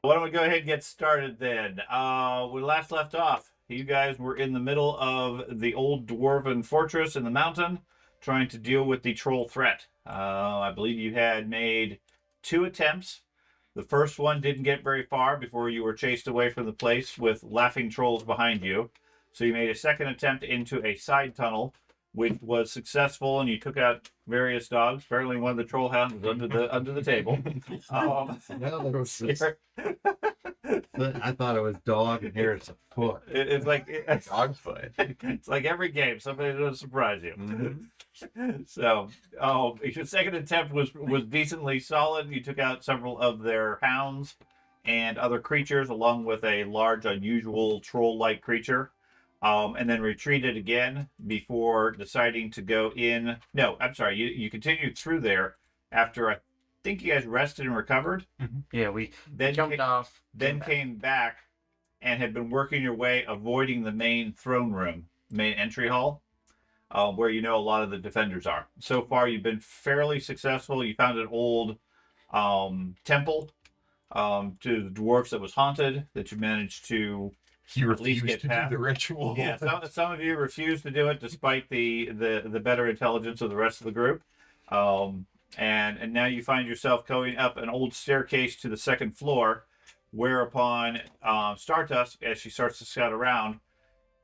Why don't we go ahead and get started then? We last left off. You guys were in the middle of the old dwarven fortress in the mountain, trying to deal with the troll threat. I believe you had made 2 attempts. The first one didn't get very far before you were chased away from the place with laughing trolls behind you. So you made a second attempt into a side tunnel, which was successful, and you took out various dogs. Apparently, one of the troll hounds was under the table. No, there was this, I thought it was dog, and here it's a foot. It's like Dog foot. It's like every game, somebody's going to surprise you. Mm-hmm. So, your second attempt was decently solid. You took out several of their hounds and other creatures, along with a large, unusual troll-like creature. And then retreated again before deciding to go in. No, I'm sorry. You continued through there after I think you guys rested and recovered. Mm-hmm. Yeah, we then jumped off. Then came back and had been working your way, avoiding the main throne room, main entry hall, where you know a lot of the defenders are. So far, you've been fairly successful. You found an old temple to the dwarfs that was haunted that you managed to. You refused to do the ritual. Yeah, some of you refused to do it despite the better intelligence of the rest of the group. And now you find yourself going up an old staircase to the second floor, whereupon Stardust, as she starts to scout around,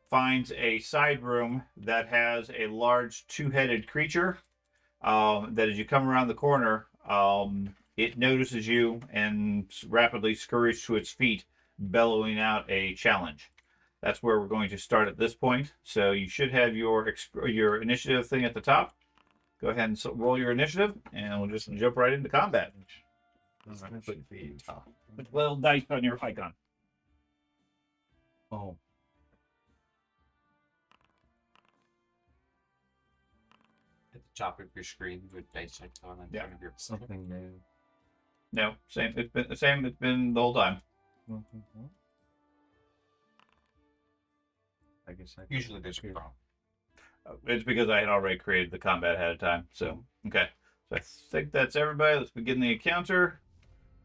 finds a side room that has a large 2-headed creature that as you come around the corner, it notices you and rapidly scurries to its feet, bellowing out a challenge. That's where we're going to start at this point. So you should have your initiative thing at the top. Go ahead and roll your initiative, and we'll just jump right into combat. Put a little dice on your icon. Oh. At the top of your screen with dice icon on front of your something new. No, same. It's been the same. It's been the whole time. I guess usually there's a prompt. It's because I had already created the combat ahead of time. So, okay. So I think that's everybody. Let's begin the encounter.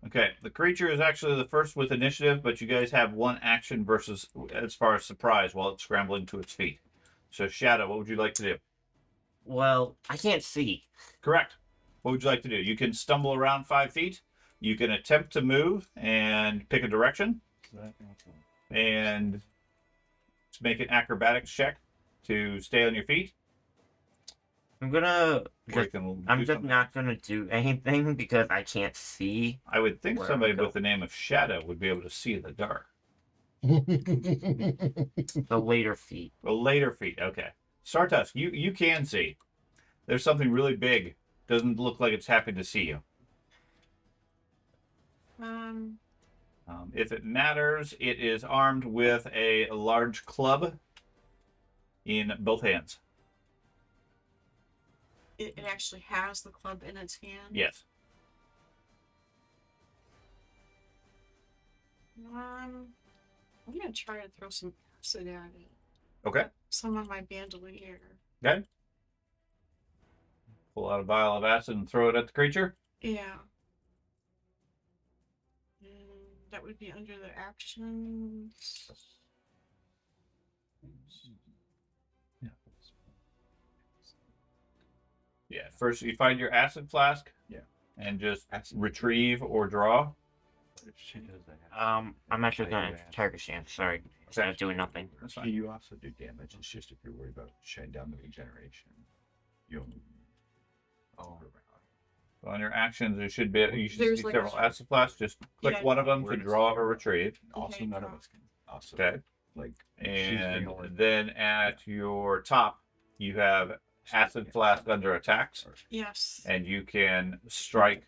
Okay. The creature is actually the first with initiative, but you guys have 1 action versus as far as surprise while it's scrambling to its feet. So, Shadow, what would you like to do? Well, I can't see. Correct. What would you like to do? You can stumble around 5 feet. You can attempt to move and pick a direction. And make an acrobatics check to stay on your feet. I'm just not gonna do anything because I can't see. I would think somebody with the name of Shadow would be able to see in the dark. The later feet. The later feet, okay. Sartusk, you can see. There's something really big. Doesn't look like it's happy to see you. If it matters, it is armed with a large club in both hands. It actually has the club in its hand? Yes. I'm going to try to throw some acid at it. Okay. Some on my bandolier. Okay. Pull out a vial of acid and throw it at the creature? Yeah. That would be under the actions. Yeah. First, you find your acid flask. Yeah. And just retrieve or draw. I'm actually going to target chance. Sorry. Instead of doing nothing. That's fine. You also do damage. It's just if you're worried about shutting down the regeneration, you'll. Oh. On your actions, you should see like several acid flasks. Just click one of them to draw or retrieve. Also, none of us can. Also, okay. Like, and then at your top, you have acid flask under attacks. Yes. And you can strike.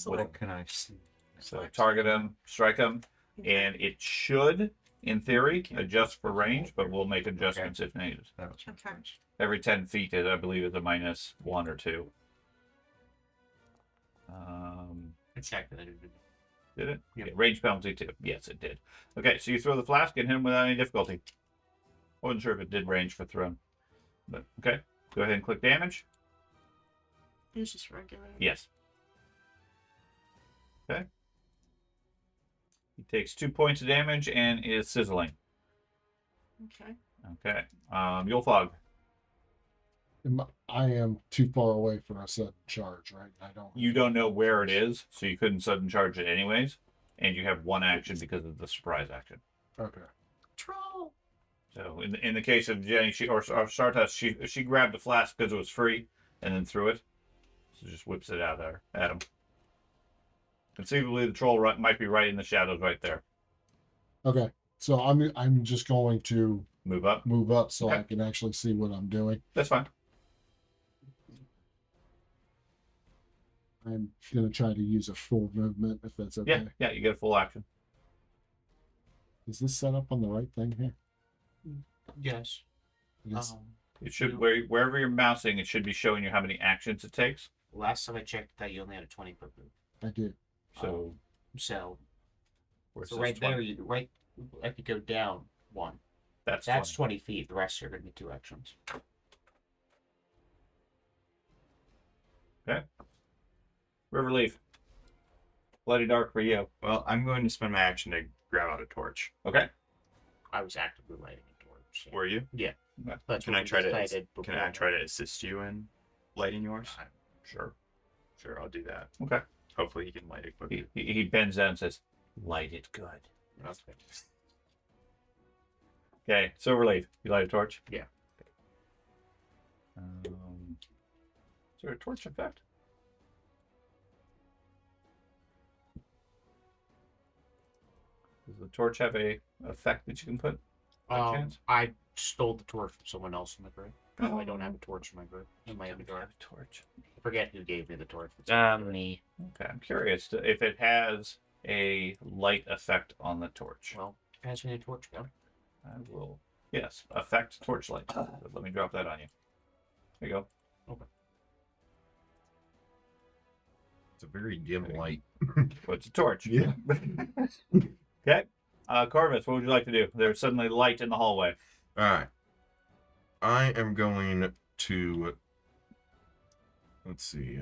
What can I see? So target them, strike them, and it should, in theory, adjust for range, but we'll make adjustments if needed. Okay. Every 10 feet, I believe, is a -1 or 2. It's calculated. Did it? Yeah. Range penalty too. Yes, it did. Okay, so you throw the flask and hit him without any difficulty. I wasn't sure if it did range for thrown. But okay. Go ahead and click damage. It's just regular. Yes. Okay. He takes 2 points of damage and is sizzling. Okay. Okay. Yulfog. I am too far away for a sudden charge, right? You don't know where it is, so you couldn't sudden charge it anyways. And you have 1 action because of the surprise action. Okay. Troll. So in the case of Jenny, or Sartas, she grabbed the flask because it was free and then threw it. So just whips it out there at him. Conceivably, the troll might be right in the shadows right there. Okay. So I'm just going to Move up. move up so Okay. I can actually see what I'm doing. That's fine. I'm gonna try to use a full movement if that's okay. Yeah, you get a full action. Is this set up on the right thing here? Yes. It is. It should wherever you're mousing, it should be showing you how many actions it takes. Last time I checked, that you only had a 20 per move. I do. So So, where's so this right 20? there, right. I could go down 1. That's That's 20. 20 feet. The rest are going to be 2 actions. Riverleaf. Bloody dark for you. Well, I'm going to spend my action to grab out a torch. Okay. I was actively lighting a torch. So. Were you? That's Can what I we try to? decided Can I before. try to assist you in lighting yours? Sure. Sure, I'll do that. Okay. Hopefully, he can light it quickly. He bends down and says, "Light it good." Okay. Okay. Silverleaf. You light a torch. Yeah. Is there a torch effect? Does the torch have a effect that you can put? By chance? I stole the torch from someone else in the group. I don't have a torch in my group. In my inventory. have a torch. I forget who gave me the torch. Me. Okay, I'm curious if it has a light effect on the torch. Well, pass me the torch, go. I will. Yes, affect torchlight. Let me drop that on you. There you go. It's a very dim light. Well, it's a torch. Yeah. Okay. Corvus, what would you like to do? There's suddenly light in the hallway. All right. I am going to. Let's see.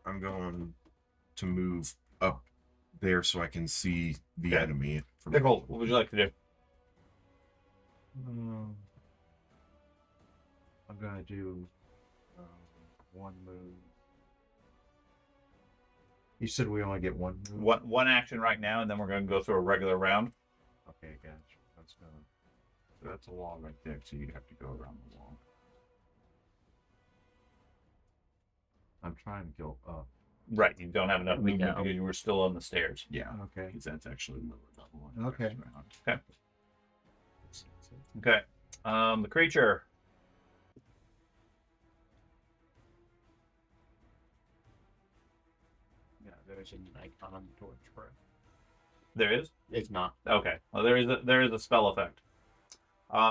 I'm going to move up there so I can see the Okay. enemy. From Nicole, what would you like to do? I'm gonna do one move. You said we only get one move. One action right now, and then we're going to go through a regular round. Okay, gotcha. That's gonna. So that's a wall right there. So you'd have to go around the wall. I'm trying to go up. Right, you don't have enough We movement know. because you were still on the stairs. Yeah. Okay. Because that's actually lower level. on the Okay. next round. Okay. The creature. Yeah, there's an icon on the torch for it. There is? It's not. Okay. Well, there is a spell effect.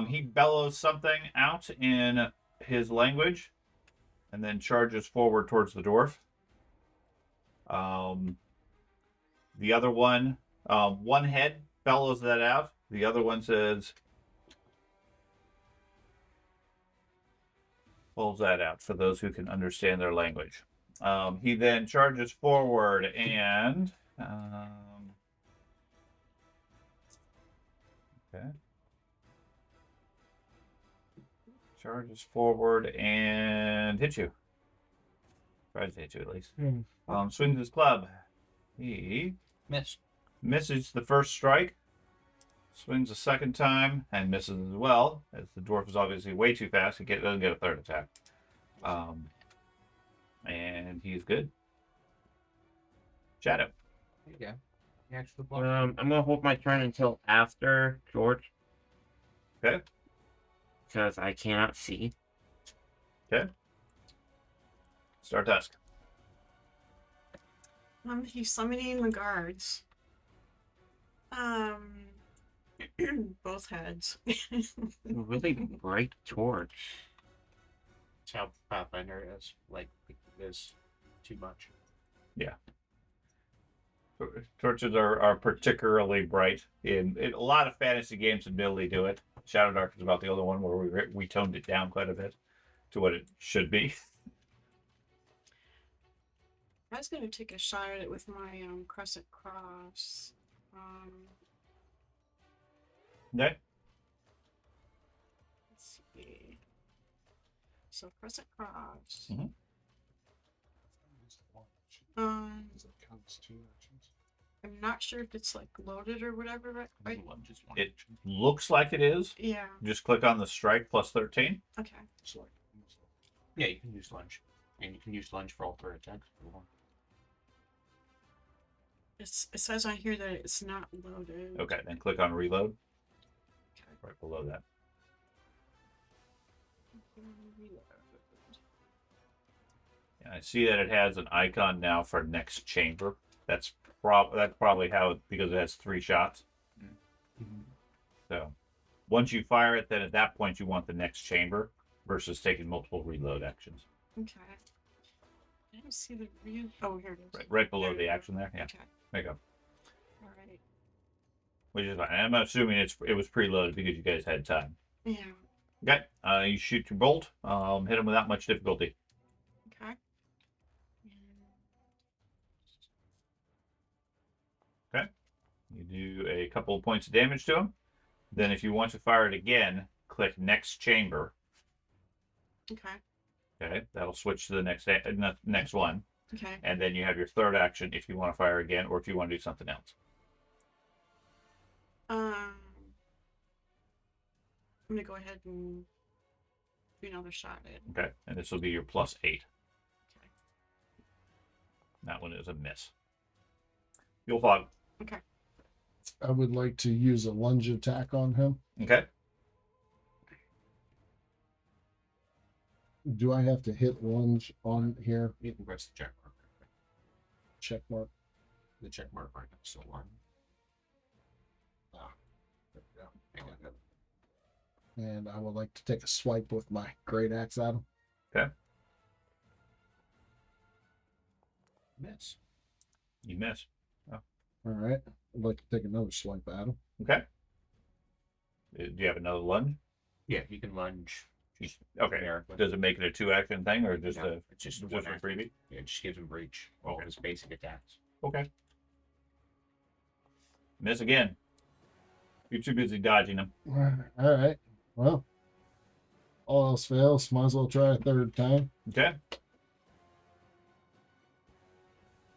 He bellows something out in his language, and then charges forward towards the dwarf. The other one, one head bellows that out. The other one says, pulls that out for those who can understand their language. He then charges forward and okay. Charges forward and hits you. Tries to hit you at least. Swings his club. He Miss. misses the first strike. Swings a second time and misses as well, as the dwarf is obviously way too fast. He doesn't get a third attack. And he's good. Shadow. There you go. The actual block. I'm gonna hold my turn until after George. Okay. Because I cannot see. Start dusk. He's summoning the guards. Both heads. A really bright torch. That's how Pathfinder is. Like, it is too much. Torches are particularly bright. In a lot of fantasy games, admittedly, do it. Shadow Dark is about the only one where we toned it down quite a bit to what it should be. I was gonna take a shot at it with my crescent cross. Okay. Let's see. So crescent cross. Mhm. Because it counts 2 actions. I'm not sure if it's like loaded or whatever, right? Lunge is one It action. looks like it is. Yeah. Just click on the strike plus 13. Okay. It's like, Yeah, you can use lunge. And you can use lunge for all 3 attacks if you want. It says on here that it's not loaded. Okay, then click on reload. Okay. Right below that. And I see that it has an icon now for next chamber. That's probably how, because it has 3 shots. So once you fire it, then at that point you want the next chamber versus taking multiple reload actions. Okay. I don't see the real. Oh, here it is. Right below There the you go. action there. Yeah, Okay. there you go. All right. Which is fine. I'm assuming it was preloaded because you guys had time. Yeah. Okay. You shoot your bolt. Hit him without much difficulty. Okay. You do a couple of points of damage to him. Then if you want to fire it again, click next chamber. Okay. Okay, that'll switch to the next one. Okay. And then you have your third action if you want to fire again or if you want to do something else. I'm gonna go ahead and do another shot at it. Okay, and this will be your +8. Okay. That one is a miss. You'll fog. Okay. I would like to use a lunge attack on him. Okay. Do I have to hit lunge on here? You can press the check mark. Check mark. The check mark right next to one. There we go. And I would like to take a swipe with my great axe at him. Okay. Miss. You miss. All right. I'd like to take another swipe at him. Okay. Do you have another lunge? Yeah, you can lunge. Okay. Numerically. Does it make it a 2-action thing or just No, a it's just just one a action. freebie? Yeah, it just gives him breach. All Okay. his basic attacks. Okay. Miss again. You're too busy dodging them. All right. Well, all else fails. Might as well try a third time. Okay.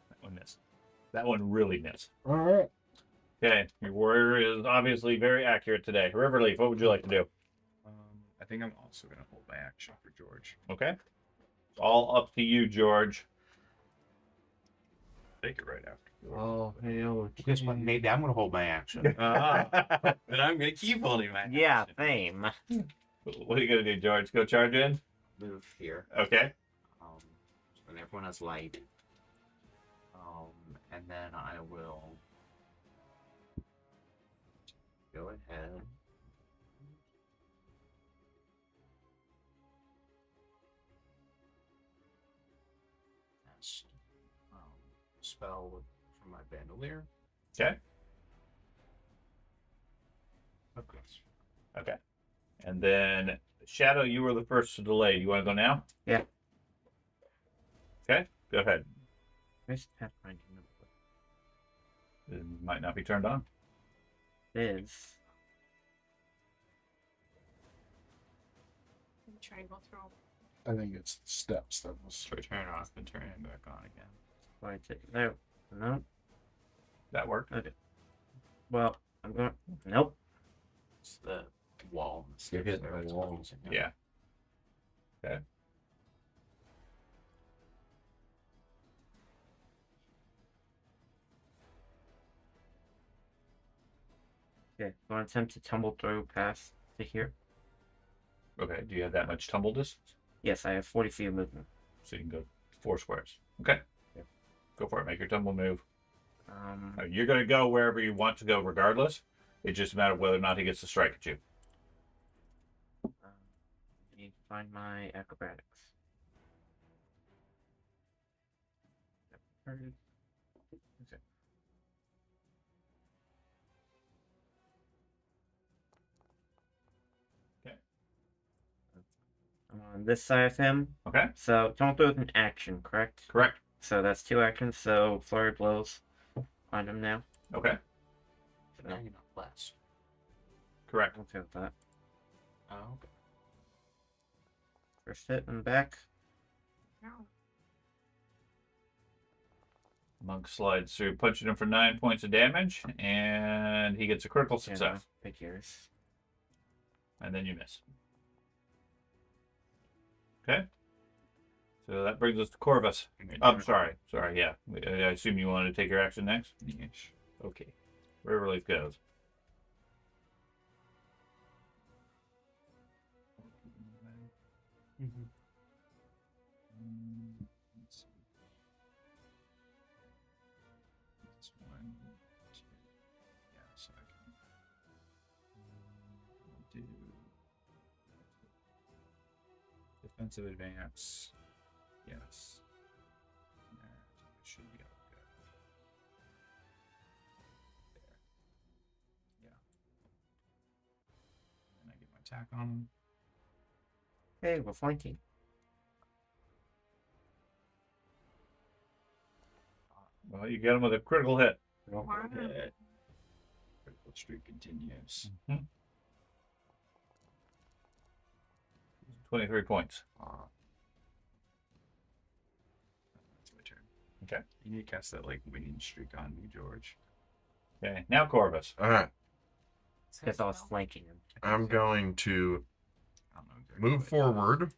That one missed. That one really missed. All right. Okay. Your warrior is obviously very accurate today. Riverleaf, what would you like to do? I think I'm also going to hold my action for George. Okay. It's all up to you, George. Take it right after. George. Oh, hell. Guess what? Maybe I'm gonna hold my action. Then I'm going to keep holding my Yeah, action. same. What are you going to do, George? Go charge in? Move here. Okay. And everyone has light. And then I will go ahead. Cast spell from my bandolier. Okay. Okay. Okay. And then, Shadow, you were the first to delay. You want to go now? Yeah. Okay. Go ahead. Where's Pathfinder? It might not be turned on. It is. Let me try and go through. I think it's the steps that was. So turn it off and turn it back on again. Why take it there? No. That worked. Okay. Well, I'm going. Nope. It's the wall. You're hitting There, the it's wall. confusing. Yeah. Okay. Okay. Going to attempt to tumble through past to here. Okay. Do you have that much tumble distance? Yes, I have 40 feet of movement. So you can go 4 squares. Okay. Yeah. Go for it. Make your tumble move. Um. You're going to go wherever you want to go regardless. It's just a matter of whether or not he gets to strike at you. I need to find my acrobatics. Okay. Okay. I'm on this side of him. Okay. So tumble through with an action, correct? Correct. So that's 2 actions. So flurry blows on him now. Okay. But now you're not blessed. Correct. I'll take that. Oh, okay. First hit and back. Ow. Monk slides through, punching him for 9 points of damage, and he gets a critical success. Figures. And then you miss. Okay. So that brings us to Corvus. I'm sorry. Sorry, yeah. I assume you wanted to take your action next? Yes. Okay. Riverleaf goes. Mm-hmm. Let's see. This one, two. Yeah, so I can do defensive advance. Yes. That should be all good. There. Yeah. And I get my attack on him. Hey, we're flanking. Well, you get him with a critical hit. Wow. Hit. Critical streak continues. 23 points. That's my turn. Okay. You need to cast that like winning streak on me, George. Okay. Now Corvus. All right. Because I was flanking him. I'm going to I don't know exactly move what- forward.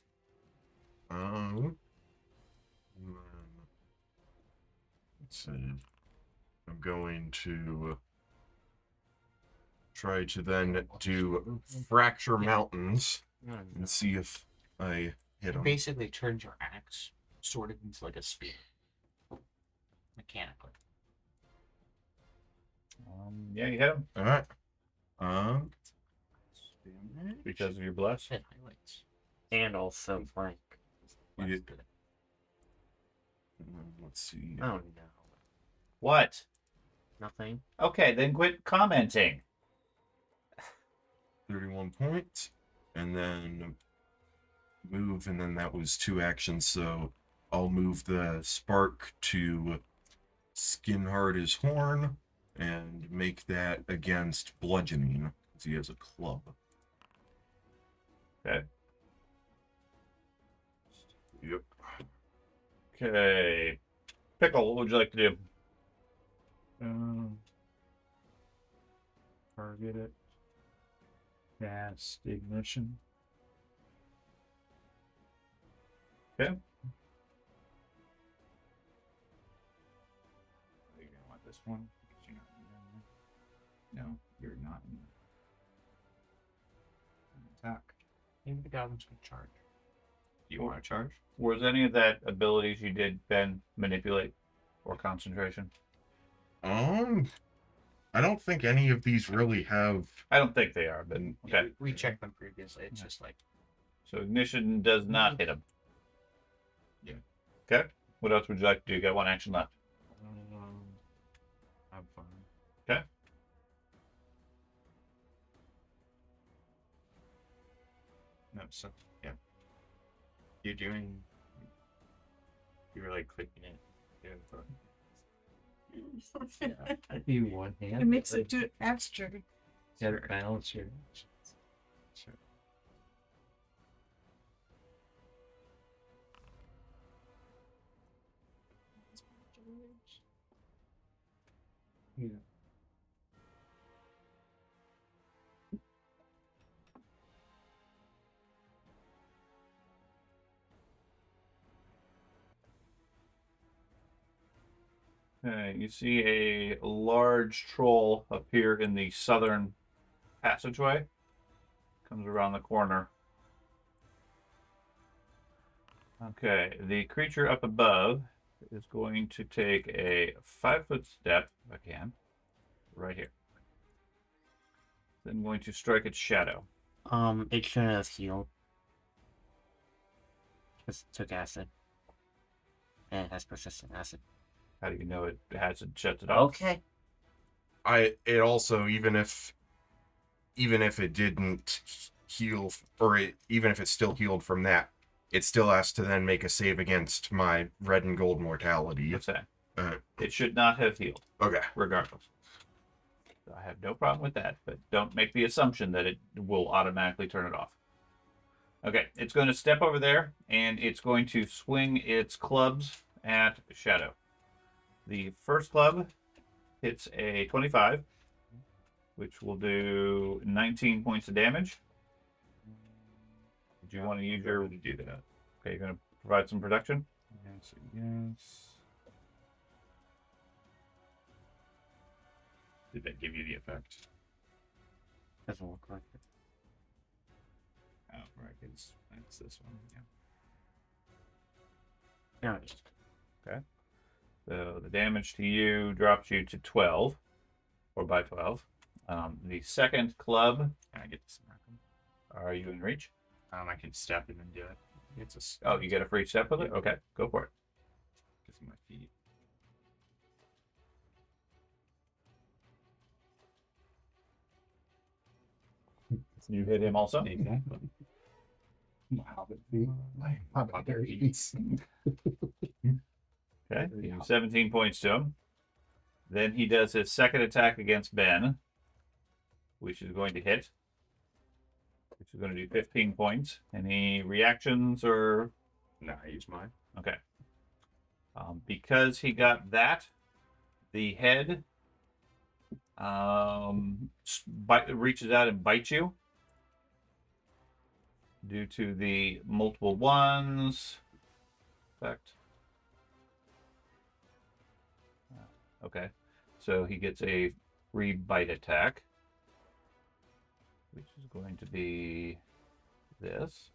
Let's see. I'm going to try to then do fracture mountains Oh, no. and see if I hit It him. basically turns your axe sort of into like a spear. Mechanically. Yeah, you hit him All right. because of your bless. It highlights. And also flank. That's Yeah. good. Let's see. Oh no. What? Nothing. Okay, then quit commenting. 31 points, and then move, and then that was 2 actions, so I'll move the spark to skin hard his horn and make that against bludgeoning, because he has a club. Okay. Yep. Okay. Pickle, what would you like to do? Target it. Cast ignition. Okay. Are you gonna want this one? Because you're not in there. No, you're not in there. Attack. Maybe the goblin's gonna charge. Do you want to charge? Was any of that abilities you did, Ben, manipulate or concentration? I don't think any of these really have. I don't think they are, but okay. We checked them previously. It's just like So ignition does not hit him. Yeah. Okay. What else would you like to do? You got 1 action left. Have fun. Okay. No, so yeah. You're doing. You were like clicking it. You one hand. It makes it do extra. You gotta balance your. Sure. Yeah. Okay, you see a large troll appear in the southern passageway. Comes around the corner. Okay, the creature up above is going to take a 5-foot step, if I can, right here. Then going to strike its shadow. It shouldn't have healed. Because it took acid. And it has persistent acid. How do you know it has it shuts it off? Okay. It also, even if it didn't heal, even if it's still healed from that, it still has to then make a save against my red and gold mortality. What's that? Uh, It should not have healed, okay. regardless. So I have no problem with that, but don't make the assumption that it will automatically turn it off. Okay, it's going to step over there, and it's going to swing its clubs at Shadow. The first club hits a 25, which will do 19 points of damage. Do you want to use your... to do that? Okay, you're going to provide some protection? Yes, yes. Did that give you the effect? Doesn't look like it. Oh, right, it's this one. Yeah. No, it's Okay. So the damage to you drops you to 12, or by 12. The second club, Can I get to smack him? are you in reach? I can step in and do it. It's a Oh, you get a free step with it? Okay, go for it. Because of my feet. You hit him also? Exactly. My hobbit feet. My hobbit feet. Okay, you do 17 points to him. Then he does his second attack against Ben, which is going to hit, which is going to do 15 points. Any reactions or... No, I use mine. Okay. Because he got that, the head reaches out and bites you due to the multiple ones effect. Okay, so he gets a free bite attack, which is going to be this.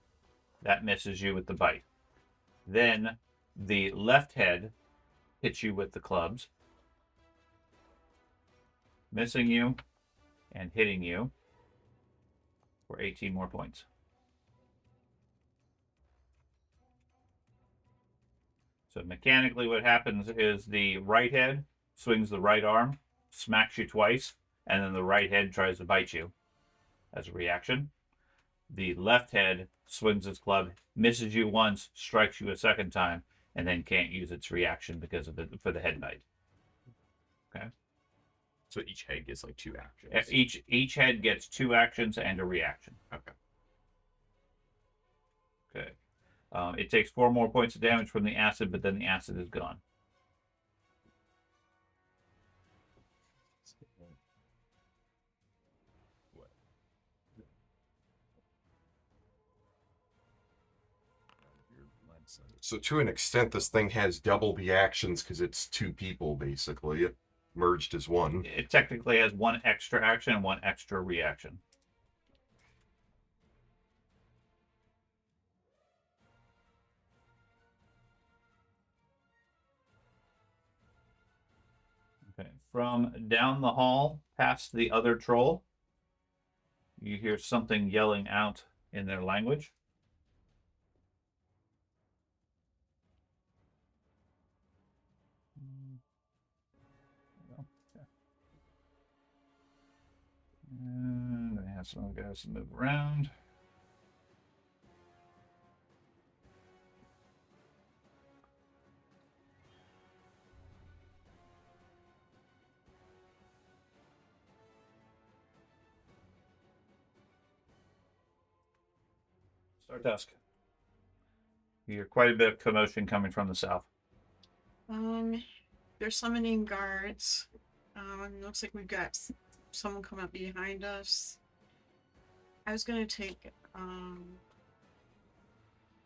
That misses you with the bite. Then the left head hits you with the clubs, missing you and hitting you for 18 more points. So mechanically what happens is the right head swings the right arm, smacks you twice, and then the right head tries to bite you as a reaction. The left head swings its club, misses you once, strikes you a second time, and then can't use its reaction because of for the head bite. Okay. So each head gets like 2 actions. Each head gets 2 actions and a reaction. Okay. Okay. It takes 4 more points of damage from the acid, but then the acid is gone. What? So to an extent, this thing has double the actions because it's 2 people basically merged as one. It technically has 1 extra action and 1 extra reaction. Okay, from down the hall past the other troll, you hear something yelling out in their language. And I have some guys to move around. Start dusk. You hear quite a bit of commotion coming from the south. They're summoning guards. Looks like we've got someone coming up behind us. I was gonna take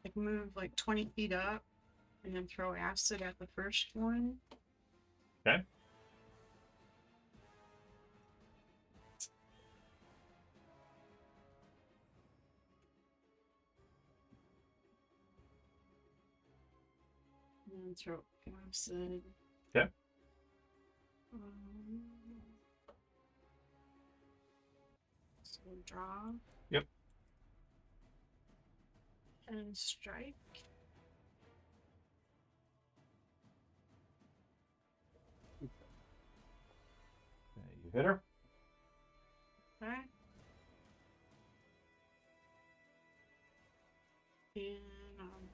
like move like 20 feet up and then throw acid at the first one. Okay. And then throw acid. Okay. So draw. Yep. And strike. Okay, you hit her. Okay. And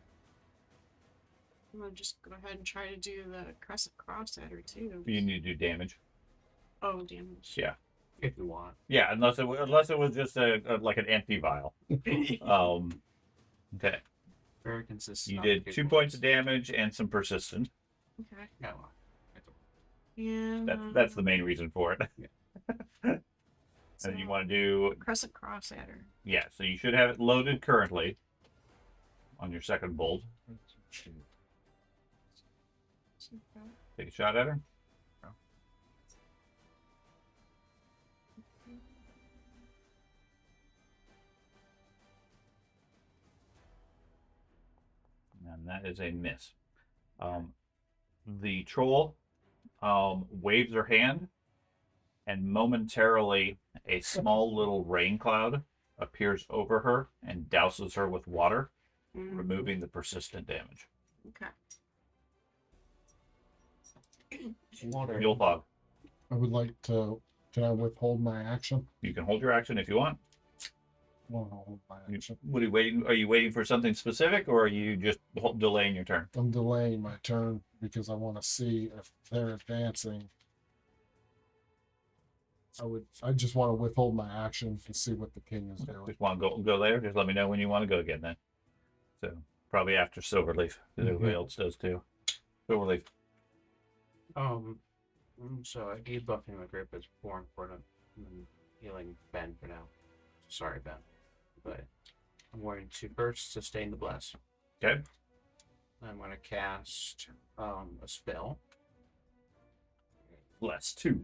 I'm gonna just go ahead and try to do the crescent cross at her too. You need to do damage. Oh, damage. Yeah. If you want. Yeah, unless it was just like an empty vial. Okay. Very consistent. You on did the 2 good points ones. of damage and some persistent. Okay. Yeah, well, it's a- And That's the main reason for it. so And you want to do crescent cross at her. yeah. So you should have it loaded currently on your second bolt. Take a shot at her. And that is a miss. The troll waves her hand, and momentarily a small little rain cloud appears over her and douses her with water, Mm, removing the persistent damage. okay. Mule fog. I would like to. Can I withhold my action? You can hold your action if you want. I want to hold my action. What are you waiting? Are you waiting for something specific, or are you just delaying your turn? I'm delaying my turn because I want to see if they're advancing. I just want to withhold my action to see what the king is doing. Just want to go there. Just let me know when you want to go again. Then, so probably after Silverleaf, because everybody else does too. Silverleaf. So I gave buffing my grip is more important than healing Ben for now. Sorry, Ben. But I'm going to first sustain the bless. Okay. I'm going to cast a spell. Bless 2.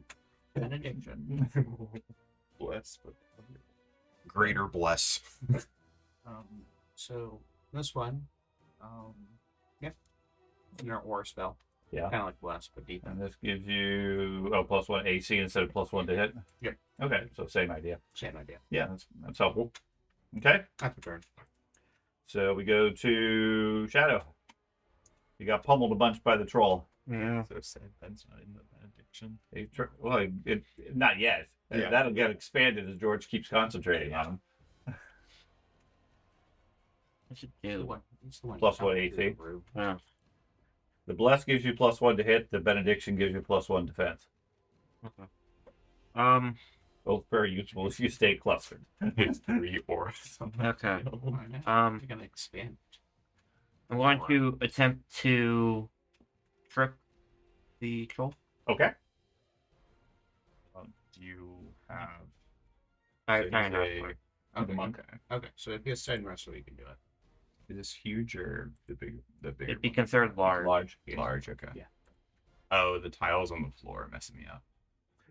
Benediction. Bless, but Greater bless. So this one, yeah, your aura spell. Yeah. Kind of like bless, but defense. And this gives you +1 AC instead of +1 to hit. Yep. Okay, so same idea. Same idea. Yeah, that's helpful. Okay, That's a turn. so we go to Shadow. You got pummeled a bunch by the troll. Yeah. so sad Ben's not in the benediction. Not yet. Yeah. That'll get expanded as George keeps concentrating on him. I should It's the do. one. It's the one. Plus you what, found AC? through the roof. Yeah. The bless gives you +1 to hit. The benediction gives you +1 defense. Both very useful if you stay clustered. It's 3 or something. Okay. Why not? Um, You're gonna expand. I'm going to attempt to trip the troll. Okay. Do you have I So kind of. he's a- Okay. okay? Okay. So if he has side wrestle, you can do it. Is this huge or the bigger? It'd be considered large. Large. Okay. Yeah. Oh, the tiles on the floor are messing me up.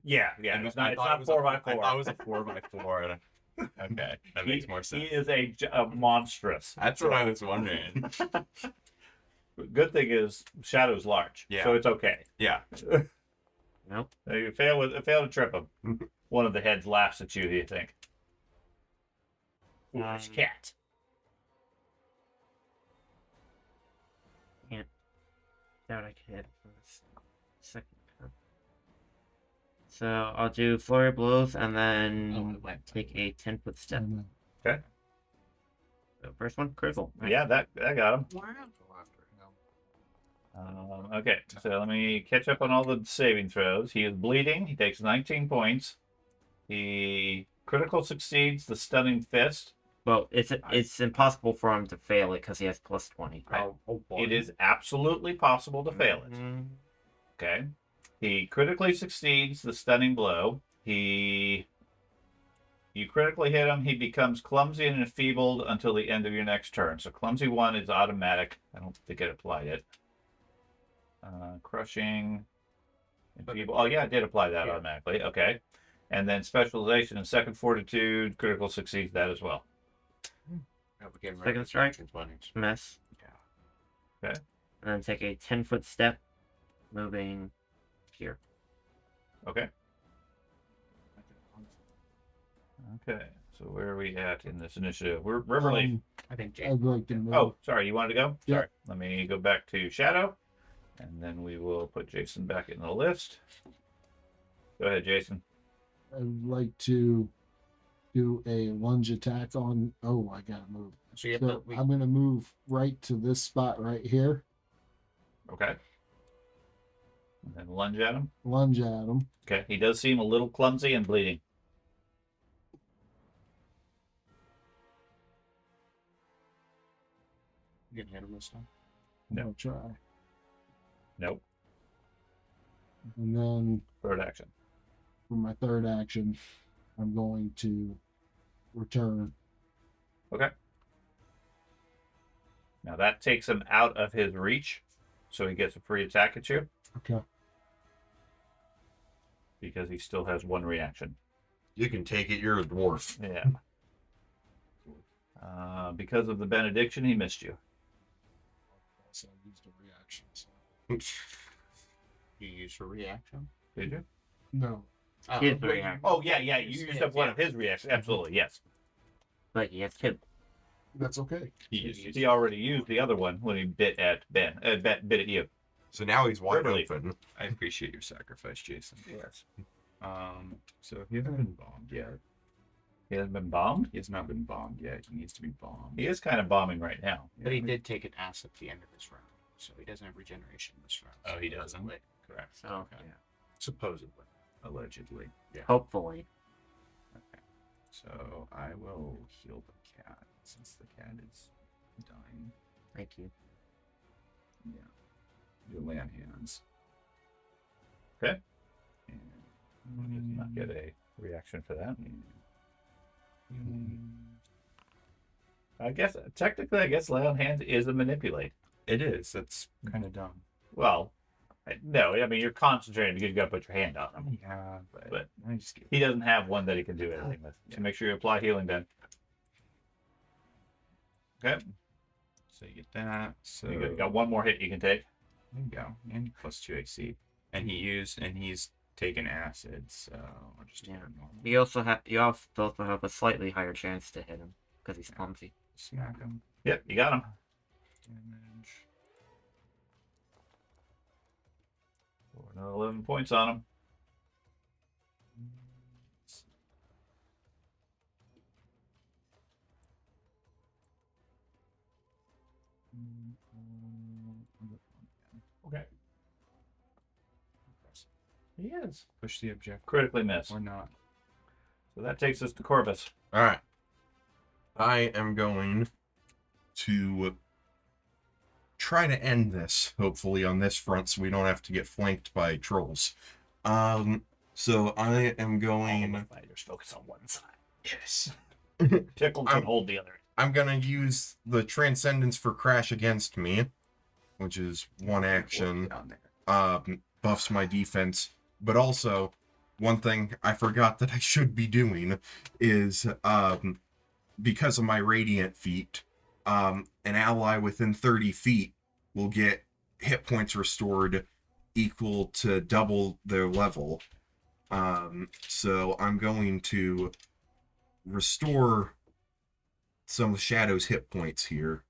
Yeah. And It's I not thought it was 4 by I 4. thought it was a 4x4. Okay, that makes more He sense. is a monstrous. That's what I was wondering. Good thing is Shadow's large, Yeah. so it's okay. Yeah. Nope. You fail to trip him. One of the heads laughs at you. You think, foolish cat. Doubt I could hit for this second turn. So I'll do flurry of blows and then Oh, it went. take a 10-foot step. And Okay. So first one, critical. Right. Yeah, that got him. Wow. go after him. Okay, so let me catch up on all the saving throws. He is bleeding. He takes 19 points. He critical succeeds the stunning fist. Well, it's impossible for him to fail it because he has +20. Oh boy. It is absolutely possible to fail it. Mm, Okay. He critically succeeds the stunning blow. You critically hit him. He becomes clumsy and enfeebled until the end of your next turn. So clumsy 1 is automatic. I don't think it applied it. Crushing. Enfeeble. Oh, yeah, it did apply that automatically. Okay. And then specialization and second fortitude. Critical succeeds that as well. Second strike. 20s. Miss. Okay. And then take a 10-foot step, moving here. Okay. Okay. So where are we at in this initiative? We're Riverleaf. I think Jake. I'd like to move. Oh, sorry. You wanted to go? Yeah. Sorry. Let me go back to Shadow, and then we will put Jason back in the list. Go ahead, Jason. I'd like to do a lunge attack on. Oh, I gotta move. So you have So to. I'm gonna move right to this spot right here, Okay. And then lunge at him. Lunge at him. Okay. He does seem a little clumsy and bleeding. You can hit him this time. No. I'll try. Nope. And then Third action. for my third action, I'm going to return. Okay. Now that takes him out of his reach, so he gets a free attack at you Okay. because he still has one reaction. You can take it. You're a dwarf. Yeah. Because of the benediction, he missed you. So I used a reaction. So. You use your reaction. Did you? No. Oh, His reaction. Oh yeah, yeah. You used up one of his reactions. Absolutely, yes. But he has two. That's okay. He already used the other one when he bit at Ben. Bit at you. So now he's wide Really? open. I appreciate your sacrifice, Jason. Yes. So he hasn't been bombed yet. He hasn't been bombed. He has not been bombed yet. He needs to be bombed. He is kind of bombing right now. But he did take an ass at the end of this round, so he doesn't have regeneration this round. Oh, he doesn't? supposedly. Correct. So Okay. Supposedly. Allegedly. hopefully. Okay. So I will heal the cat since the cat is dying. Thank you. Yeah. Your land hands. Okay. And Does not get a reaction for that. I guess technically, lay on hands is a manipulate. It is. That's kind of dumb. Well, no, I mean you're concentrating because you got to put your hand on him. Yeah, But I just get he doesn't have one that he can do anything with. So make sure you apply healing then. Okay. So you get that. So You got one more hit you can take. there you go. And plus 2 AC. And he's taken acid, so I'll just do Yeah. it normal. You also have a slightly higher chance to hit him because he's clumsy. Smack him. Yep, you got him. Damage. Another 11 points on him. Okay. He is. Push the objective Critically missed. or not. So that takes us to Corvus. All right. I am going to try to end this, hopefully, on this front so we don't have to get flanked by trolls. So I am going... Fighters focus on one side. Yes. Pickle can hold the other. I'm going to use the Transcendence for Crash Against Me, which is one action. Down there. Buffs my defense. But also, one thing I forgot that I should be doing is, because of my Radiant feat, an ally within 30 feet will get hit points restored equal to double their level. So I'm going to restore some of Shadow's hit points here.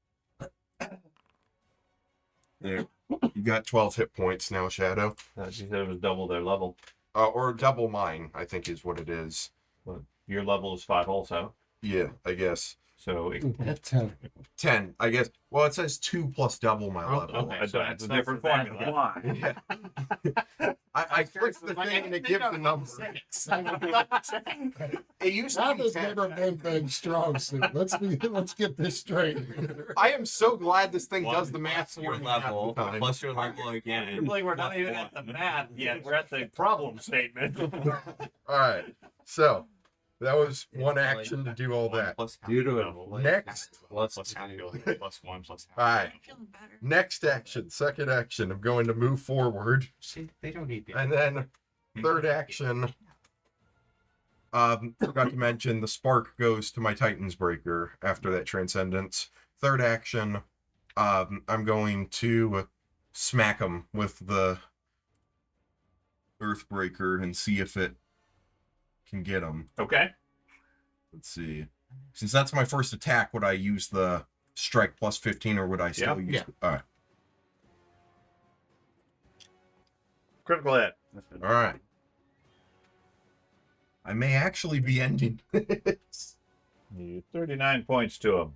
There. You got 12 hit points now, Shadow. She said it was double their level. Or double mine, I think is what it is. Well, your level is 5 also. Yeah, I guess. So it, 10. 10, I guess. Well, it says 2 plus double my level. okay, so that's a different that's formula. why. Yeah. I clicked the thing and it gives the number. It used to That be has 10. never been Ben's strong suit. Let's get this straight. I am so glad this thing does the math for your me half the level, time. plus your level again. Like we're not even at the math yet. We're at the problem statement. All right. So that was one action to do all that. Due to it. Next. Plus half two. healing, plus 1, plus half. All right. I'm feeling better. Next action, second action. I'm going to move forward. See, they don't need the And then third action. Forgot to mention the spark goes to my Titan's Breaker after that Transcendence. Third action, I'm going to smack him with the Earthbreaker and see if it can get him. Okay. Let's see. Since that's my first attack, would I use the strike plus 15 or would I still use Yeah. All right. Critical hit. All right. I may actually be ending this. You 39 points to him.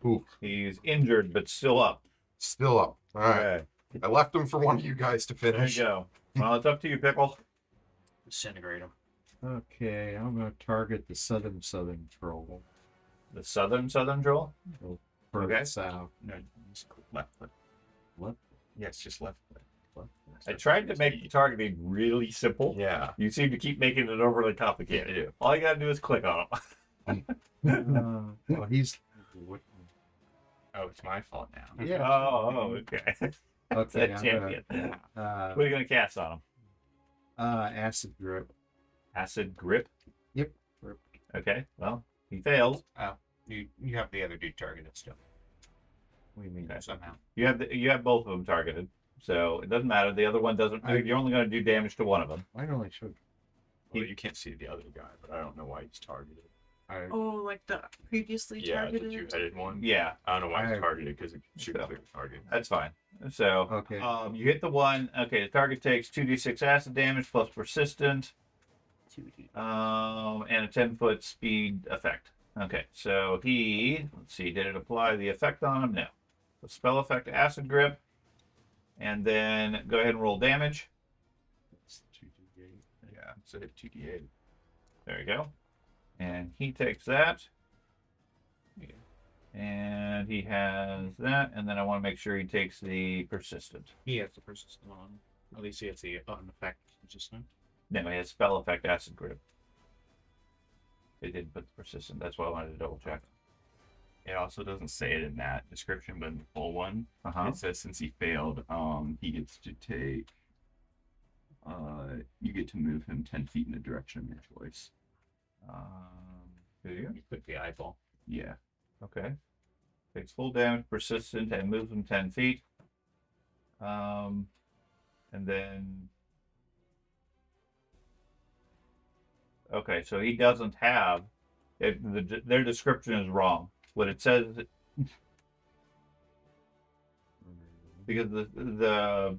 Ooh, He's injured but still up. still up. All right. Okay. I left them for one of you guys to There finish. you go. Well, it's up to you, Pickle. Disintegrate them. Okay, I'm gonna target the southern troll. The southern troll. Further Okay. south. No, just left click. Left? Yeah, it's just left click. Left. I tried to make the targeting really simple. Yeah. You seem to keep making it overly complicated. Yeah, I do. All you gotta do is click on them. Well, he's Oh, it's my fault now. yeah. Oh, okay. Okay, That I'm champion. gonna, What are you gonna cast on him? acid grip. Acid grip. Yep. Okay. Well, he fails. You have the other dude targeted still What do you mean? somehow. You have both of them targeted, so it doesn't matter. The other one doesn't. You're only gonna do damage to one of them. Why don't I show? Well, you can't see the other guy, but I don't know why he's targeted. Oh, like the previously Yeah, the targeted. two-headed one. Yeah, I don't know why I- he's targeted because it should So- clear the target. that's fine. So, Okay. you hit the one. Okay, the target takes 2d6 acid damage plus persistent, 2D. and a 10-foot speed effect. Okay, so let's see, did it apply the effect on him? No. The spell effect, acid grip, and then go ahead and roll damage. It's 2d8. Yeah, so hit 2d8. There you go. And he takes that. And he has that, and then I want to make sure he takes the persistent. He has the persistent on. At least he has the effect. Just now. No, he has spell effect acid grip. They didn't put the persistent. That's why I wanted to double check. It also doesn't say it in that description, but in the full one, Uh-huh. it says since he failed, he gets to take. You get to move him 10 feet in the direction of your choice. Do you? You click the eyeball. Yeah. Okay. Takes full damage, persistent, and moves him 10 feet. And then. Okay, so he doesn't have. Their description is wrong. What it says. Because the.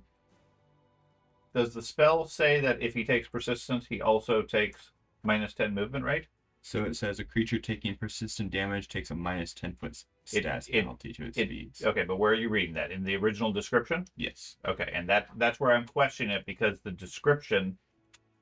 Does the spell say that if he takes persistence, he also takes minus 10 movement, right? So it says a creature taking persistent damage takes a minus 10-foot stats penalty to its speeds. Okay, but where are you reading that? In the original description? Yes. Okay, and that's where I'm questioning it because the description.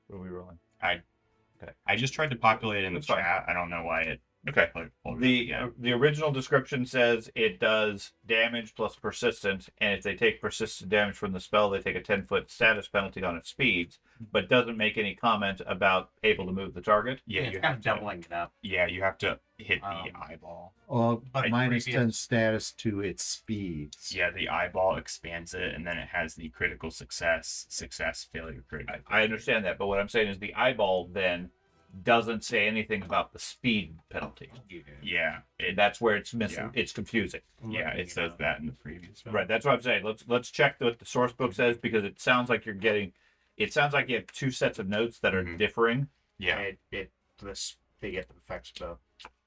What are we rolling? I just tried to populate it in the That's fine. chat. I don't know why it. Okay. pulled it up The again. the original description says it does damage plus persistent, and if they take persistent damage from the spell, they take a 10-foot status penalty on its speeds, but doesn't make any comment about able to move the target. Yeah, it's you kind have of to. doubling it up. Yeah, you have to hit the Um, eyeball. Well, But minus previous- 10 status to its speeds. Yeah, the eyeball expands it, and then it has the critical success, failure, critical. I understand that, but what I'm saying is the eyeball then doesn't say anything about the speed penalty. Yeah, That's where it's Yeah. it's confusing. yeah, it says that in the previous one. Right, that's what I'm saying. Let's check what the source book says because it sounds like it sounds like you have two sets of notes that are Mhm. differing. Yeah, They get the effects both.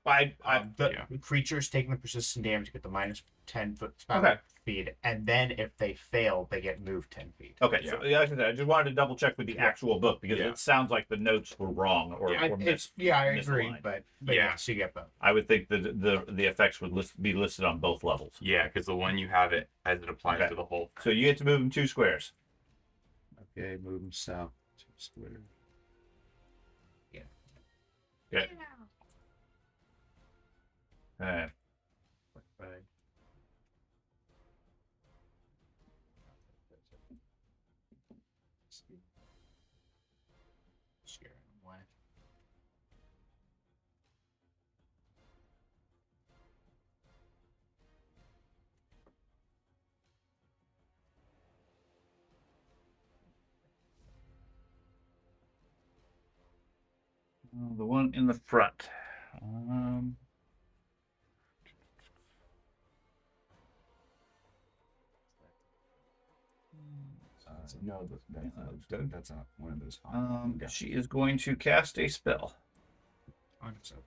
The Creatures taking the persistent damage get the minus 10-foot spell Okay. speed, and then if they fail, they get moved 10 feet. Okay, so like I said, I just wanted to double check with the actual book because Yeah. it sounds like the notes were wrong or I misaligned. agree, but Yeah. so you get both. I would think that the effects would be listed on both levels. yeah, because the one you have it as it applies Okay. to the whole. So you get to move them 2 squares. Okay, move them south 2 squares. Okay. Alright. Right. Scaring them away. The one in the front. No, that's not one of those. She is going to cast a spell. Counter spell.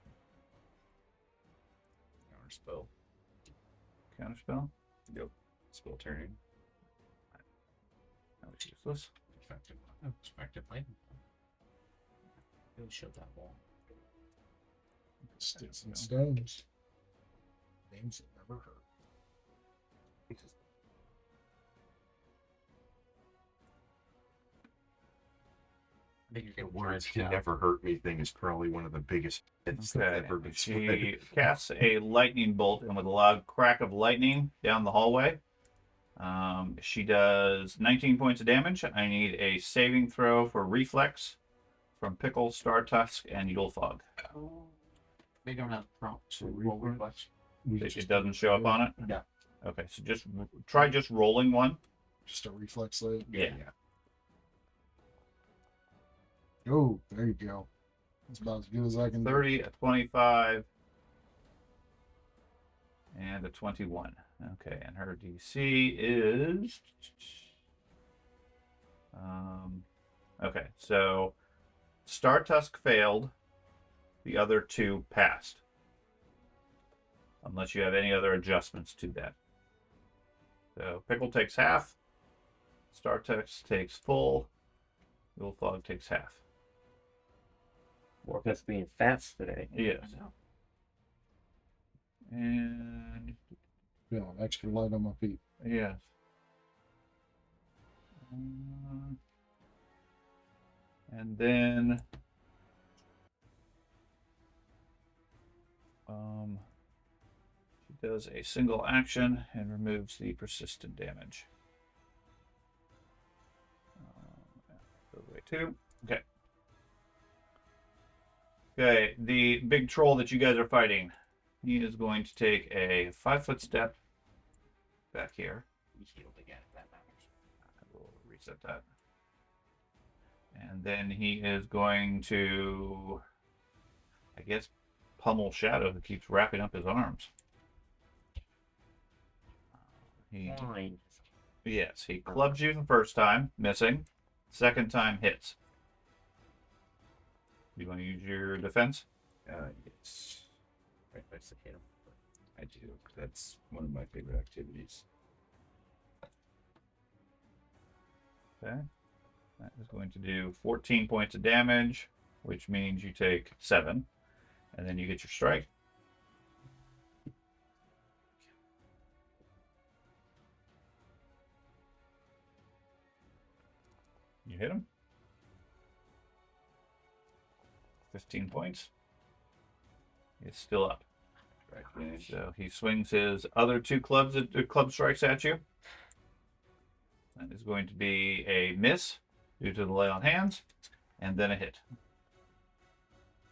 Counter spell. Spell turning. That was useless. Effective. Oh, it's effective lightning. Really showed that wall. Sticks and stones. Names I've never heard. I think you're The getting words charged can out. never hurt me thing is probably one of the biggest myths that's Okay. ever been spread. She casts a lightning bolt, and with a loud crack of lightning down the hallway, she does 19 points of damage. I need a saving throw for reflex from Pickle, Star Tusk, and Yule Fog. Oh, maybe I'm not prompt to For roll reflex? reflex. It doesn't show up on it? Yeah, Okay, so try rolling one. just a reflex save. Yeah. Oh, there you go. That's about as good as I can do. 30, a 25, and a 21. Okay, and her DC is. Okay, so Star Tusk failed. The other two passed. Unless you have any other adjustments to that. So Pickle takes half. Star Tusk takes full. Yule Fog takes half. Work us being fast today. Yes. And Feeling extra light on my feet. yes. And then she does a single action and removes the persistent damage. Goes away too. Okay. Okay, the big troll that you guys are fighting, he is going to take a 5-foot step back here. We healed again, if that matters. We'll reset that. And then he is going to, I guess, pummel Shadow, who keeps wrapping up his arms. Fine. Yes, he clubs you the first time, missing. Second time hits. You want to use your defense? Yes. Right, I said hit him. I do. That's one of my favorite activities. Okay. That is going to do 14 points of damage, which means you take 7. And then you get your strike. You hit him. 15 points. It's still up. Right, finish. So he swings his other two club strikes at you. That is going to be a miss due to the lay on hands, and then a hit.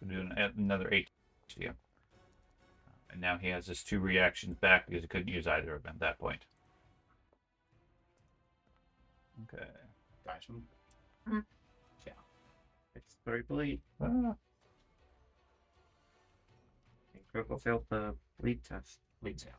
We'll do another 8 to you. And now he has his 2 reactions back because he couldn't use either of them at that point. Okay. Guys, It's 3 bleed. Ah, And critical failed the bleed test. leads out.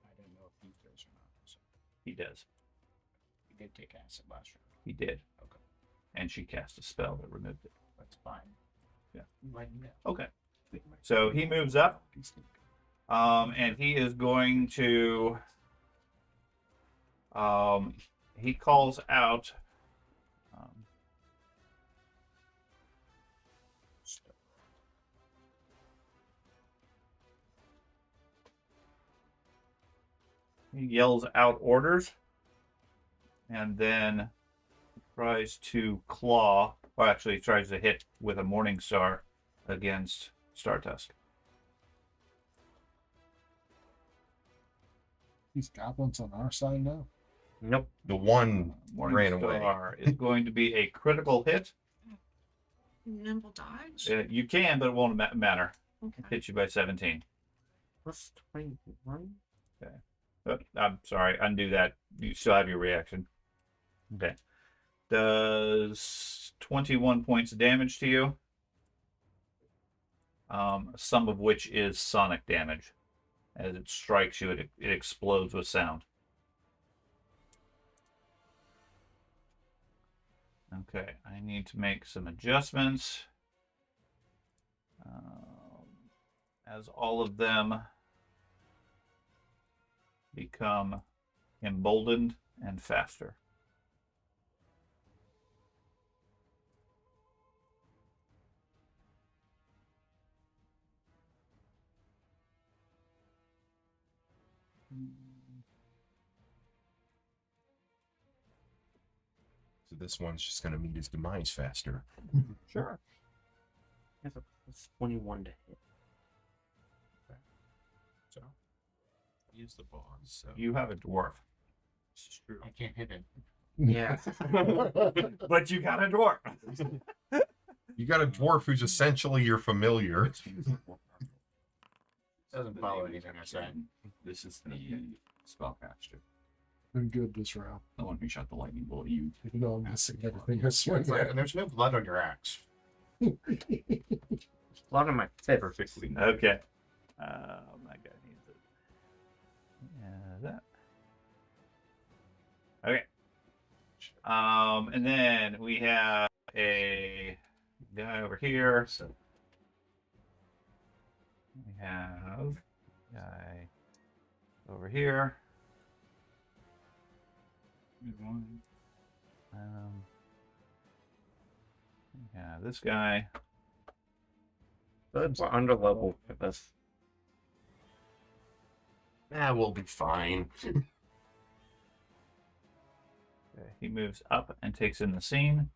I didn't know if he does or not. So he does. he did take acid last round. He did. Okay. And she cast a spell that removed it. That's fine. Right now. Okay. So he moves up. And he is going to. He calls out. He yells out orders, and then tries to claw, or actually tries to hit with a Morning Star against Star Tusk. These goblins on our side now. Nope. The one Morning ran away. Star is going to be a critical hit. Nimble dodge. You can, but it won't matter. Okay. Hit you by 17. Plus 21? I'm sorry, undo that. You still have your reaction. Okay. Does 21 points of damage to you. Some of which is sonic damage. As it strikes you, it explodes with sound. Okay, I need to make some adjustments. As all of them become emboldened and faster. So this one's just going to meet his demise faster. Sure. Has a plus 21 to hit. So he's the boss. So You have a dwarf. this is true. I can't hit it. Yeah. But you got a dwarf. You got a dwarf who's essentially your familiar. Doesn't follow anything I say. This is the spellcaster, I'm good this round. the one who shot the lightning bolt. You You know I'm missing everything I swing It's like, at. and there's no blood on your axe. Blood on my fist. perfectly. Okay. My guy needs it. Yeah, that. Okay. And then we have a guy over here. So we have a guy over here. Good one. Yeah, this guy. But we're under level for this. We'll be fine. Okay, he moves up and takes in the scene.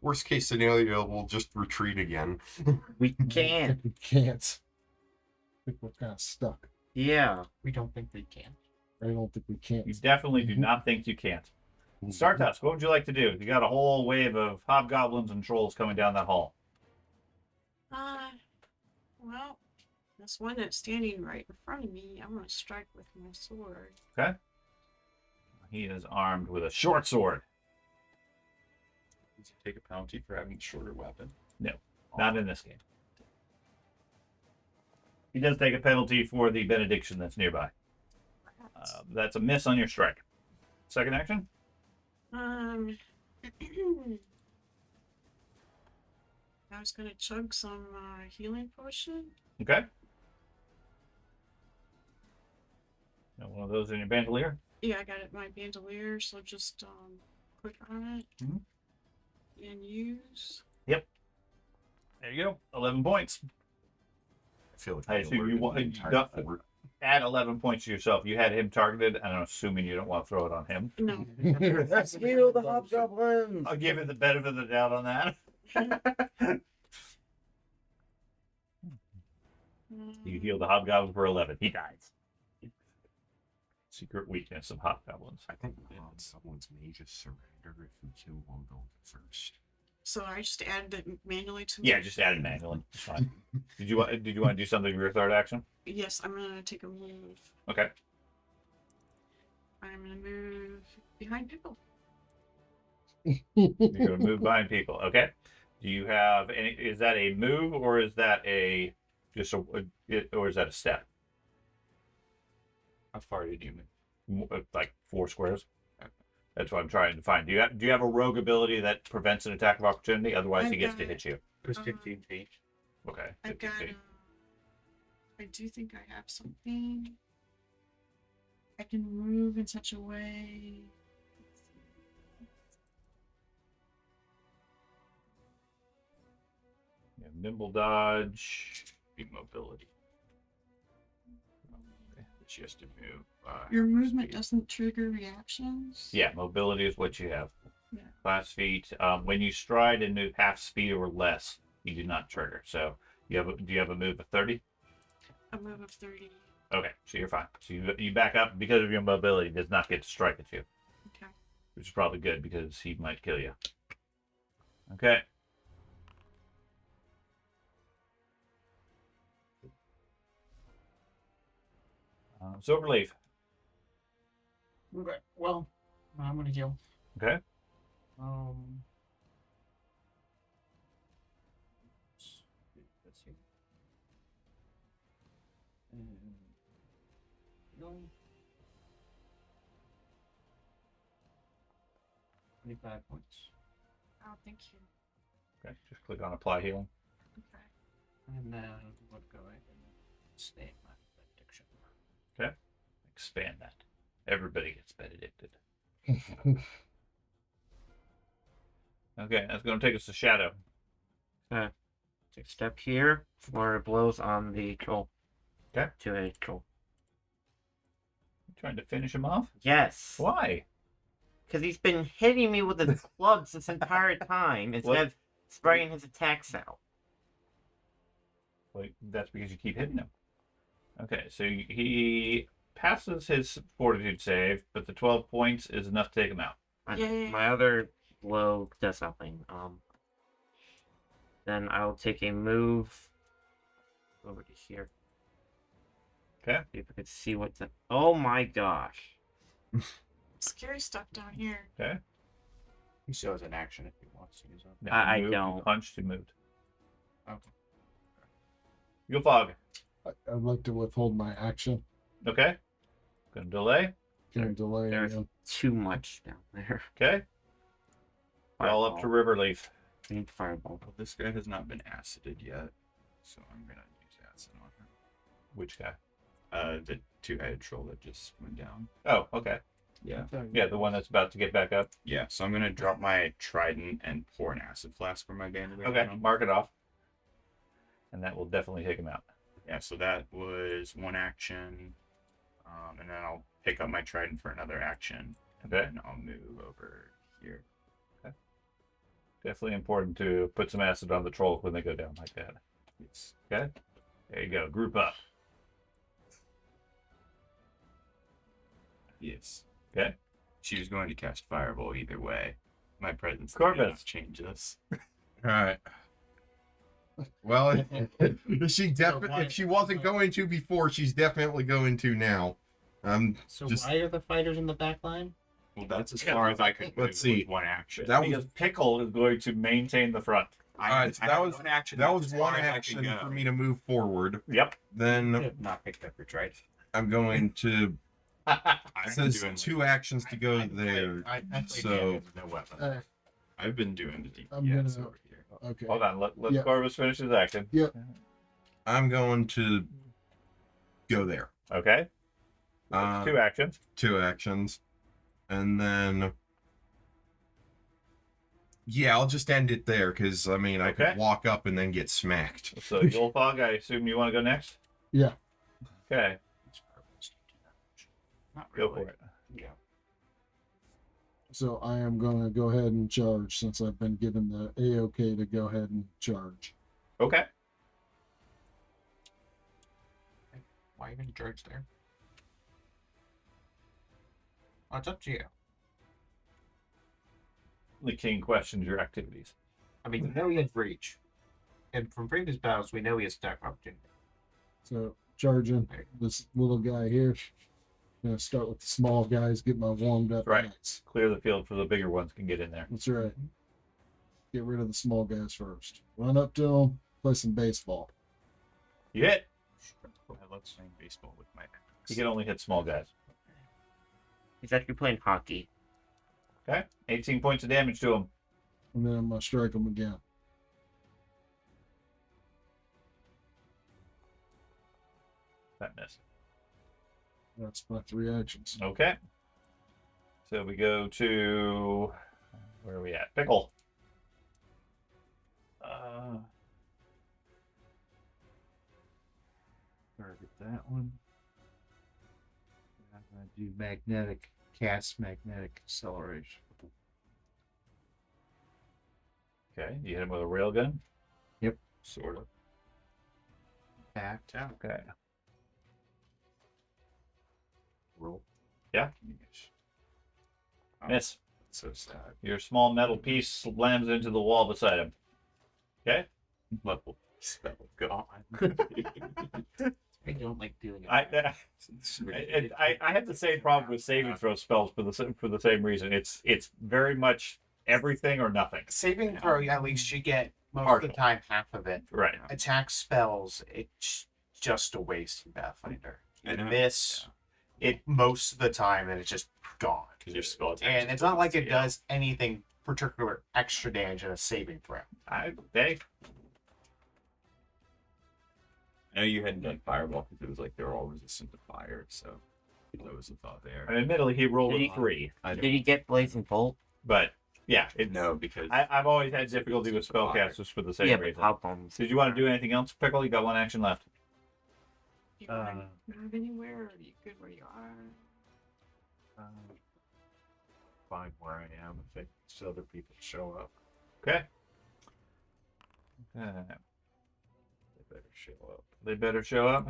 Worst case scenario, we'll just retreat again. We can't. We can't. I think we're kind of stuck. Yeah. We don't think they can. I don't think we can't. You definitely do not think you can't. Startups, what would you like to do? You got a whole wave of hobgoblins and trolls coming down that hall. Well, this one that's standing right in front of me, I'm gonna strike with my sword. Okay. He is armed with a short sword. Does he take a penalty for having a shorter weapon? Not in this game. He does take a penalty for the benediction that's nearby. That's a miss on your strike. Second action? I was gonna chug some healing potion. Okay. Got one of those in your bandolier? Yeah, I got it in my bandolier, so just click on it Mhm. and use. There you go. 11 points. I feel like I I assume you alerted want- the you entire don't- fort. Add 11 points to yourself. You had him targeted, and I'm assuming you don't want to throw it on him. No. Steal the hobgoblins. I'll give you the benefit of the doubt on that. You heal the hobgoblin for 11. He dies. Secret weakness of hobgoblins. I think someone's may just surrender if we kill one of them first. So I just added it manually to. Yeah, just add it manually. It's fine. Did you want to do something for your third action? Yes, I'm gonna take a move. Okay. I'm gonna move behind people. You're gonna move behind people. Okay. Do you have any? Is that a move or is that a just a or is that a step? How far did you move? Like 4 squares. That's what I'm trying to find. Do you have a rogue ability that prevents an attack of opportunity? Otherwise, he I've gets to got- hit you. It was 15 feet. Okay. I've 15 got. feet. I do think I have something. I can move in such a way. You have nimble dodge. Be mobility. She has to move. Your movement doesn't trigger reactions. Yeah, mobility is what you have. Yeah. Class feet. When you stride and move half speed or less, you do not trigger. So do you have a move of 30? A move of 30. Okay, so you're fine. So you back up because of your mobility. Does not get to strike at you, Okay. which is probably good because he might kill you. Okay. Silverleaf. Okay. Well, I'm gonna heal. Okay. Let's see. Healing. 25 points. Oh, thank you. Okay. Just click on apply healing. Okay. And then we'll go ahead and stay my benediction. Expand that. Everybody gets benedicted. Okay, that's going to take us to Shadow. Take a step here. Flurry blows on the troll. Okay. To a troll. You trying to finish him off? Yes. Why? Because he's been hitting me with his clubs this entire time instead of spreading his attacks out. Well, that's because you keep hitting him. Okay, so he passes his fortitude save, but the 12 points is enough to take him out. Yay. My other blow does nothing. Then I'll take a move over to here. Okay. See if I could see what the. Oh my gosh. Scary stuff down here. Okay. He still has an action if he wants to use it. Now I you moved, don't. You punched, you moved. Okay. You'll fog. I'd like to withhold my action. Okay. Gonna delay. Can delay. There's too much down there. Okay. All up to Riverleaf. I need fireball. Well, this guy has not been acided yet, so I'm gonna use acid on him. Which guy? The two-headed troll that just went down. Oh, okay. Yeah. Yeah, the one that's about to get back up. Yeah, so I'm gonna drop my trident and pour an acid flask for my bandit. Okay, mark it off. And that will definitely take him out. Yeah, so that was one action. And then I'll pick up my trident for another action. And Okay. then I'll move over here. Definitely important to put some acid on the trolls when they go down like that. Yes. Okay? There you go. Group up. Yes. Okay? She was going to cast Fireball either way. My presence did Corvus. not change this. All right. Well, if she wasn't going to before, she's definitely going to now. So Just- why are the fighters in the back line? Well, that's as far as I could move Let's see. with one action. That Because was Pickle is going to maintain the front. Alright, so I that have was- one action. that That's was as one far as I action could go. for me to move forward. Yep. You Then have not picked up your trident. I'm going to. I've It been says doing 2 actions to go there. I played So- damage with no weapon. I've been doing the I'm DPS gonna- over here. Okay. Hold on. Let's Yeah. Corvus finish his action. I'm going to go there. Okay? That's 2 actions. 2 actions. And then. Yeah, I'll just end it there because, I mean, I Okay. could walk up and then get smacked. So, Yulfog, I assume you want to go next? Yeah. Okay. Not Go really. for it. Yeah. So I am going to go ahead and charge since I've been given the A-OK to go ahead and charge. Okay. Why even charge there? Oh, it's up to you. The king questions your activities. I mean, we know he has reach. And from previous battles, we know he has attack opportunity. So charging this little guy here. I'm gonna start with the small guys, get my warmed up. Right. axe. Clear the field for the bigger ones can get in there. That's right. Get rid of the small guys first. Run up to them, play some baseball. You hit. I love playing baseball with my axe. You can only hit small guys. He's actually playing hockey. Okay. 18 points of damage to him. And then I'm gonna strike them again. That missed. That's my 3 actions. Okay. So we go to where are we at? Pickle. Target that one. I'm gonna do cast magnetic acceleration. Okay. You hit him with a railgun. Sort of. Attacked. Okay. Roll. Yeah. Oh, Miss. that's so sad. Your small metal piece slams into the wall beside him. Okay. Level spell gone. I don't like doing it. I have the same problem with saving throw spells for the same reason. It's very much everything or nothing. Saving throw, at least you get most of Partial. the time half of it. Right. Attack spells, it's just a waste in Pathfinder. I You know. miss it most of the time, and it's just gone. Because your spell attack. And it's not like it does anything particular extra damage in a saving throw. Hey, I know you hadn't done fireball because it was like they're all resistant to fire, so that was a thought there. and admittedly, he rolled a 3, Did he get Blazing Bolt? but yeah, No, because I've always had difficulty with spellcasters for the same Yeah, but reason. how bombs? Did you want to do anything else, Pickle? You got 1 action left. You want to move anywhere, or are you good where you are? fine where I am. I think so other people show up. Okay. They better show up. They better show up.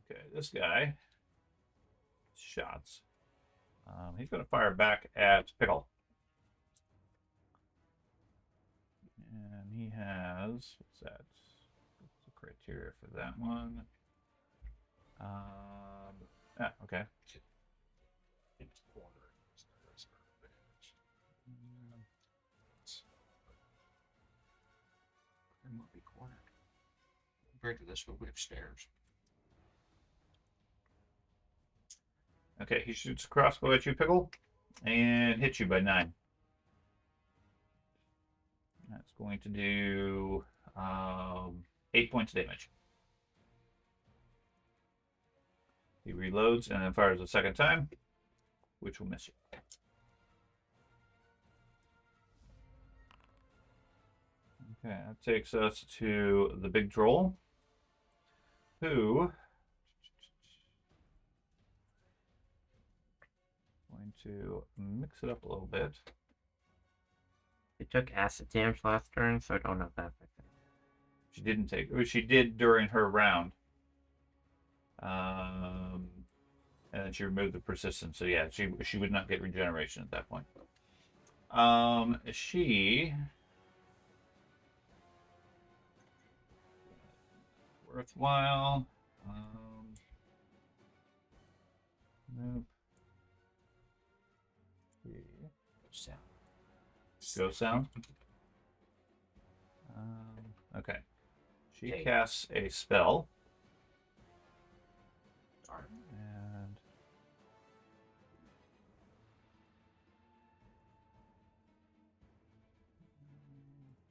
Okay, this guy. Shots. He's going to fire back at Pickle. And he has, what's that? What's the criteria for that one? Okay. It's corner. It might be cornered. Compared to this one, we have stairs. Okay, he shoots a crossbow at you, Pickle, and hits you by 9. That's going to do 8 points of damage. He reloads and then fires a second time, which will miss you. Okay, that takes us to the big troll, who going to mix it up a little bit. She took acid damage last turn, so I don't know if that affected her. She didn't take. She did during her round. And then she removed the persistence. So yeah, she would not get regeneration at that point. She worthwhile. Nope. Sound. Go sound. Okay. She Okay. casts a spell. Darn. And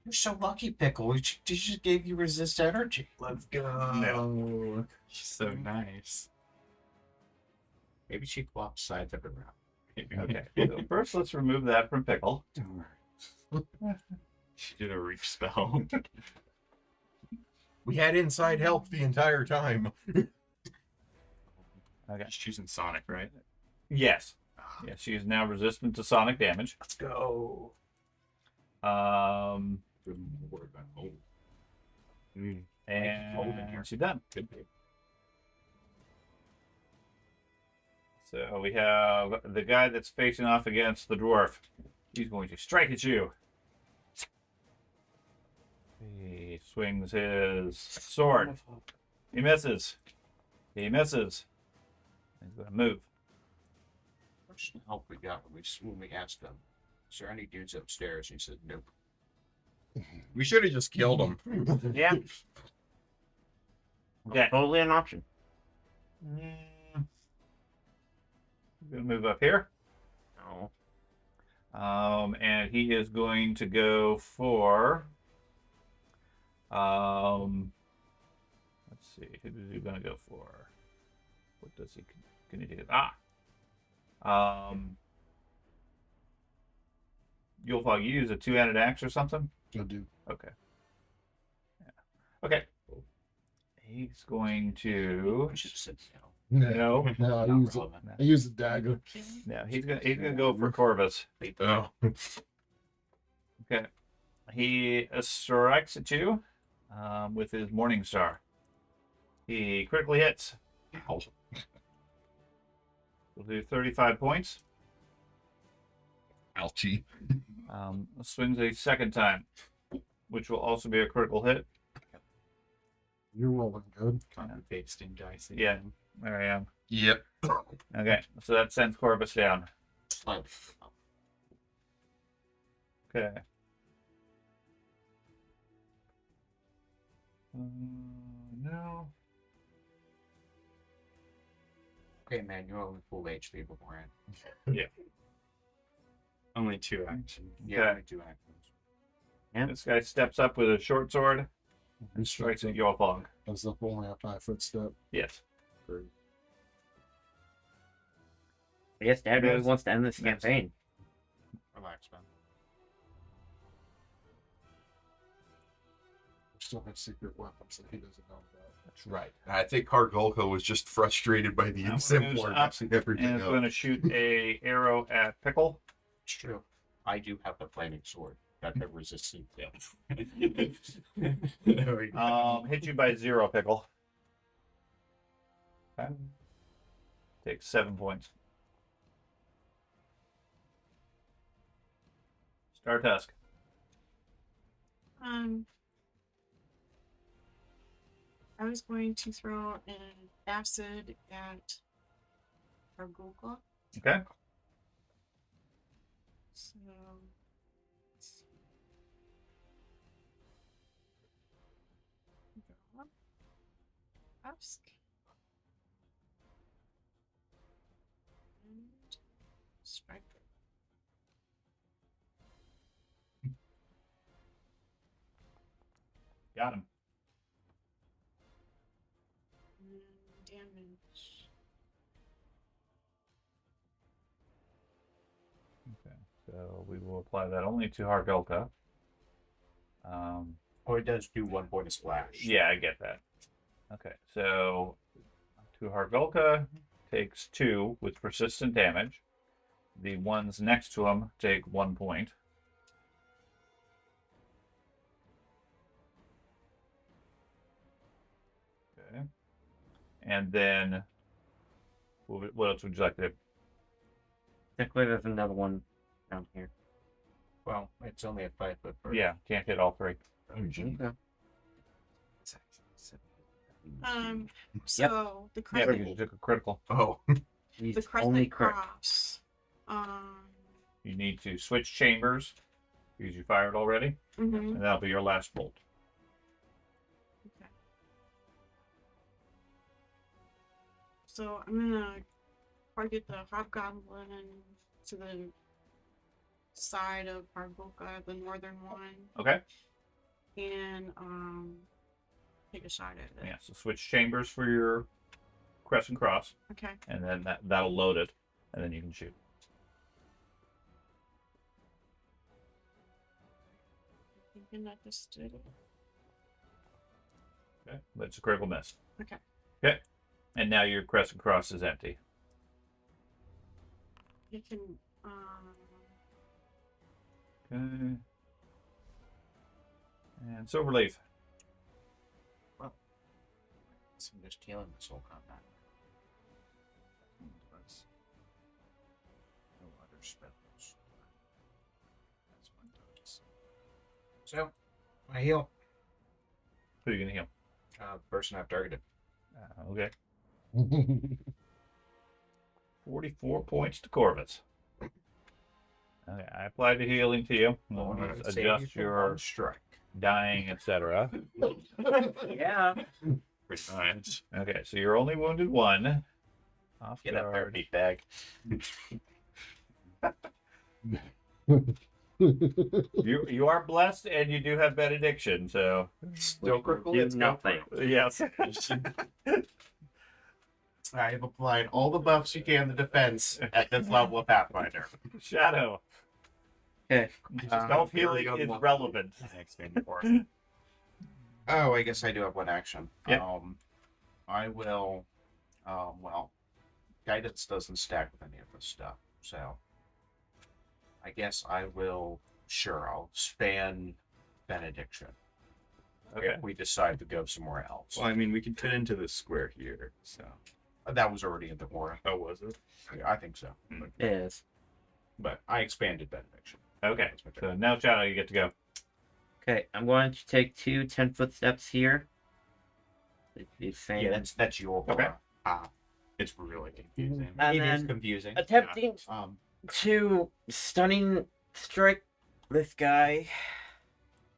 You're so lucky, Pickle. She just gave you resist energy. Let's go. No. She's so nice. Maybe she flops sides every round. Maybe. okay. So first, let's remove that from Pickle. She did a reach spell. We had inside help the entire time. Okay. She's choosing Sonic, right? Yes. Yes, she is now resistant to sonic damage. Let's go. Good work on home. And she's done. Could be. So we have the guy that's facing off against the dwarf. He's going to strike at you. He swings his sword. He misses. He misses. He's going to move. First help we got when we asked them, is there any dudes upstairs? He said, nope. We should have just killed him. Yeah, Okay. totally an option. I'm going to move up here. No. And he is going to go for. Let's see. Who is he going to go for? What does he? Can he do? Yulfog, you use a two-handed axe or something? I do. Okay. Yeah. Okay. He's going to. We should sit down. No. No, I Not use it. relevant. I use a dagger. No. He's gonna go for Corvus. Oh. Okay. He strikes at you with his Morning Star. He critically hits. Ow. We'll do 35 points. Ouchie. Swings a second time, which will also be a critical hit. You're rolling good. Copy pasting dice. Yeah. again. There I am. Yep. Okay, so that sends Corvus down. Oh, Okay. No. okay, man, you're only full HP beforehand. Only 2 actions. Yeah, Okay. only 2 actions. This guy steps up with a short sword He and strikes strikes at Yulfog. That's up only a 5-foot step. Yes. I guess Dad really Yes. wants to end this Yes. campaign. Relax, man. still have secret weapons that he doesn't know about. That's right. I think Hargulka was just frustrated by the That one Insimpler moves up messing everything And it's up. going to shoot a arrow at Pickle. It's true. I do have the flaming sword that resists it. There we go. Hit you by 0, Pickle. Okay. Takes 7 points. Star Tusk. I was going to throw an acid at Argulka. Okay. So. Ask. And strike. Got him. And damage. Okay. So we will apply that only to Hargulka. Or it does do 1 point of splash. Yeah, I get that. Okay, so to Hargulka takes 2 with persistent damage. The ones next to him take 1 point. Okay. And then, what else would you like to do? Technically, there's another one down here. Well, it's only a 5 foot. Bird. Yeah, can't hit all 3. Oh, gee. Okay. So the Yeah, crescent, because you took a critical. Oh, He's the only crescent crit. cross. You need to switch chambers because you fired already, Mhm. and that'll be your last bolt. Okay. So I'm gonna target the hobgoblin to the side of Argulka, the northern one, Okay. and take a shot at it. Yeah. So switch chambers for your crescent cross, Okay. and then that'll load it, and then you can shoot. Thinking that this did it. Okay. But it's a critical miss. Okay. Okay. And now your crescent cross is empty. You can Okay. And Silverleaf. So I'm just healing this whole combat. No other spells. That's my dice. So, I heal. Who are you gonna heal? Person I've targeted. Okay. 44 points to Corvus. Okay, I applied the healing to you. Let's adjust your strike. dying, etc. Yeah. Pretty much. Okay, so you're only wounded 1. Off Get that guard. heartbeat bag. You are blessed, and you do have benediction. So Still critical Do hits. Go for nothing. it. yes. I have applied all the buffs you can to defense at this level of Pathfinder. Shadow. Okay. Self healing is relevant. Expanding force. Oh, I guess I do have one action. Yeah. I will. Well, guidance doesn't stack with any of this stuff, so I guess I will. Sure, I'll span benediction Okay. if we decide to go somewhere else. Well, I mean, we can fit into this square here, so. That was already in the aura. Oh, was it? I think so, It is. but I expanded benediction. Okay. That's my So turn. now, Shadow, you get to go. Okay, I'm going to take 2 10-foot steps here. The same. Yeah, that's your Okay. aura. It's really confusing. And It is then confusing. attempting Yeah. to stunning strike this guy.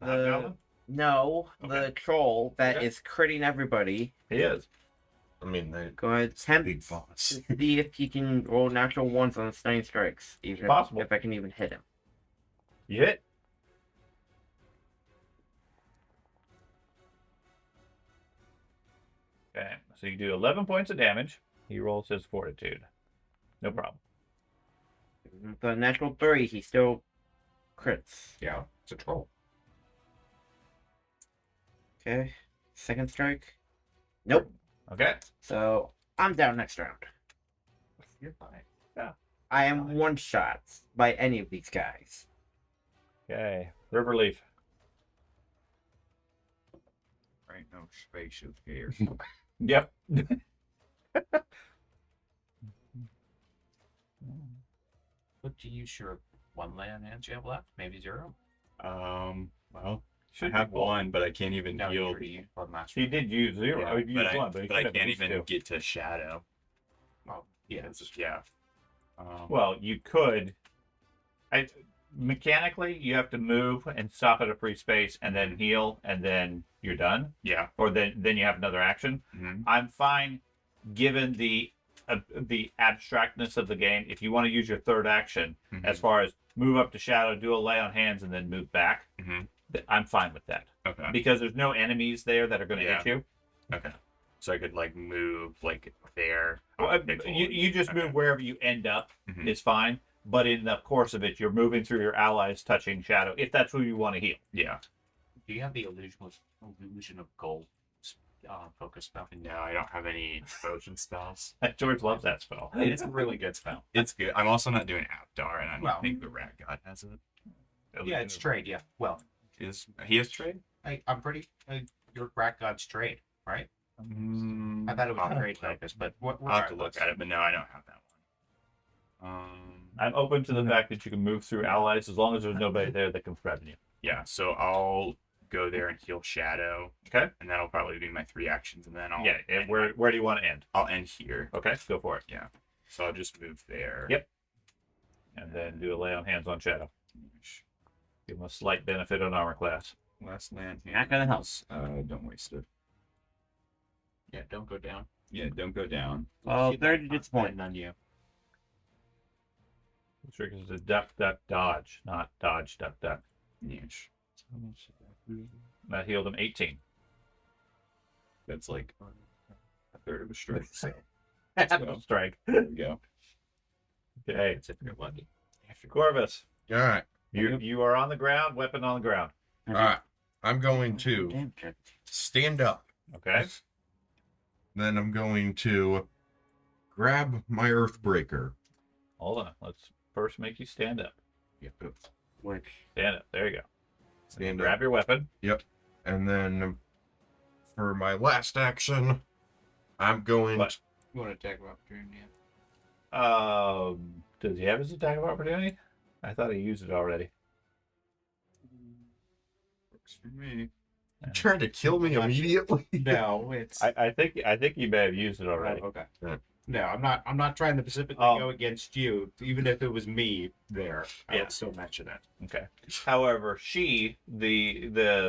Hobgoblin? No, the Okay. troll that Okay. is critting everybody. He is. I mean, they Go ahead, big attempt boss. to see if he can roll natural ones on stunning strikes. Even Possible. if I can even hit him. You hit. Okay. So you do 11 points of damage. He rolls his fortitude. No problem. The natural 3, he still crits. Yeah, it's a troll. Okay. Second strike. Nope. Okay. So I'm down next round. You're fine. I am one shot by any of these guys. Okay. River Leaf. Right, no spaceship here. Yep. Look to use your 1 land hands you have left. Maybe 0. Well, Should I have be full. one, but I can't even No, heal you're the. on master. He did use 0. Yeah, He used 1, but he I could have can't used even 2. get to shadow. Oh, yeah. Yeah. Well, you could. Mechanically, you have to move and stop at a free space and then heal, and then you're done. Yeah. Or then you have another action. Hmm. I'm fine, given the abstractness of the game. If you want to use your third action, as far as move up to shadow, do a lay on hands, and then move back, I'm fine with that Okay. because there's no enemies there that are going to Yeah. hit you. Okay. So I could like move like there. Well, you just move wherever you end up Mhm. is fine. But in the course of it, you're moving through your allies, touching shadow, if that's who you want to heal. Yeah. Do you have the illusion of gold focus spell? No, I don't have any potion spells. George loves that spell. It's a really good spell. It's good. I'm also not doing Aptar, and I don't Well- think the Rat God has it. Yeah, it's trade. Yeah. Well, Is he has trade? I'm pretty. Your Rat God's trade, right? I thought it was trade focus, but what? I'll have to look at it, but no, I don't have that one. I'm open to the fact that you can move through allies as long as there's nobody there that can threaten you. Yeah, so I'll go there and heal Shadow. Okay. And that'll probably be my 3 actions, and then I'll Yeah, and where do you want to end? I'll end here. Okay, go for it. So I'll just move there. Yep. And then do a lay on hands on shadow. Give him a slight benefit on armor class. Last land. Not gonna help. Don't waste it. Yeah, don't go down. Yeah, don't go down. Well, Keep 30 that disappointed. on you. The trick is to duck, duck, dodge, not dodge, duck, duck. Yeesh. That healed him 18. That's like a third of a strike. So Strike. there we go. Okay. That's if you're lucky. Corvus, All right. you are on the ground, weapon on the ground. All right. I'm going to Damn it. stand up. Okay. Then I'm going to grab my Earthbreaker. Hold on. Let's first make you stand up. Work. Stand up. There you go. Stand Grab up. your weapon. And then for my last action, I'm going What? to You want to attack of opportunity? Does he have his attack of opportunity? I thought he used it already. Works for me. trying to kill me immediately. No, it's. I think you may have used it already. Okay. Yeah. No, I'm not. I'm not trying to specifically go against you. Even if it was me there, I Yeah. would still mention it. Okay. However, the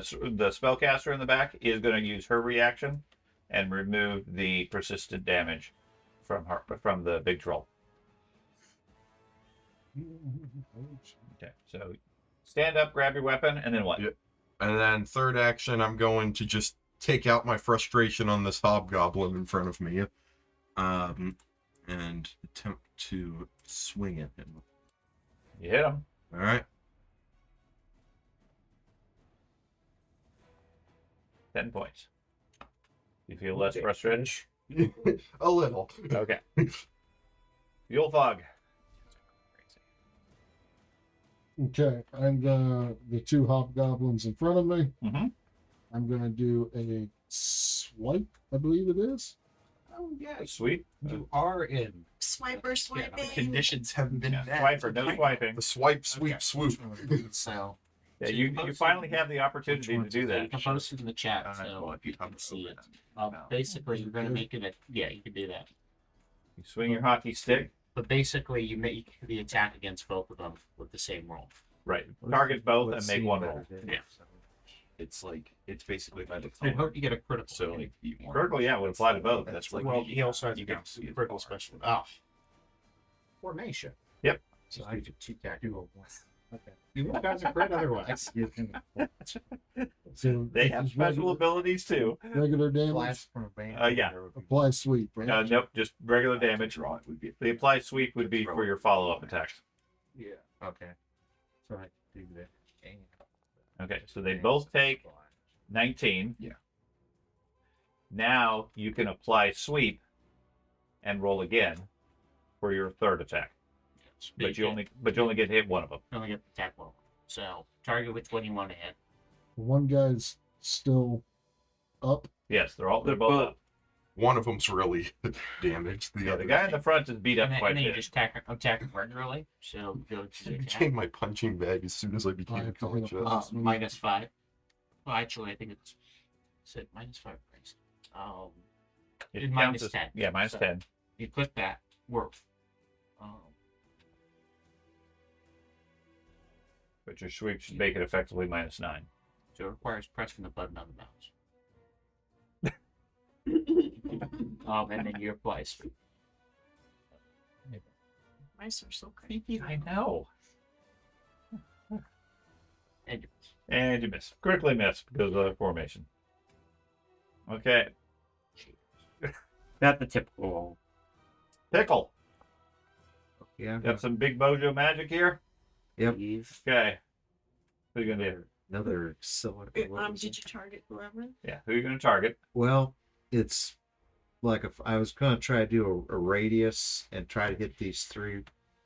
spellcaster in the back is going to use her reaction and remove the persistent damage from the big troll. Okay. So stand up, grab your weapon, and then what? Yeah. And then third action, I'm going to just take out my frustration on this hobgoblin in front of me. And attempt to swing at him. You hit him. All right. 10 points. You feel less frustrated? A little. Okay. Fuel fog. Okay, I'm gonna the 2 hobgoblins in front of me. Mhm. I'm gonna do a swipe, I believe it is. Oh yeah, Sweet. you are in. Swiper, Yeah, swiping. the conditions haven't been Yeah, met. swiper, no swiping. The swipe, sweep, Okay. swoop. So Yeah, you finally have the opportunity to do you can that. post it in the chat, Well, so if you you can hover see over it. them. Basically, you're gonna make it. Yeah, you can do that. You swing your hockey stick. But basically, you make the attack against both of them with the same roll. Right. Target both and make one roll. Yeah. It's like it's basically by the I hope you get a critical. So like you want Critical, yeah, would apply to both. That's like Well, he also has you to can get see it critical far. special. Oh. Formation. Yep. So I do 2 tactical. Okay. You guys are great otherwise. So They this have is special abilities too. regular damage. Blast from a band. Yeah. Apply sweep, right? Nope, just regular damage. Draw it would be The apply sweep would be for your follow-up attacks. Yeah. Okay. So I do that. Okay, so they both take 19. Yeah. Now you can apply sweep and roll again for your third attack. But you only get to hit one of them. only get the attack roll. So target which one you want to hit. One guy's still up. Yes, they're both up. One of them's really damaged. The Yeah, other the guy in the front is beat up And then, quite and a then you bit. just attack regularly. So go to the attack. became my punching bag as soon as I became I a have to hit a conscious. -5. Well, actually, I think it's said -5 price. It It's counts as- -10. Yeah, So -10. you click that. Work. But your sweep should make it effectively -9. So it requires pressing the button on the mouse. And then you apply sweep. Mice are so creepy. I know. And you And you miss. Critically miss because of the formation. Okay. Got the typical roll. Pickle. Yeah, Got some big mojo magic here. Yep. Please. Okay. Who you gonna do? another cylinder. Did you target whoever? Yeah. Who you gonna target? Well, it's like if I was going to try to do a radius and try to hit these three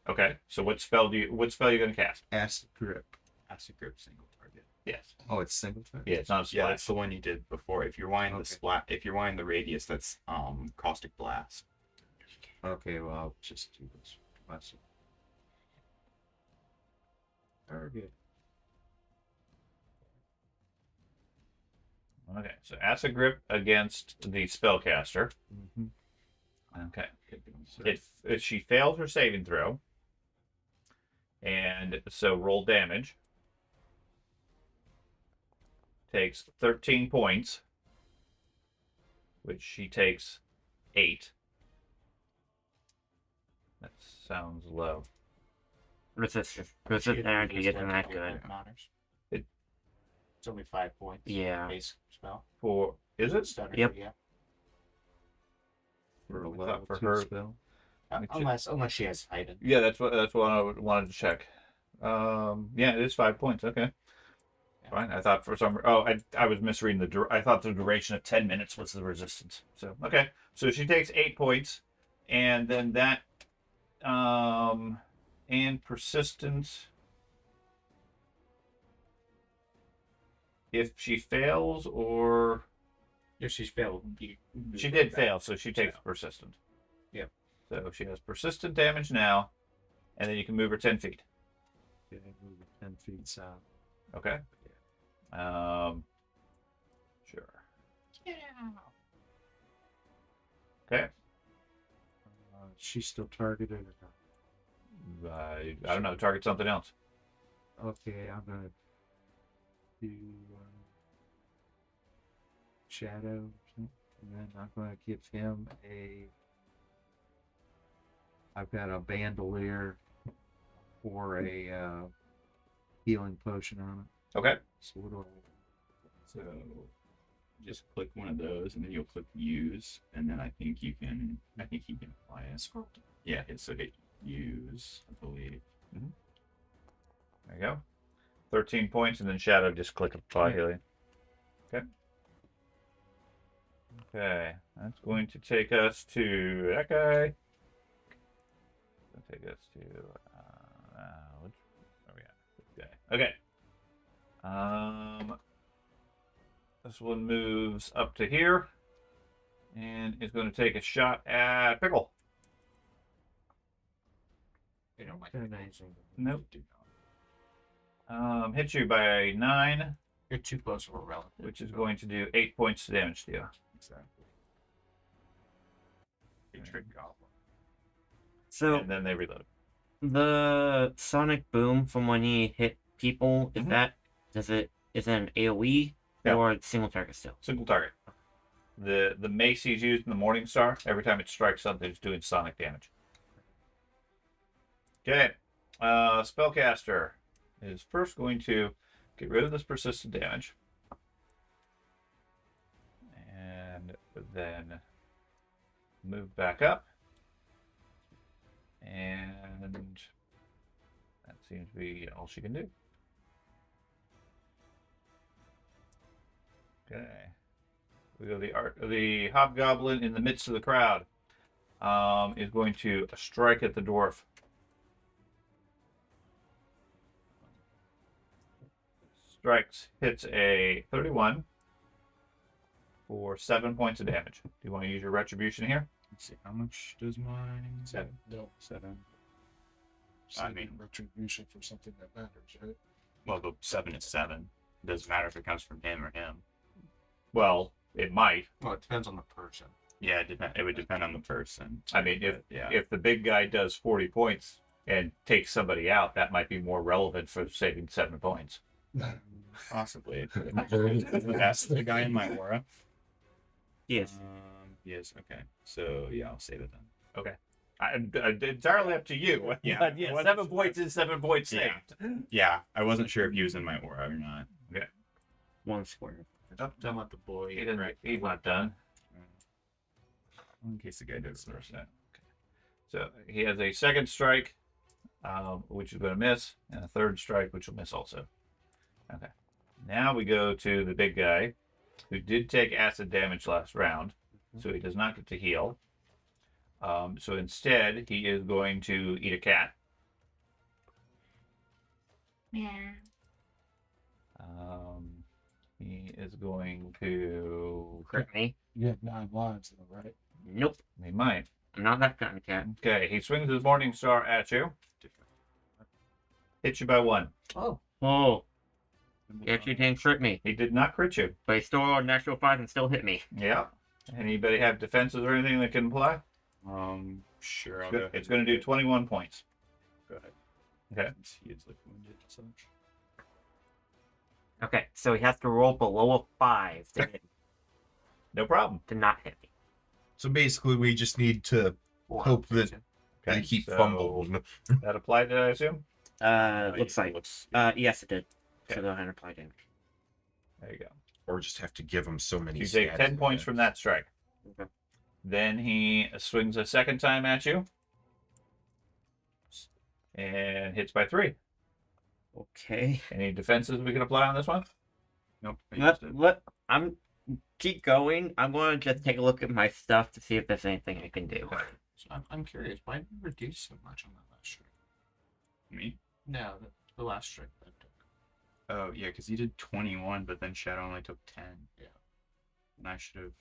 Okay. So what spell you gonna cast? acid grip. Acid grip single target. Yes. Oh, it's single target. Yeah, it's not a Yeah, splash. that's the one you did before. If you're wanting Okay. the splat, if you're wanting the radius, that's caustic blast. Okay, well I'll just do this. Acid. Target. Okay. So acid grip against the spellcaster. Mm-hmm. Okay. If she fails her saving throw, and so roll damage, takes 13 points, which she takes 8. That sounds low. Resist Shoot, energy use isn't that if good. it matters. It- It's only 5 points. Yeah. Base spell. For is it? Stutter, Yep. Yeah. For a I thought level for 2 her- spell. me check. Unless she has heightened. Yeah, that's what I wanted to check. Yeah, it is 5 points. Okay, fine. I thought for some. Oh, I was misreading I thought the duration of 10 minutes was the resistance. So okay, so she takes 8 points, and then that, and persistence. If she fails, or If she's failed, she did fail, so she takes persistent. Yep. So she has persistent damage now, and then you can move her 10 feet. Okay, move it 10 feet south. Okay. Sure. Okay. She's still targeted or not? I don't know. Target something else. Okay, I'm gonna do shadow, and then I'm gonna give him a. I've got a bandolier for a healing potion on it. Okay. So what do I? So just click one of those, and then you'll click use, and then I think he can apply it. Scroll. Yeah, so hit use, I believe. There you go. 13 points, and then shadow. Just click apply Yeah. healing. Okay. Okay. That's going to take us to that guy. Going to take us to which? Where we at? This guy. Okay. This one moves up to here, and is going to take a shot at Pickle. They don't like Okay, it. nice. Nope. Hits you by 9, You're too close of a relative. which is going to do 8 points of damage to you. Exactly. Big trick goblin. So And then they reload. the sonic boom from when you hit people, is Mhm. that is it an AoE Yeah. or single target still? Single target. The mace he's used in the Morning Star, every time it strikes something, it's doing sonic damage. Okay. Spellcaster is first going to get rid of this persistent damage. And then move back up. And that seems to be all she can do. Okay. We go the hobgoblin in the midst of the crowd. Is going to strike at the dwarf. Strikes, hits a 31 for 7 points of damage. Do you want to use your retribution here? Let's see, how much does mine? 7. No. 7. Saving mean- retribution for something that matters, right? Well, the 7 is 7. It doesn't matter if it comes from him or him. Well, it might. Well, it depends on the person. Yeah, it would depend on the person. I mean, But, yeah. if the big guy does 40 points and takes somebody out, that might be more relevant for saving 7 points. Possibly. Very- That's the guy in my aura. Yes. Yes. Okay. So yeah, I'll save it then. Entirely up to you. Yeah. But yeah, Well, 7 points is 7 points Yeah. saved. Yeah, I wasn't sure if he was in my aura or not. 1 square. Don't let the boy. He's not done. In case the guy does the Okay. So he has a second strike, which is going to miss, and a third strike, which will miss also. Okay. Now we go to the big guy, who did take acid damage last round, so he does not get to heal. So instead, he is going to eat a cat. Yeah. He is going to. Crit me. You have 9 lives, though, right? Nope. He might. I'm not that kind of cat. Okay, he swings his Morning Star at you. Hits you by 1. Oh, Oh. He actually didn't crit me. He did not crit you. But he still rolled a natural 5 and still hit me. Yeah. Anybody have defenses or anything that can apply? Sure. I'll go ahead. It's going to do 21 points. Go ahead. Okay. Since he is like wounded and such. Okay, so he has to roll below a 5 to, No problem. to not hit me. So basically, we just need to hope that they Okay, keep so- fumbling. That applied, did I assume? Looks like. Yes, it did. Okay. So go ahead and apply damage. There you go. Or just have to give them so many. You take stats 10 in points advance. from that strike. Okay. Then he swings a second time at you. And hits by 3. Okay. Any defenses we can apply on this one? Nope. I used it. I'm keep going. I'm going to just take a look at my stuff to see if there's anything I can do. So I'm curious. Why did you reduce so much on that last strike? Me? No, the last strike that I took. Oh yeah, because he did 21, but then Shadow only took 10. Yeah. And I should have.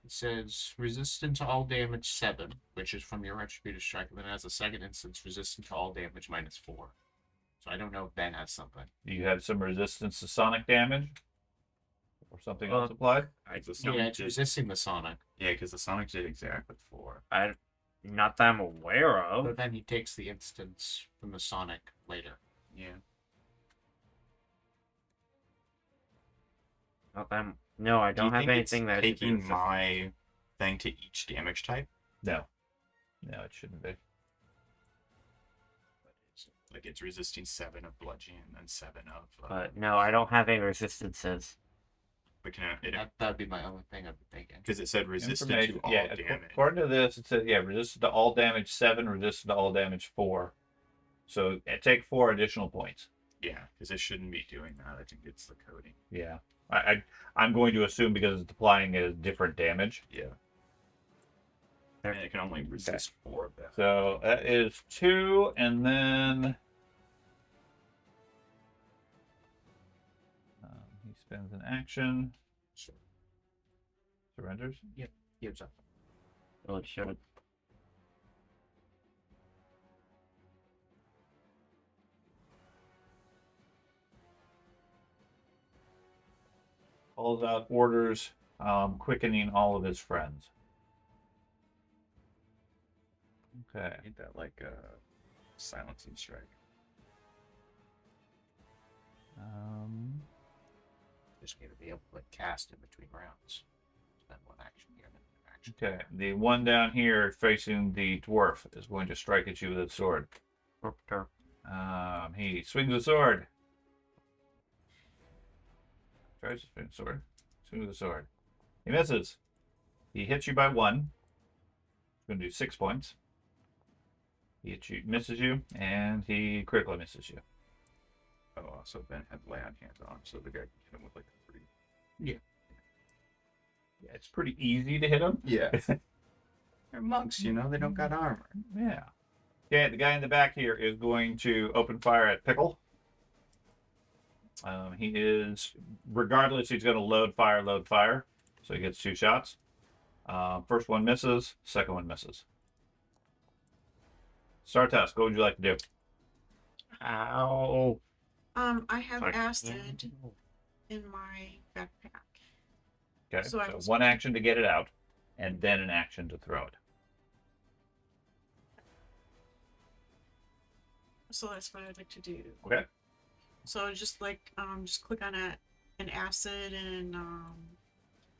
It says resistant to all damage 7, which is from your retributive strike, and then as a second instance, resistant to all damage -4. So I don't know if Ben has something. Do you have some resistance to sonic damage? Or something else Uh, applied? The Sonic Yeah, it's did- resisting the sonic, Yeah, because the Sonic did exactly 4. Not that I'm aware of. but then he takes the instance from the sonic later. Yeah. Not that I'm, no, I Do you don't have think it's anything that taking my thing to each damage type. No. No, it shouldn't be. Like it's resisting 7 of bludgeon and then 7 of. But no, I don't have any resistances. But can it? That'd be my only thing I'd be thinking. Because it said resistant to Information- all yeah, damage. according to this, it says, resistant to all damage 7, resistant to all damage 4. So take 4 additional points. Yeah, because it shouldn't be doing that. I think it's the coding. Yeah. I'm going to assume because it's applying it as different damage. Yeah. There. And it can only resist 4 of that. So that is 2, and then he spends an action. Sure. Surrenders. Gives up. Well, it should. Calls out orders, quickening all of his friends. Okay. Ain't that like a silencing strike? Just need to be able to cast in between rounds. Spend one action here and then an action. Okay. The one down here facing the dwarf is going to strike at you with a sword. He swings a sword. Tries to swing a sword. Swings a sword. He misses. He hits you by 1. He's going to do 6 points. He hits you, misses you, and he critically misses you. Oh, also Ben had lay on hands on, so the guy can hit him with like a 3. Yeah. Yeah, it's pretty easy to hit him. Yeah. They're monks, you know, they don't got armor. Yeah. Okay, the guy in the back here is going to open fire at Pickle. He is, regardless, he's going to load fire. So he gets 2 shots. First one misses, second one misses. Startusk, what would you like to do? Ow. I have Sorry. acid in my backpack. Okay, So I so was- one action to get it out, and then an action to throw it. So that's what I'd like to do. Okay. So just like just click on an acid and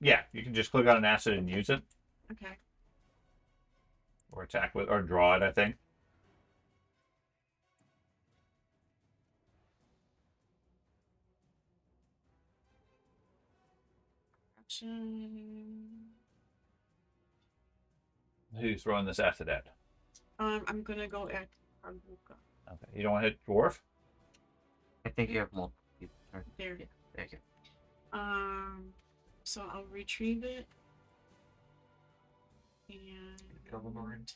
Yeah, you can just click on an acid and use it, okay. or attack with, or draw it, I think. Action. Who's throwing this acid at? I'm gonna go at Arbuka. Okay, you don't want to hit Dwarf? I think you have multiple people. There. Yeah, there you go. So I'll retrieve it. And Covenant.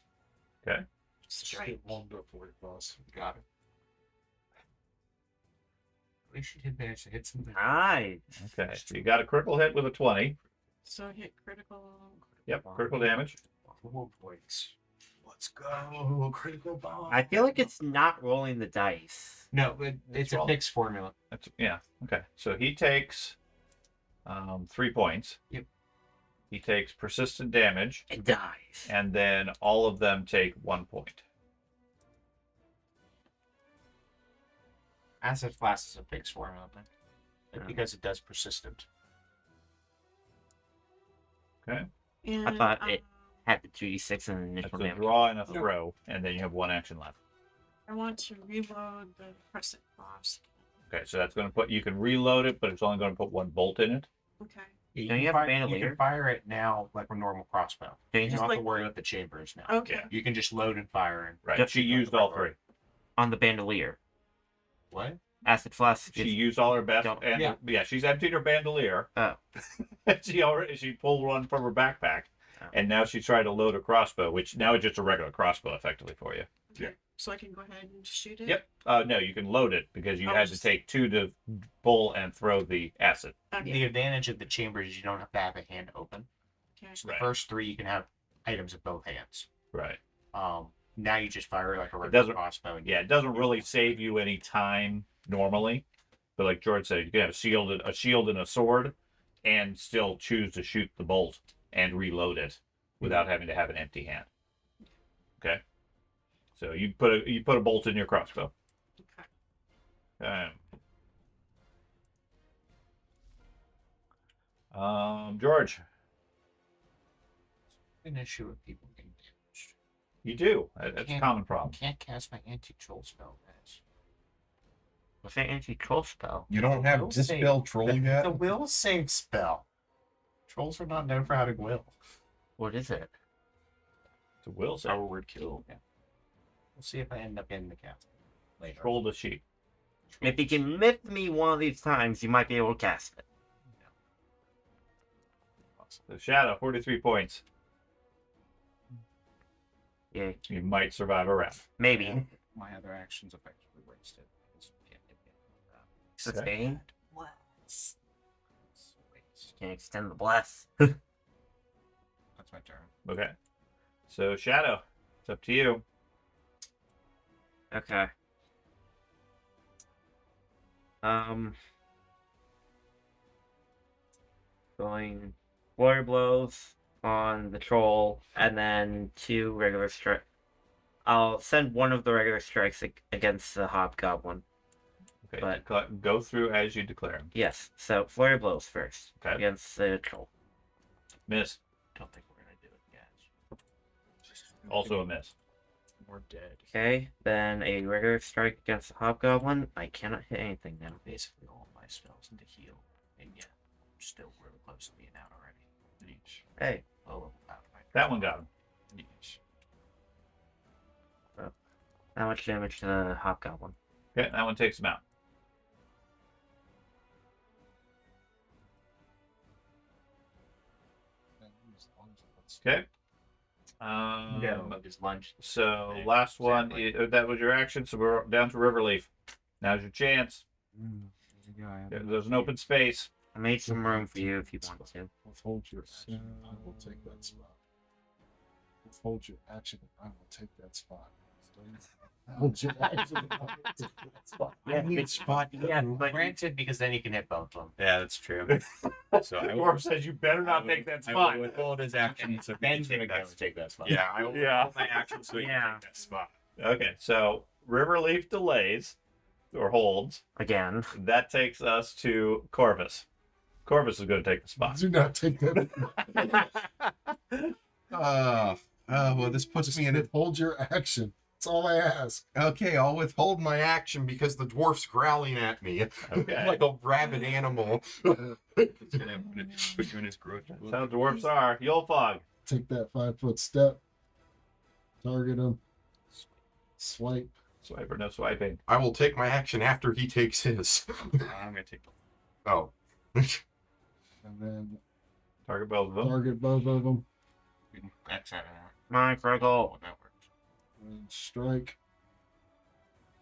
Okay. strike. One before it boss. Got it. At least you did manage to hit something. Nice. Okay, so you got a critical hit with a 20. So hit critical. Yep, critical damage. 4 points. Let's go. Critical bomb. I feel like it's not rolling the dice. No, but it's a wrong. fixed formula. That's, yeah, okay. So he takes 3 points. Yep. He takes persistent damage, It dies. and then all of them take 1 point. Acid flask is a fixed formula then. Yeah. Because it does persistent. Okay. And thought it Had the 2d6 and That's initial a damage. draw and a throw, and then you have 1 action left. I want to reload the crescent boss. Okay, so that's going to put, you can reload it, but it's only going to put 1 bolt in it. Okay. You Don't you have you bandolier? can fire it now like a normal crossbow. Don't you You just don't have to like- worry about the chambers now. Okay. Yeah. You can just load and fire and Right. Yep. She used all 3. on the bandolier? what? Acid flask. She is- used all her best, Don't- and yeah. she's emptied her bandolier. Oh. she pulled one from her backpack, Oh. and now she's trying to load a crossbow, which now it's just a regular crossbow, effectively for you. Okay. So I can go ahead and shoot it. Yep. No, you can load it because you I'll had to just- take 2 to pull and throw the acid. Okay. The advantage of the chamber is you don't have to have a hand open. Okay. So the Right. first 3 you can have items of both hands. Right. Now you just fire it like a regular doesn't- crossbow. And Yeah, it doesn't really save you any time normally, but like George said, you can have a shield and a sword, and still choose to shoot the bolt and reload it without having to have an empty hand. Okay. So you put a bolt in your crossbow. Okay. George, an issue with people getting damaged. you do. That's a Can't- common problem. Can't cast my anti-troll spell, guys. What's that anti-troll spell? You don't have Will Dispel save. Troll yet? The will save spell. Trolls are not known for having will. What is it? It's a will save. Power word kill. Yeah. We'll see if I end up in the cast later. Troll the sheep. If you can myth me one of these times, you might be able to cast it. So Shadow, 43 points. Yay. You might survive a round. Maybe. My other actions effectively wasted. because you can't hit me with that. Sustain. It's a waste. Can extend the bless. That's my turn. Okay. So Shadow, it's up to you. Okay. Going flurry blows on the troll, and then 2 regular strike. I'll send one of the regular strikes against the hobgoblin. Okay. But- Go through as you declare them. Yes. So flurry blows first Okay. against the troll. Miss. Don't think we're gonna do it, guys. Also a miss. We're dead. Okay. Then a regular strike against the hobgoblin. I cannot hit anything now. Basically all of my spells into heal. And yeah, I'm still really close to being out already. Niche. Hey. Oh, out. That one got him. Niche. How much damage to the hobgoblin? Okay, that one takes him out. Okay. No, just lunge. So last one, that was your action. So we're down to Riverleaf. Now's your chance. There's an open space. I made some room for you if you want to. Withhold your action. I will take that spot. Withhold your action. I will take that spot. Hold your action. I will take that spot. I need spot. Yeah, but Granted, because then you can hit both of them. Yeah, that's true. So I Dwarf says you better not take that spot. I will withhold his action. So Ben's gonna go and take that spot. Yeah, I will Yeah. withhold my action so he can take that spot. Okay, so Riverleaf delays or holds. Again. That takes us to Corvus. Corvus is going to take the spot. Do not take that. Well, this puts me in it. Hold your action. That's all I ask. Okay, I'll withhold my action because the dwarf's growling at me Okay. like a rabid animal. He's gonna put you in his growth. That's how dwarfs are. Yolfog. Take that 5-foot step. Target him. Swipe. Swipe or no swiping. I will take my action after he takes his. I'm gonna take. Oh. And then Target both of them. target both of them. X out of that. My critical. Oh, that works. And strike.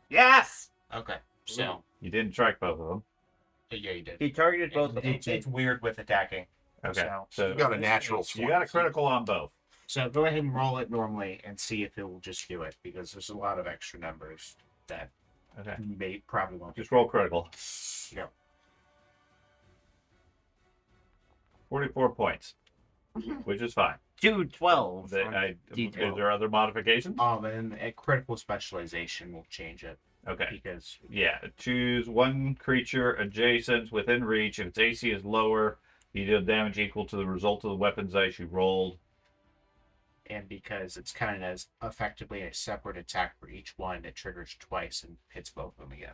Yes! Okay, so You didn't strike both of them. Yeah, you did. He targeted both of them. It's weird with attacking. Okay. So, So You got a natural you got a critical on both. so go ahead and roll it normally and see if it will just do it, because there's a lot of extra numbers that Okay. you may probably won't. Just roll critical. Yeah. 44 points, which is fine. 212. Is detail. there other modifications? And then a critical specialization will change it Okay. because Yeah. Choose one creature adjacent within reach. If its AC is lower, you deal damage equal to the result of the weapon's dice you rolled. because it's kind of as effectively a separate attack for each one, it triggers twice and hits both of them again.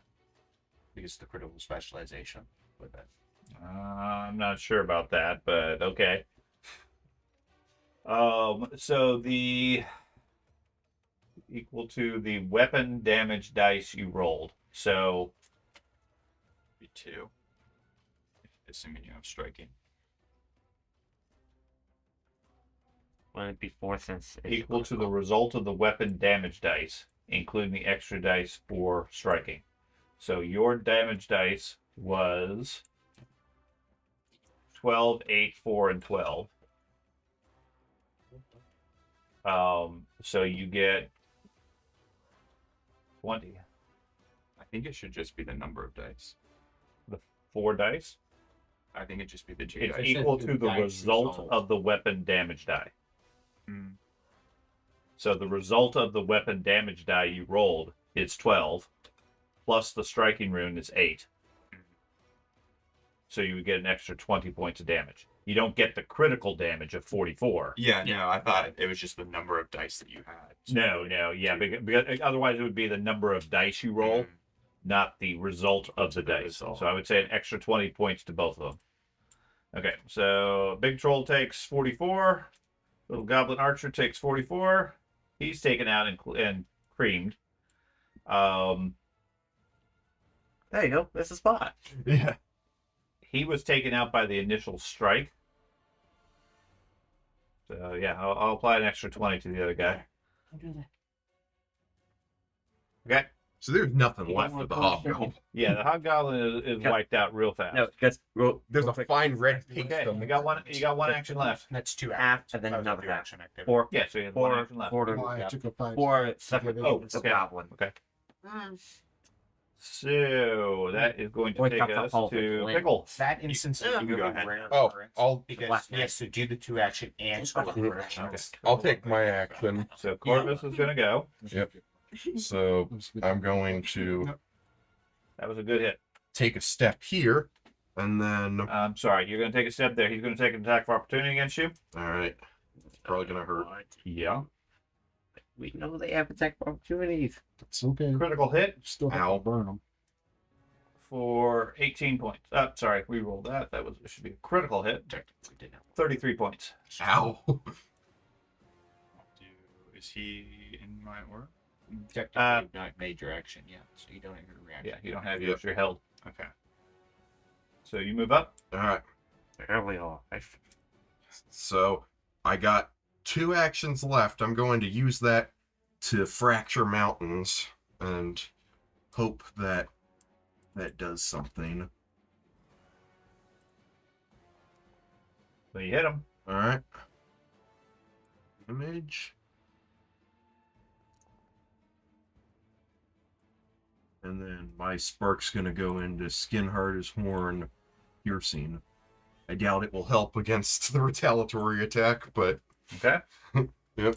Because of the critical specialization with it. I'm not sure about that, but okay. So the equal to the weapon damage dice you rolled. So Be 2. Assuming you have striking. Wouldn't it be 4 since it's equal to the result of the weapon damage dice, including the extra dice for striking. So your damage dice was 12, 8, 4, and 12. So you get 20. I think it should just be the number of dice. The 4 dice. I think it just be the 2 It's dice. equal the to the dice result result. of the weapon damage die. Mm. So the result of the weapon damage die you rolled is 12, plus the striking rune is 8. So you would get an extra 20 points of damage. You don't get the critical damage of 44. Yeah, no, I thought it was just the number of dice that you had. So No, yeah, because otherwise it would be the number of dice you roll, Mm. not the result of the The dice. result. So I would say an extra 20 points to both of them. Okay, so Big Troll takes 44. Little Goblin Archer takes 44. He's taken out and creamed. There you go. There's a spot. Yeah. He was taken out by the initial strike. So yeah, I'll apply an extra 20 to the other guy. I'll do that. Okay. So there's nothing You left don't of the want to hobgoblin. Yeah, the Hobgoblin is Okay. wiped out real fast. No, just roll. There's real a quick. fine red paste Okay, on you got one action left. That's 2 Half, actions. and then That was a another 2 half. action activity. 4, Yeah, so you have one 4, action left. 4 to Oh, I yeah. took a 5. 4 separate Oh, units of okay. goblin. Okay. Mm. So that is going to Boy, take cut the us hole to with Pickle. That instance is You a can really go ahead. rare Oh, occurrence I'll because he has to do the 2 action and score Okay. for action. Okay. I'll take my action. So Corvus is going to go. Yep. So I'm going to That was a good hit. take a step here, and then I'm sorry, you're going to take a step there. He's going to take an attack of opportunity against you. all right, it's probably gonna hurt. Yeah. We know they have attack opportunities. It's okay. Critical hit Still have Ow. to burn them. for 18 points. Sorry, we rolled that. That should be a critical hit. Technically did not. 33 points. Ow. Is he in my order? Technically you've not made your action yet, so you don't have your reaction. Yeah, you don't have Yep. yours. You're held. Okay. So you move up. All right. There we are. So I got 2 actions left. I'm going to use that to fracture mountains and hope that that does something. So you hit him. All right. Image. And then my spark's gonna go into Skin Hard as Horn piercing. I doubt it will help against the retaliatory attack, but Okay. yep.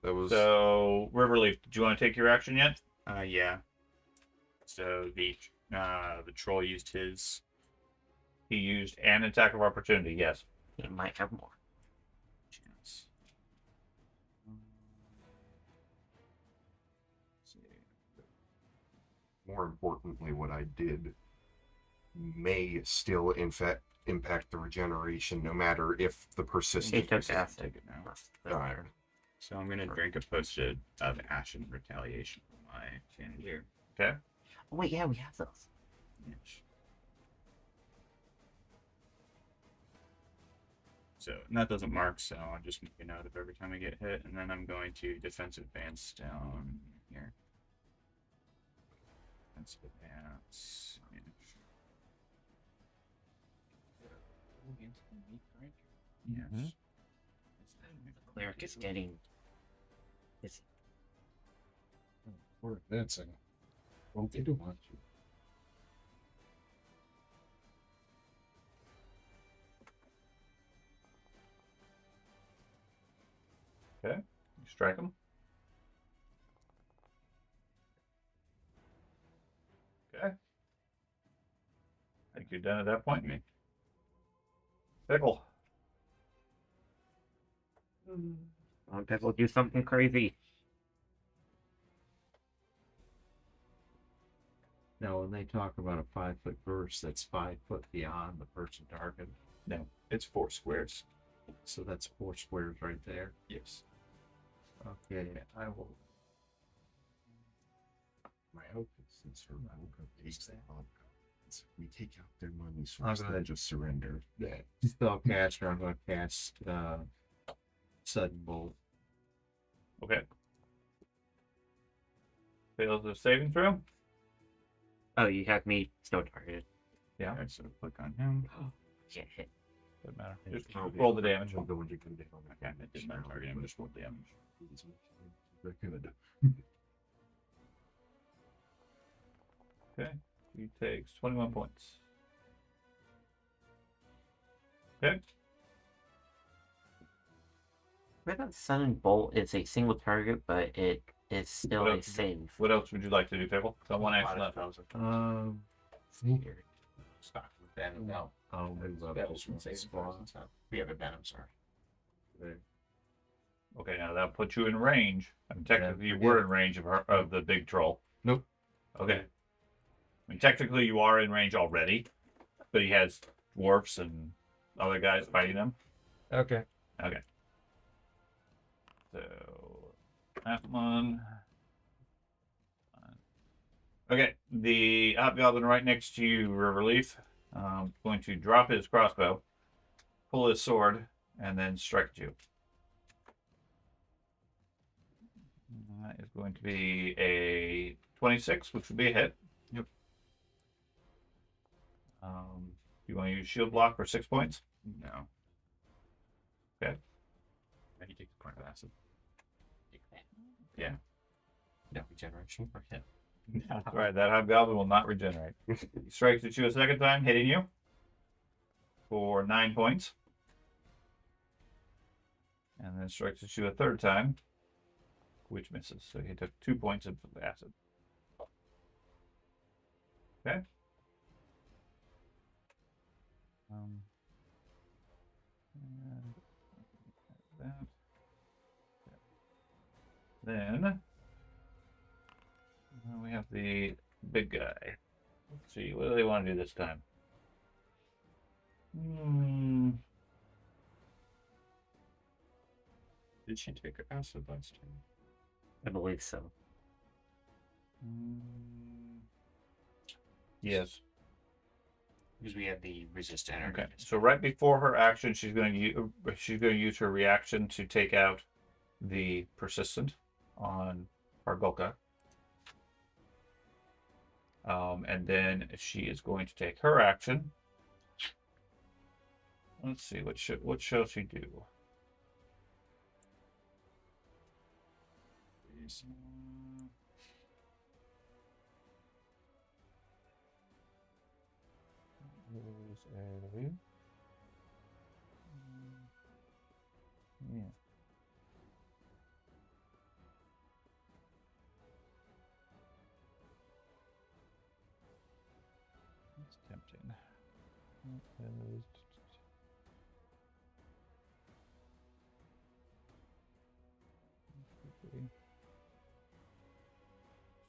That was So Riverleaf, did you want to take your action yet? Yeah. So the troll used his. He used an attack of opportunity. Yes. He might have more. Chance. Let's see. more importantly what I did may still in fact impact the regeneration no matter if the He persistent took acid. Take it now. Alright. So I'm gonna drink a post-it of ashen retaliation from my chandelier. Okay. Oh, wait, yeah, we have those. Yes. So and that doesn't mark, so I'll just make a note of every time I get hit, and then I'm going to defensive advance down here. Defensive advance. Yes. The cleric is getting busy. We're advancing. Won't be too much. Okay. You strike him. Okay. I think you're done at that point. Me. Pickle. People do something crazy. Now, when they talk about a 5-foot burst, that's 5 foot beyond the person target. No, it's 4 squares. So that's 4 squares right there. Yes. Okay, I will. My hope is since her takes the hobgoblins, we take out their money I'm source gonna- and just surrender. Yeah. Spellcaster, I'm going to cast Sudden Bolt. Okay. Fails the saving throw. Oh, you have me still targeted. Yeah. Okay, so click on him. Can't hit. Doesn't matter. Just roll the damage. I'm going to go down. Okay, I did not target him, just rolled damage. They're good. Okay. He takes 21 points. Okay. Where that Sun Bolt is a single target, but it is still What a else? save. What else would you like to do, Pickle? So one action left. Here. Stock with Venom. No. I'll move up Spells to from one saving spot. throws. We have a Venom, sorry. There. Okay, now that puts you in range. I mean, technically, you Yeah. were in range of the big troll. Nope. Okay. I mean, technically, you are in range already, but he has dwarfs and other guys fighting him. Okay. Okay. So that one. Okay, the hobgoblin right next to you, Riverleaf, going to drop his crossbow, pull his sword, and then strike at you. That is going to be a 26, which would be a hit. Yep. You want to use shield block for 6 points? No. Okay. Yeah, he takes a point of acid. Yeah. No regeneration for him. That's right, that hobgoblin will not regenerate. He strikes at you a second time, hitting you for 9 points. And then strikes at you a third time, which misses. So he took 2 points of acid. Okay. And that. Then we have the big guy. Let's see, what do they want to do this time? Did she take acid last time? I believe so. Yes. Because we have the resist energy. Okay. So right before her action, she's going to use her reaction to take out the persistent on Hargulka. And then she is going to take her action. Let's see, what shall she do? Yeah. That's tempting.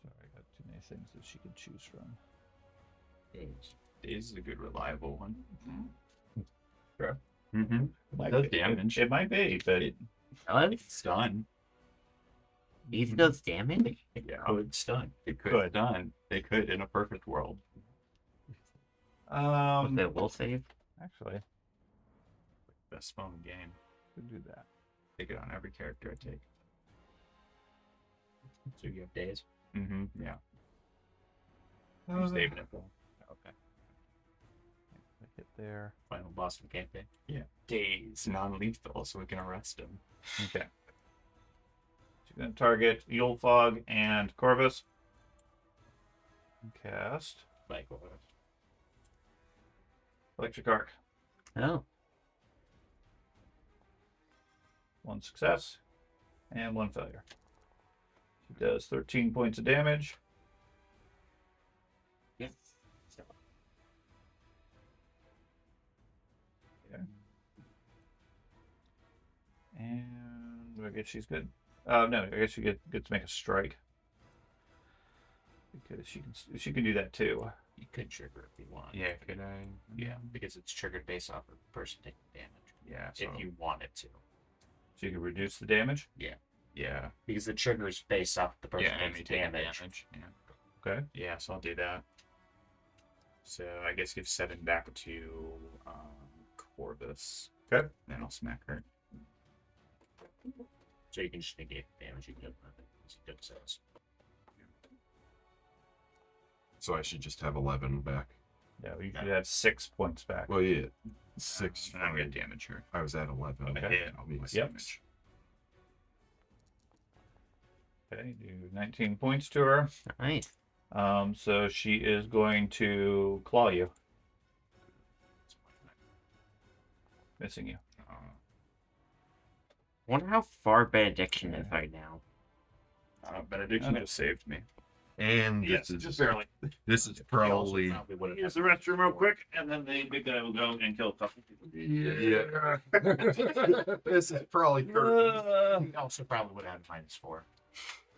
Sorry, I got too many things that she could choose from. Daze is a good reliable one. Sure. Mm-hmm. Does damage. It might be, but It's stun. Easy does damage? It could stun. It could stun. They could in a perfect world. With the will save? Actually, Best spell in the game. could do that. Take it on every character I take. So you have days. Mm-hmm. Yeah. I'm saving it though. Okay. Hit there. Final boss of the campaign. Yeah. Days non-lethal, so we can arrest him. Okay. She's going to target Yulefog and Corvus. Cast Electric Arc. Oh. 1 success and 1 failure. She does 13 points of damage. Yes. And I guess she's good. No, I guess she gets to make a strike. Because she can do that too. You could trigger if you want. Yeah, could I? Yeah, because it's triggered based off of the person taking damage. Yeah, so If you wanted to. So you can reduce the damage? yeah. Because the trigger is based off the person Yeah, and taking taking damage. Yeah. Okay. Yeah, so I'll do that. So I guess give 7 back to Corvus. Okay. Then I'll smack her. So you can just negate the damage you give them. It's good sense. So I should just have 11 back. Yeah, you should have 6 points back. Well, yeah, 6. And I'm gonna damage her. I was at 11. Okay. Okay. Yeah, I'll Means plus Yep. damage. Okay, do 19 points to her. Nice. So she is going to claw you. Missing you. Wonder how far Benediction is right now. Benediction just saved me. And Yes, this is just barely. this is probably Use the restroom real quick, and then the big guy will go and kill a couple people. yeah. This is probably 30. You also probably would have -4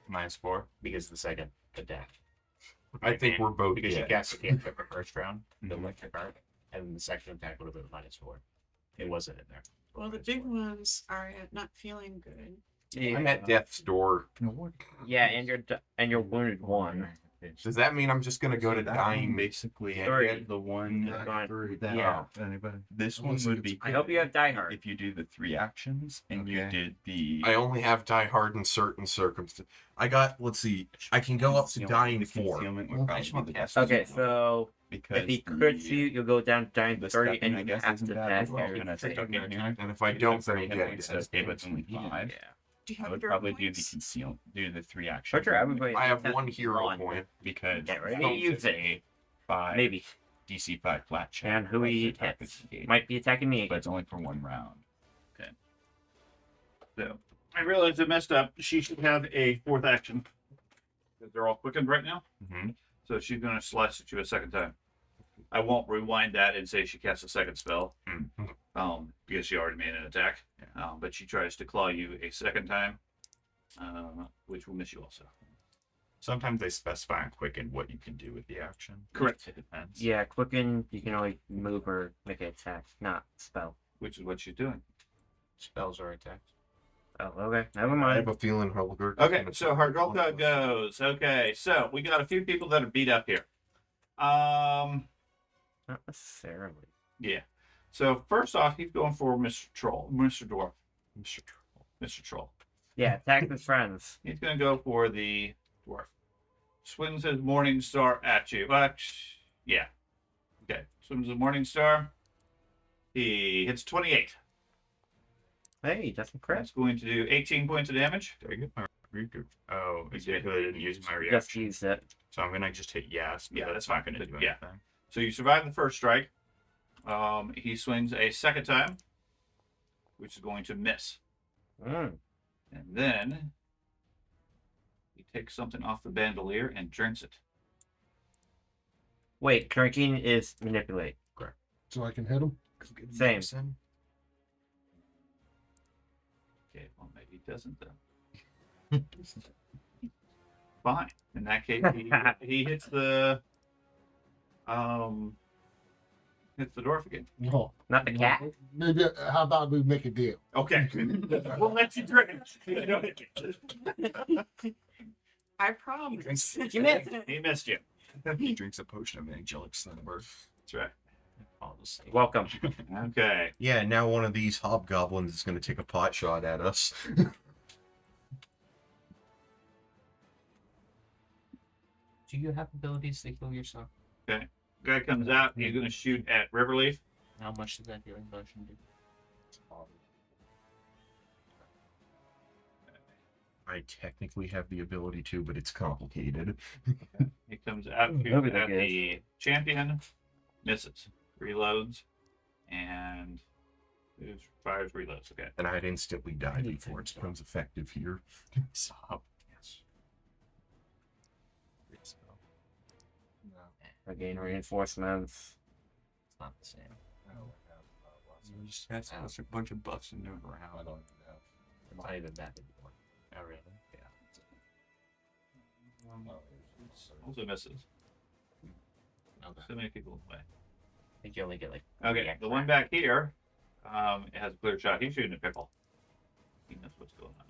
-4. because of the second attack. I think we're both Because you dead. cast the cantrip the first round, the Mhm. electric arc, and the second attack would have been -4. It wasn't in there. Well, the big ones are not feeling good. I'm at death's door. Yeah, and you're wounded 1. Does that mean I'm just gonna go to dying? Basically, Three. the one. Yeah. This one would be. I hope you have Die Hard. If you do the 3 actions and you Okay. did the. I only have die hard in certain circumstances. I got. Let's see. I can go up to dying the 4. concealment would I probably just want be the the best cast. Okay, one, so because if he crits you, you'll go down to dying the 30 stepping, and I you guess, have isn't to bad pass as well, your and I save. don't get here. And if I don't, Sorry, then hit get points dead. does give us only 5. Yeah. Do you I have would hero probably do the points? conceal, do the 3 actions. But sure, everybody. I have has 1 hero one. point. because Get ready to Holmes use is it. a 5 Maybe. DC 5 flat check. And who plus he your attack hits. is engaged, Might be attacking me but again. it's only for 1 round. So I realized I messed up. She should have a 4th action. Because they're all quickened right now. Mm-hmm. So she's going to slash at you a 2nd time. I won't rewind that and say she casts a 2nd spell. Because she already made an attack. But she tries to claw you a 2nd time. Which will miss you also. Sometimes they specify on Quicken what you can do with the action. Correct. It depends. Yeah, quicken, you can only move or make an attack, not spell. Which is what she's doing. Spells are attacks. Oh, okay. Never I mind. have a feeling Helger. Okay, so Hargulka goes. Okay, so we got a few people that are beat up here. Not necessarily. Yeah. So first off, he's going for Mr. Troll, Mr. Dwarf, Mr. Troll. Yeah, attack his friends. He's going to go for the dwarf. Swings his Morning Star at you. Yeah. Okay. Swings his Morning Star. He hits 28. Hey, doesn't crit. That's going to do 18 points of damage. Did I get my reader? Oh, it's You did. because I didn't use my Just reaction. used it. So I'm gonna just hit yes. But Yeah, that's that's not fine. gonna do Yeah. anything. So you survive the first strike. He swings a second time, which is going to miss. Mm. And then he takes something off the bandolier and drinks it. Wait, drinking is manipulate. So I can hit him. Same. Okay, well maybe he doesn't then. Fine. In that case, he hits the dwarf again. No. Not the cat. Maybe. How about we make a deal? Okay. We'll let you drink. I promise. You missed. He missed you. He drinks a potion of angelic slumber. That's right. All the same. Welcome. Okay. Yeah, now one of these hobgoblins is going to take a pot shot at us. Do you have abilities to heal yourself? Guy comes out. He's going to shoot at Riverleaf. How much does that healing potion do? I technically have the ability to, but it's complicated. He comes out Ooh, shoots that'd be at good. the champion. Misses. Reloads. And fires reloads. Okay. And I'd instantly die before it becomes effective here. Stop. Yes. Great spell. Again, reinforcements. It's not the same. You just has a bunch of buffs and move around. I don't even have. It's not even that anymore. Oh really? Yeah. Also misses. Okay. So many people in the way. I think you only get like. Okay, the one back here has a clear shot. He's shooting a pickle. He knows what's going on.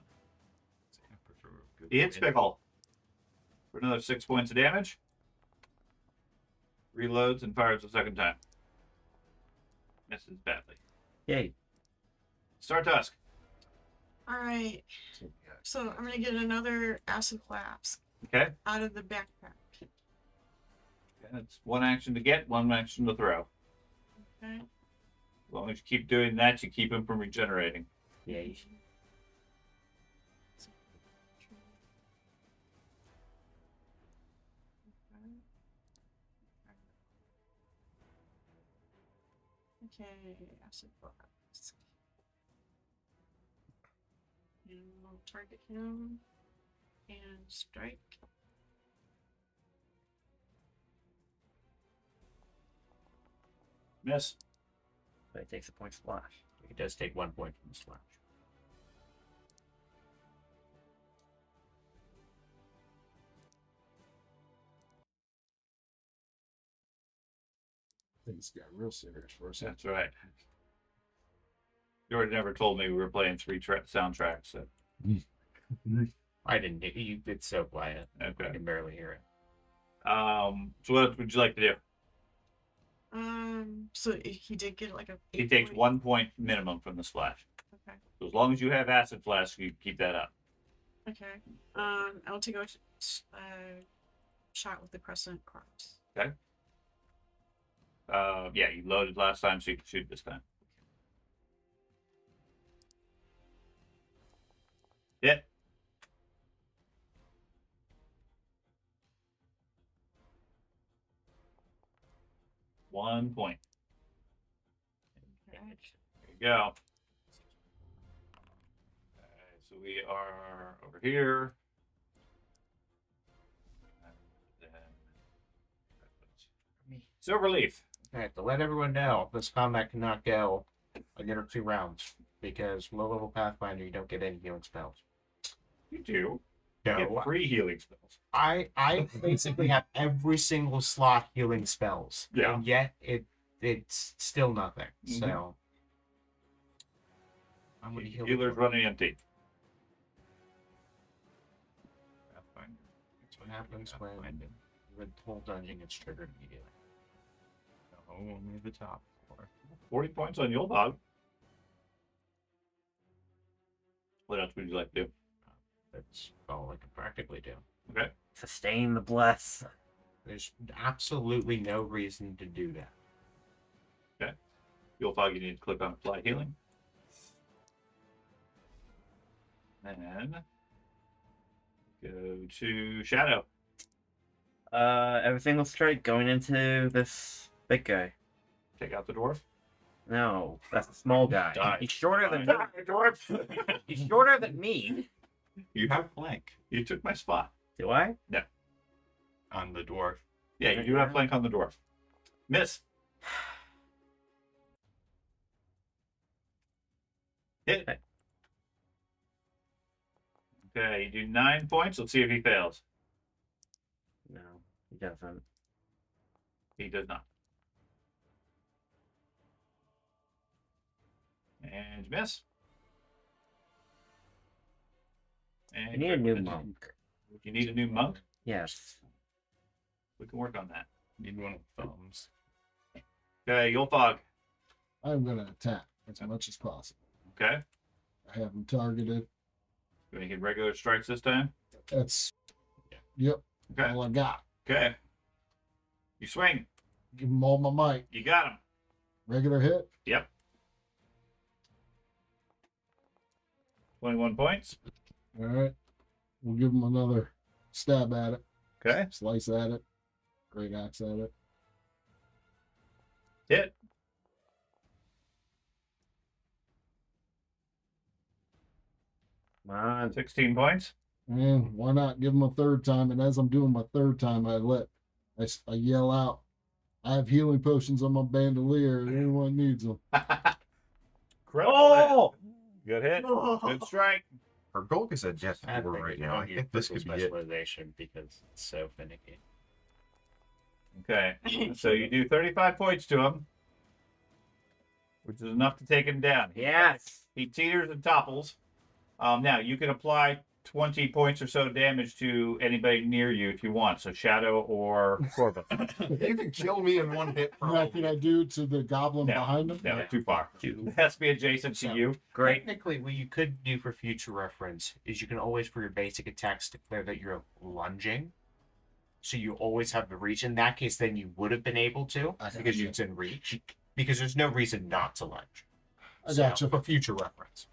I prefer a good He hits win. pickle for another 6 points of damage. Reloads and fires a second time. Misses badly. Yay. Start Tusk. All right. So I'm gonna get another acid flask Okay. out of the backpack. That's one action to get, one action to throw. Okay. As long as you keep doing that, you keep him from regenerating. Yay. Okay, acid flask. And we'll target him and strike. Miss. But it takes a point splash. It does take 1 point from the splash. Things got real serious for a second. That's right. Jordan never told me we were playing three soundtracks. So. I didn't. It's so quiet. I Okay. can barely hear it. So what would you like to do? So he did get like a. He 8 takes point- 1 point minimum from the splash. Okay. So as long as you have acid flask, you keep that up. Okay. I'll take a shot with the crescent cross. Yeah, you loaded last time, so you can shoot this time. Hit. One point. Okay. There you go. Alright, so we are over here. And then Silverleaf. Alright, to let everyone know, this combat cannot go a unit or 2 rounds because low level Pathfinder you don't get any healing spells. You do. You No, get 3 healing spells. I basically have every single slot healing spells. Yeah. And yet it's still nothing. Mhm. So I'm gonna heal. Healer's running empty. Pathfinder. That's what happens when the whole dungeon gets triggered immediately. Oh, only the top floor. 40 points on Yulbog. What else would you like to do? That's all I can practically do. Okay. Sustain the bless. There's absolutely no reason to do that. Yulbog, you need to click on Apply Healing. And go to Shadow. Everything will strike going into this big guy. Take out the dwarf. No, that's a small guy. Die. He's shorter than me. Dwarf. He's shorter than me. You have flank You took my spot. Do I? on the dwarf. Yeah, you do have flank on the dwarf. Miss. Hit. Okay, you do 9 points. Let's see if he fails. No, he doesn't. He does not. And miss. I And need a new crit. monk. You need a new monk? Yes. We can work on that. Need one with thumbs. Okay, Yulfog. I'm gonna attack as much as possible. Okay. I have him targeted. You want to get regular strikes this time? That's yep. Okay. All I got. Okay. You swing. Give him all my might. You got him. Regular hit. Yep. 21 points. All right. We'll give him another stab at it. Okay. Slice at it. Great axe at it. Hit. Come on. 16 points. And why not give him a third time? And as I'm doing my third time, I yell out, I have healing potions on my bandolier. If anyone needs them. Critical hit. Good hit. Good strike. Our goal is at death I 4 think right you now. don't I use think this critical could be it. specialization because it's so finicky. Okay. So you do 35 points to him, which is enough to take him down. Yes. He teeters and topples. Now, you can apply 20 points or so damage to anybody near you if you want. So Shadow or Corbin. You can kill me in one hit. What can I do to the goblin No. behind him? No, too far. Two. It has to be adjacent to you. Great. Technically, what you could do for future reference is you can always, for your basic attacks, declare that you're lunging. So you always have the reach. In that case, then you would have been able to because it's in reach. Because there's no reason not to lunge. I gotcha. For future reference.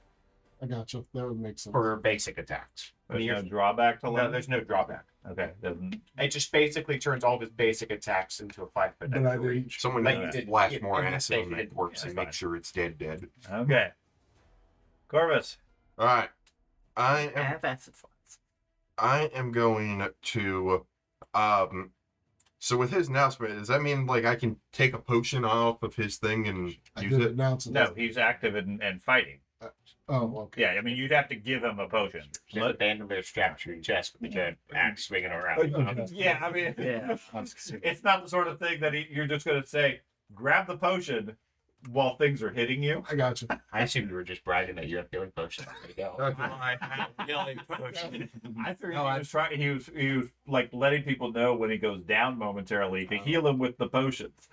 I gotcha. That would make sense. For basic attacks. There's no drawback to No, lunge? there's no drawback. Okay. Doesn't. It just basically turns all of his basic attacks into a 5-foot But I didn't- reach. Someone Like needs you to did- splash yeah, more in this acid case, on you that did- corpse yeah, and that's make sure it's dead. Okay. Corvus. All right. I am Have acid flies. I am going to so with his announcement, does that mean like I can take a potion off of his thing and I use did it? announce it. No, he's active and fighting. Oh, okay. Yeah, I mean, you'd have to give him a potion. Just a bandolier strapped to your chest with the giant axe swinging around. Yeah, I mean, Yeah. it's not the sort of thing that you're just going to say, grab the potion while things are hitting you. I got you. I assumed you were just bragging that you have healing potions. There you go. I have healing potion. I figured No, he I- was trying. He was like letting people know when he goes down momentarily to heal him with the potions.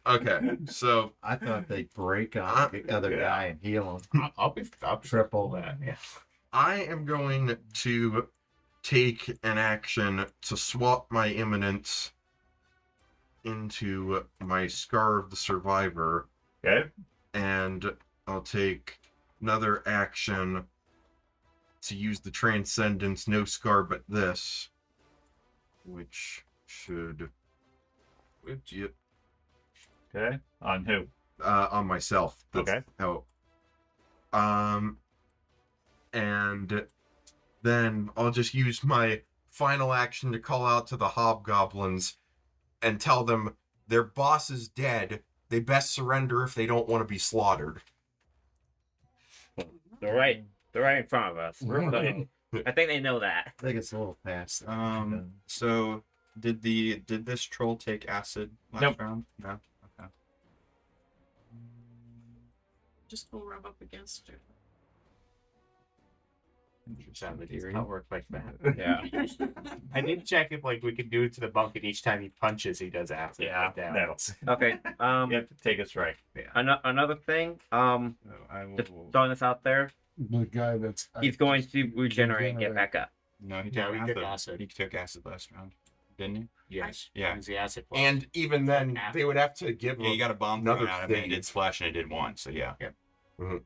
Okay, so I thought they'd break on the other Yeah. guy and heal him. I'll Triple that. Yeah. I am going to take an action to swap my imminence into my Scar of the Survivor, Okay. and I'll take another action to use the Transcendence, no scar but this, which should yep, Okay. On who? on myself. That's Okay. how. And then I'll just use my final action to call out to the hobgoblins and tell them their boss is dead. They best surrender if they don't want to be slaughtered. They're right in front of us. I think they know that. I think it's a little fast. So did this troll take acid last Nope. round? No. Okay. Just go rub up against it. Sadly, Theory. does not work like that. Yeah. I did check if like we could do it to the monk, and each time he punches, he does acid. Yeah, down. that'll. Okay. You have to take a strike. Another thing. So I Just will. throwing this out there. The guy that's He's going to regenerate and get back up. No, he No, took he took acid. acid. He took acid last round, didn't he? Yes. Yeah. Use the acid. Plus. And even then, they would have to give Yeah, you got a bomb another thrown out of it. It thing. did splash and it did one. So yeah. Yep. Mhm.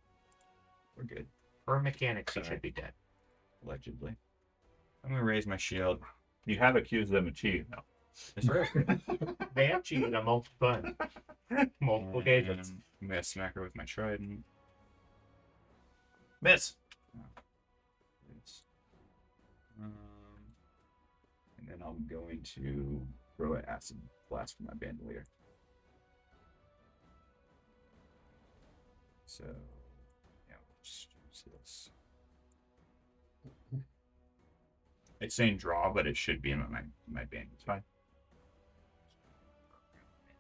We're good. For mechanics, he Sorry. should be dead. Allegedly. I'm gonna raise my shield. You have accused them of cheating, though. They have cheated on multiple occasions. And I'm gonna smack her with my trident. Miss. It's, and then I'm going to throw an acid blast from my bandolier. So, yeah, let's see this. It's saying draw, but it should be in my bandolier. Fine.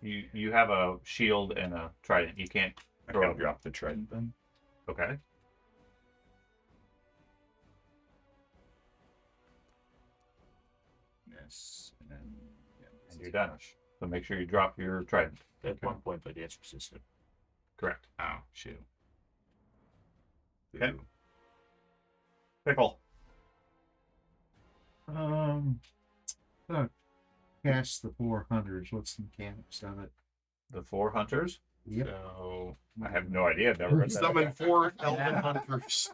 You have a shield and a trident. You can't. I can drop the trident then. Okay. Yes, and then yeah, And you're done. So make sure you drop your trident. At one point, but it's resistant. Correct. Oh shoot. Okay. Pickle. Cast the 400s. What's the mechanics of it? The 4 hunters. Yep. So I have no idea. I've never heard that. Summon 4 elven hunters.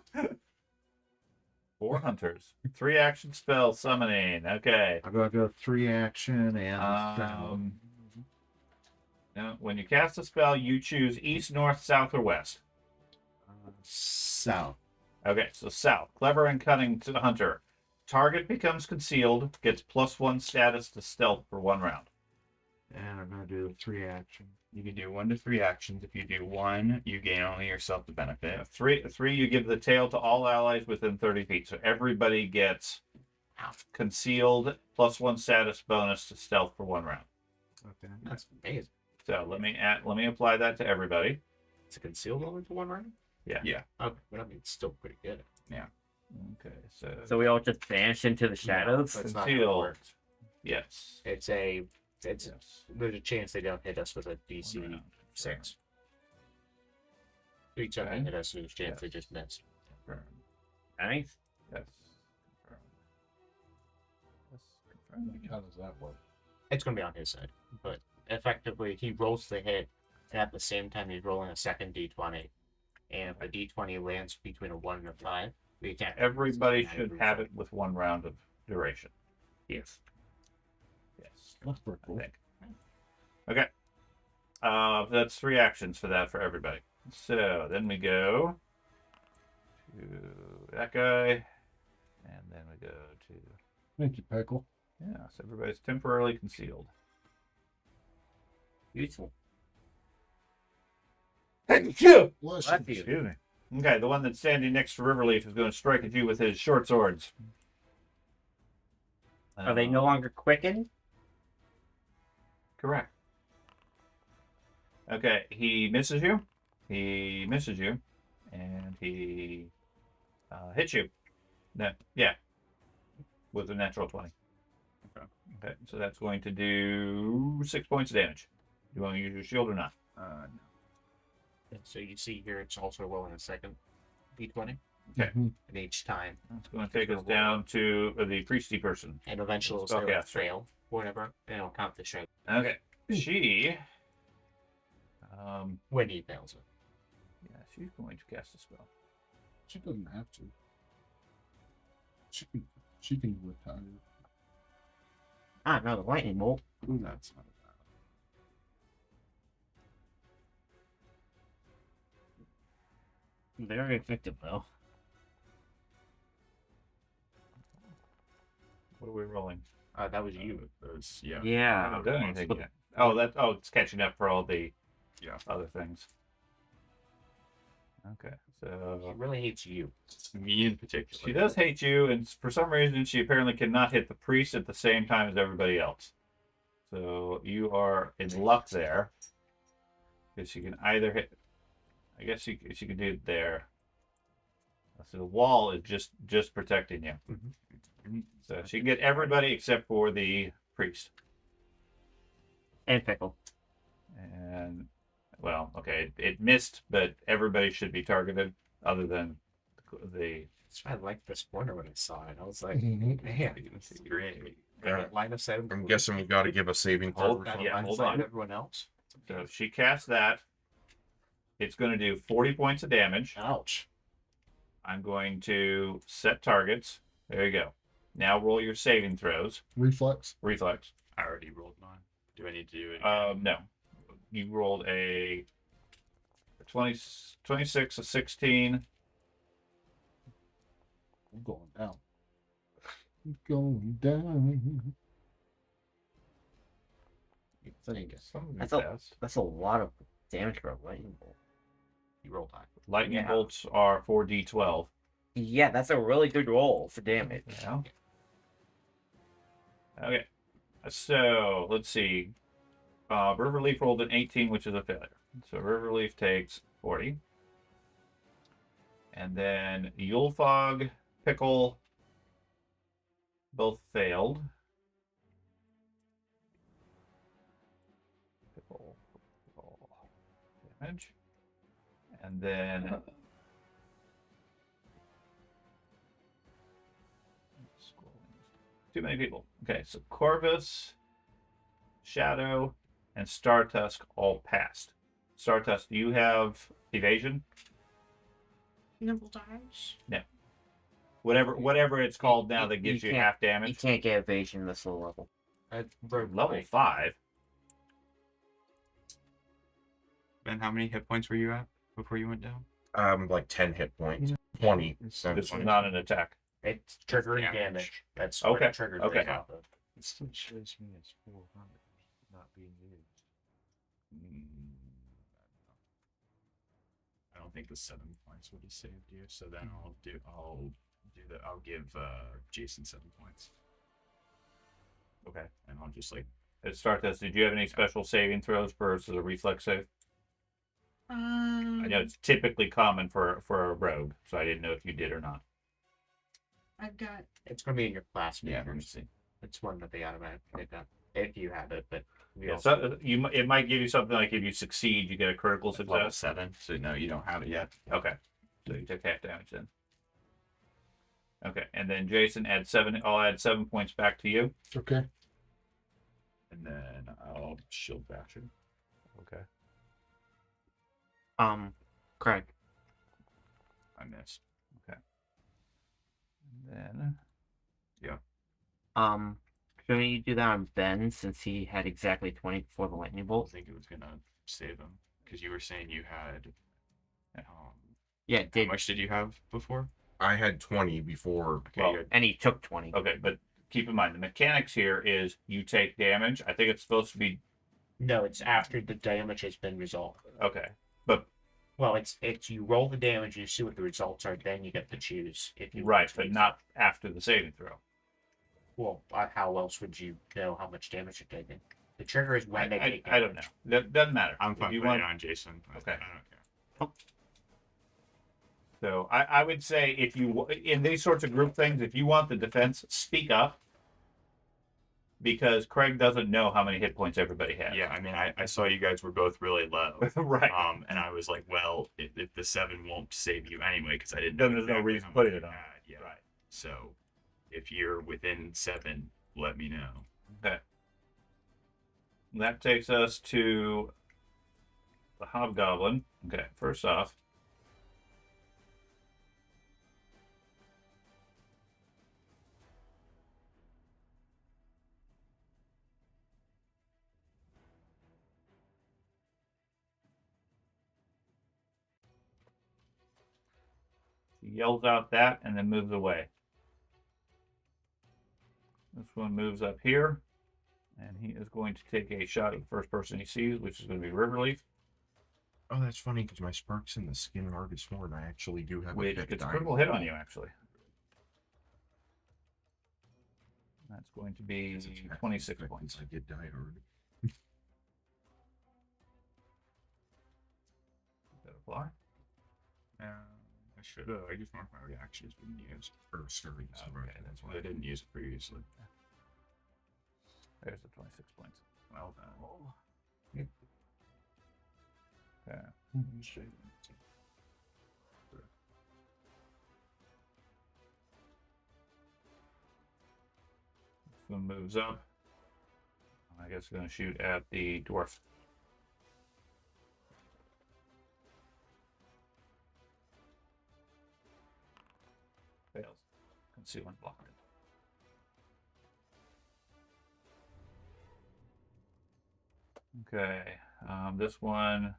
4 hunters. 3 action spell summoning. Okay. I'm gonna go 3 action and Now, when you cast a spell, you choose east, north, south, or west. south. Okay, so south. Clever and cunning to the hunter. Target becomes concealed, gets +1 status to stealth for 1 round. And I'm gonna do 3 action. You can do 1 to 3 actions. If you do 1, you gain only yourself the benefit. 3, you give the tail to all allies within 30 feet. So everybody gets concealed +1 status bonus to stealth for 1 round. Okay. That's amazing. So let me apply that to everybody. It's a concealed only to 1 round? Yeah. Yeah. Okay, but I mean, it's still pretty good. Okay, So we all just vanish into the shadows. That's not how it Concealed. works. Yes. It's Yes. there's a chance they don't hit us with a DC 1 round. 6. Each time they Okay. hit us, there's a chance Yes. they just miss. Confirm. Nice. Yes. Confirm. Yes. Confirm. How does that work? It's going to be on his side, but effectively, he rolls the hit, and at the same time, he's rolling a second d20. And if a d20 lands between a 1 and a 5, the attack. Everybody automatically should have it with 1 round of duration. Yes. Yes. That's pretty I cool. think. Okay. That's 3 actions for that for everybody. So then we go to that guy, and then we go to Thank you, Pickle. so everybody's temporarily concealed. Useful. Thank you. Bless Bless you. you. Excuse me. Okay, the one that's standing next to Riverleaf is going to strike at you with his short swords. Are they no longer quickened? Correct. Okay, he misses you. He misses you, and he hits you. No, yeah, with a natural 20. Okay, so that's going to do 6 points of damage. You want to use your shield or not? No. And so you see here, it's also rolling a second d20. Okay. Mhm. And each time, That's going to take us down to the priesty person. and eventually Spell it'll caster. fail, whatever, and it'll count the strength Okay, she. when he fails it. Yeah, she's going to cast a spell. She doesn't have to. She can retire. Ah, no, the lightning bolt. Ooh, that's not bad. Very effective, though. What are we rolling? That was you. Those, yeah. I Yeah. haven't done anything yet. Oh, it's catching up for all the other things. Okay, He so really hates you. Me in particular. she does hate you, and for some reason, she apparently cannot hit the priest at the same time as everybody else. So you are in luck there, because she can either hit. I guess she could do it there. So the wall is just protecting you. So she can get everybody except for the priest. And Pickle. And well, okay, it missed, but everybody should be targeted other than the. That's why I liked this corner when I saw it. I was like, Mhm. man, This is great. line of sight. I'm guessing we got to give a saving throw. Hold or that something. Yeah, line of hold sight on. everyone else. So she casts that. It's going to do 40 points of damage. Ouch. I'm going to set targets. There you go. Now roll your saving throws. Reflex. Reflex. I already rolled mine. Do I need to do it? No. You rolled a 26, a 16. I'm going down. I'm going down. That's a lot of damage for a lightning bolt. You rolled high. Lightning Yeah. bolts are 4d12. Yeah, that's a really good roll for damage. Yeah. Okay. So let's see. Riverleaf rolled an 18, which is a failure. So Riverleaf takes 40. And then Yulefog, Pickle, both failed. Pickle, damage. And then too many people. Okay, so Corvus, Shadow, and Startusk all passed. Startusk, do you have evasion? Nimble dodge. Whatever it's called now that gives you can't- half You damage. can't get evasion this low level. Level 5. Ben, how many hit points were you at before you went down? Like 10 hit points. 20. So This is not an attack. It's triggering Damage. damage. That's Okay, what triggers okay. it off of. It still shows me as 400 not being used. I don't think the 7 points would have saved you. So then I'll give Jason 7 points. Okay. And I'll just like Startusk, did you have any special saving throws versus a reflex save? I know it's typically common for a rogue, so I didn't know if you did or not. I've got It's going to be in your class Yeah, let me features. see. It's one that they automatically pick up if you have it, but we Yeah, also so it might give you something like if you succeed, you get a critical level success. 7. So no, you don't have it yet. Okay, so you took half damage then. Okay, and then Jason, I'll add 7 points back to you. Okay. And then I'll shield bash you. Okay. Craig. I missed. And then Shouldn't you do that on Ben since he had exactly 20 before the lightning I bolt? think it was gonna save him because you were saying you had. Yeah, How did much did you have before? I had 20 before. Okay, Well, you had- and he took 20. okay, but keep in mind the mechanics here is you take damage. I think it's supposed to be no, it's after the damage has been resolved. okay, but Well, it's you roll the damage, you see what the results are, then you get to choose if you right, but not after the saving throw. Well, how else would you know how much damage you're taking? The trigger is when they take damage. I don't know. That doesn't matter. I'm If fine you putting want, it on Jason. Okay. I don't care. so I would say if you in these sorts of group things, if you want the defense, speak up. Because Craig doesn't know how many hit points everybody has. Yeah, I mean, I saw you guys were both really low. right. And I was like, well, if the 7 won't save you anyway, because I didn't Then know there's no exactly reason how putting much it on. you had. Yeah. Right. So if you're within 7, let me know. Okay. That takes us to the hobgoblin. Okay, first off. He yells out that and then moves away. This one moves up here, and he is going to take a shot at the first person he sees, which is going to be Riverleaf, Oh, that's funny because my spark's in the skin hardest horn. I actually do have which a pick gets a die. critical hit on you, actually. That's going to be Because it's maximum 26 effect points. is I get die hard. Does that apply? I should have. I just marked my reactions being used. Or sorry, sorry. Okay, that's why I didn't use it previously. There's the 26 points. Well done. Okay. This one moves up. I guess it's going to shoot at the dwarf. Fails. Concealment blocked. Okay. This one,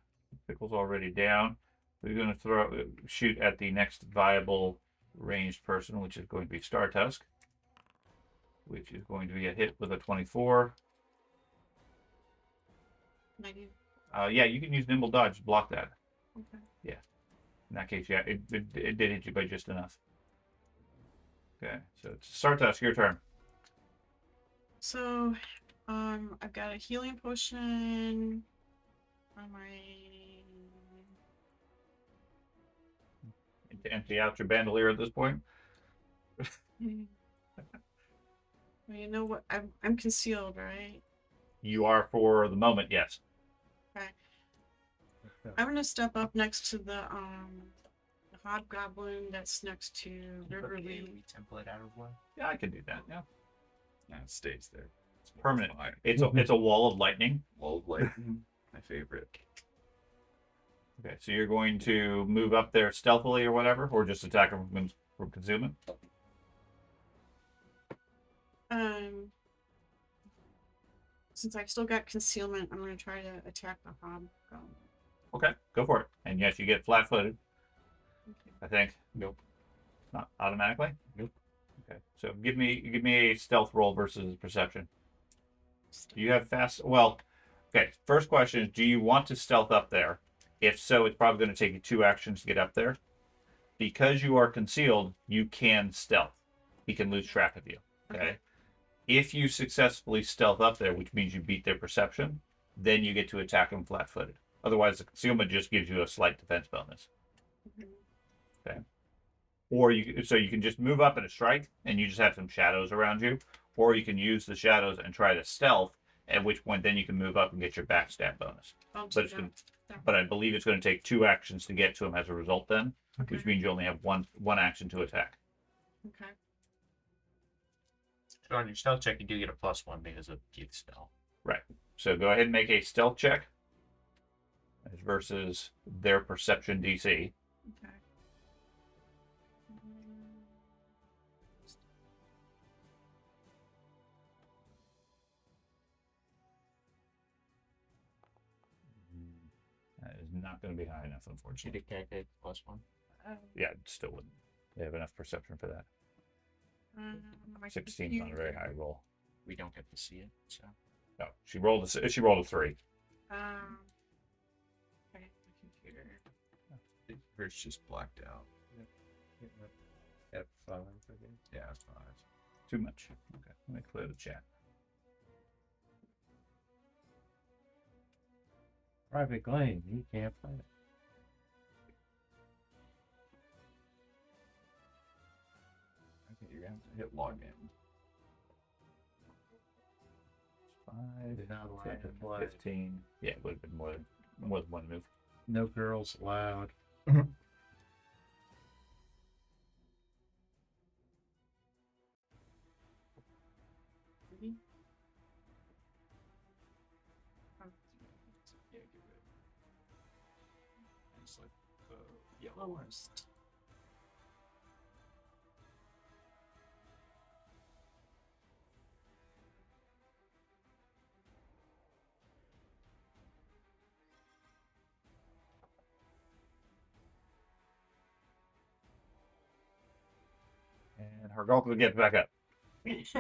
Pickle's already down. We're going to shoot at the next viable ranged person, which is going to be Startusk, which is going to be a hit with a 24. Yeah, you can use nimble dodge to block that. Okay. Yeah. In that case, yeah, it did hit you by just enough. Okay, so it's Startusk, your turn. So, I've got a healing potion on my. To empty out your bandolier at this point. Well, you know what? I'm concealed, right? You are for the moment, yes. Okay. I'm gonna step up next to the hobgoblin that's next to Riverly. Template out of one. Yeah, I can do that. Yeah, Yeah, it stays there. It's more permanent. fire. It's a wall of lightning. Wall of lightning. My favorite. Okay, so you're going to move up there stealthily or whatever, or just attack him from concealment. Since I've still got concealment, I'm gonna try to attack the hobgoblin. Okay, go for it. And yes, you get flat-footed. Okay. I think. Nope. Not automatically. Nope. Okay, so give me a stealth roll versus perception. Do you have fast? Well, okay. First question is, do you want to stealth up there? If so, it's probably going to take you 2 actions to get up there. Because you are concealed, you can stealth. He can lose track of you. Okay. If you successfully stealth up there, which means you beat their perception, then you get to attack him flat-footed. Otherwise, the concealment just gives you a slight defense bonus. Okay. Or you can just move up and a strike, and you just have some shadows around you. Or you can use the shadows and try to stealth, at which point then you can move up and get your backstab bonus. But I believe it's going to take 2 actions to get to him as a result then, which means you only have one action to attack. Okay. So on your stealth check, you do get a +1 because of Keith's spell. Right. So go ahead and make a stealth check versus their perception DC. Okay. That is not going to be high enough, Should unfortunately. it calculate +1? Yeah, it still wouldn't. They have enough perception for that. My 16 is not a very high roll. We don't get to see it, so. No, she rolled a 3. Okay, my computer. Hers just blacked out. At 5, Yeah, it's 5. Too much. Okay, let me clear the chat. Private Lane, you can't play it. Okay, you're gonna have to hit log in. 5, You're not allowed 10, to play. 15. Yeah, it would have been more than one move. No girls allowed. Maybe? Yeah, give it. It's like the yellow one. Lowest. And Hargulka will get back up. It's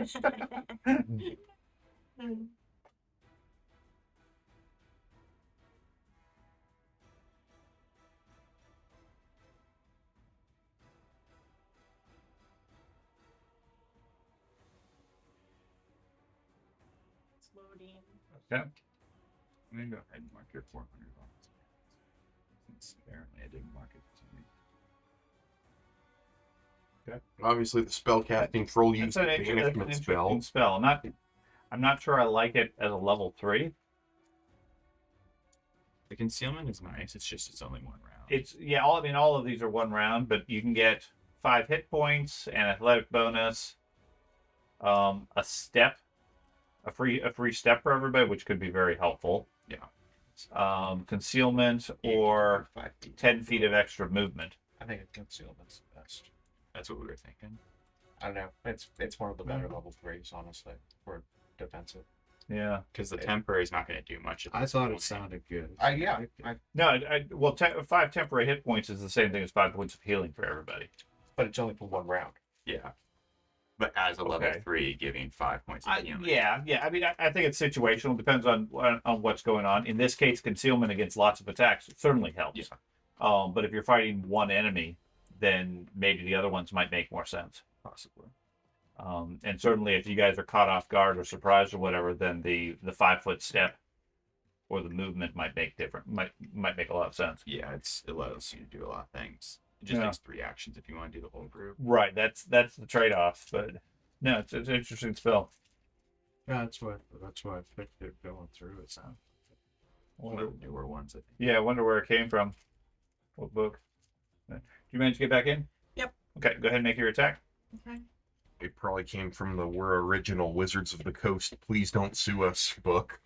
loading. Okay. I'm gonna go ahead and mark your 400 on. Since apparently I didn't mark it to me. Obviously, the spell casting troll That's used an the interesting banishment spell. spell. I'm not sure I like it as a level 3. The concealment is nice. It's only one round. It's all of these are 1 round, but you can get 5 hit points, an athletic bonus, a step, a free step for everybody, which could be very helpful. Concealment or 5 feet. 10 feet of extra movement. I think a concealment's the best. That's what we were thinking. I don't know. It's one of the better level 3s, honestly, for defensive. Yeah. Because the temporary is not going to do much. At I this thought point. it sounded good. Yeah. No, 5 temporary hit points is the same thing as 5 points of healing for everybody. But it's only for 1 round. Yeah. But as a level Okay. 3, giving 5 points of healing. Yeah. I mean, I think it's situational. Depends on what's going on. In this case, concealment against lots of attacks certainly helps. Yeah. But if you're fighting one enemy, then maybe the other ones might make more sense. Possibly. And certainly, if you guys are caught off guard or surprised or whatever, then the 5-foot step or the movement might make a lot of sense. Yeah, it allows you to do a lot of things. It just Yeah. takes 3 actions if you want to do the whole group. Right. That's the trade-off. But no, it's an interesting spell. Yeah, that's why I picked it going through it. So. One of the newer ones, I think. Yeah, I wonder where it came from. What book? Did you manage to get back in? Yep. Okay, go ahead and make your attack. Okay. It probably came from the "We're Original Wizards of the Coast, Please Don't Sue Us" book.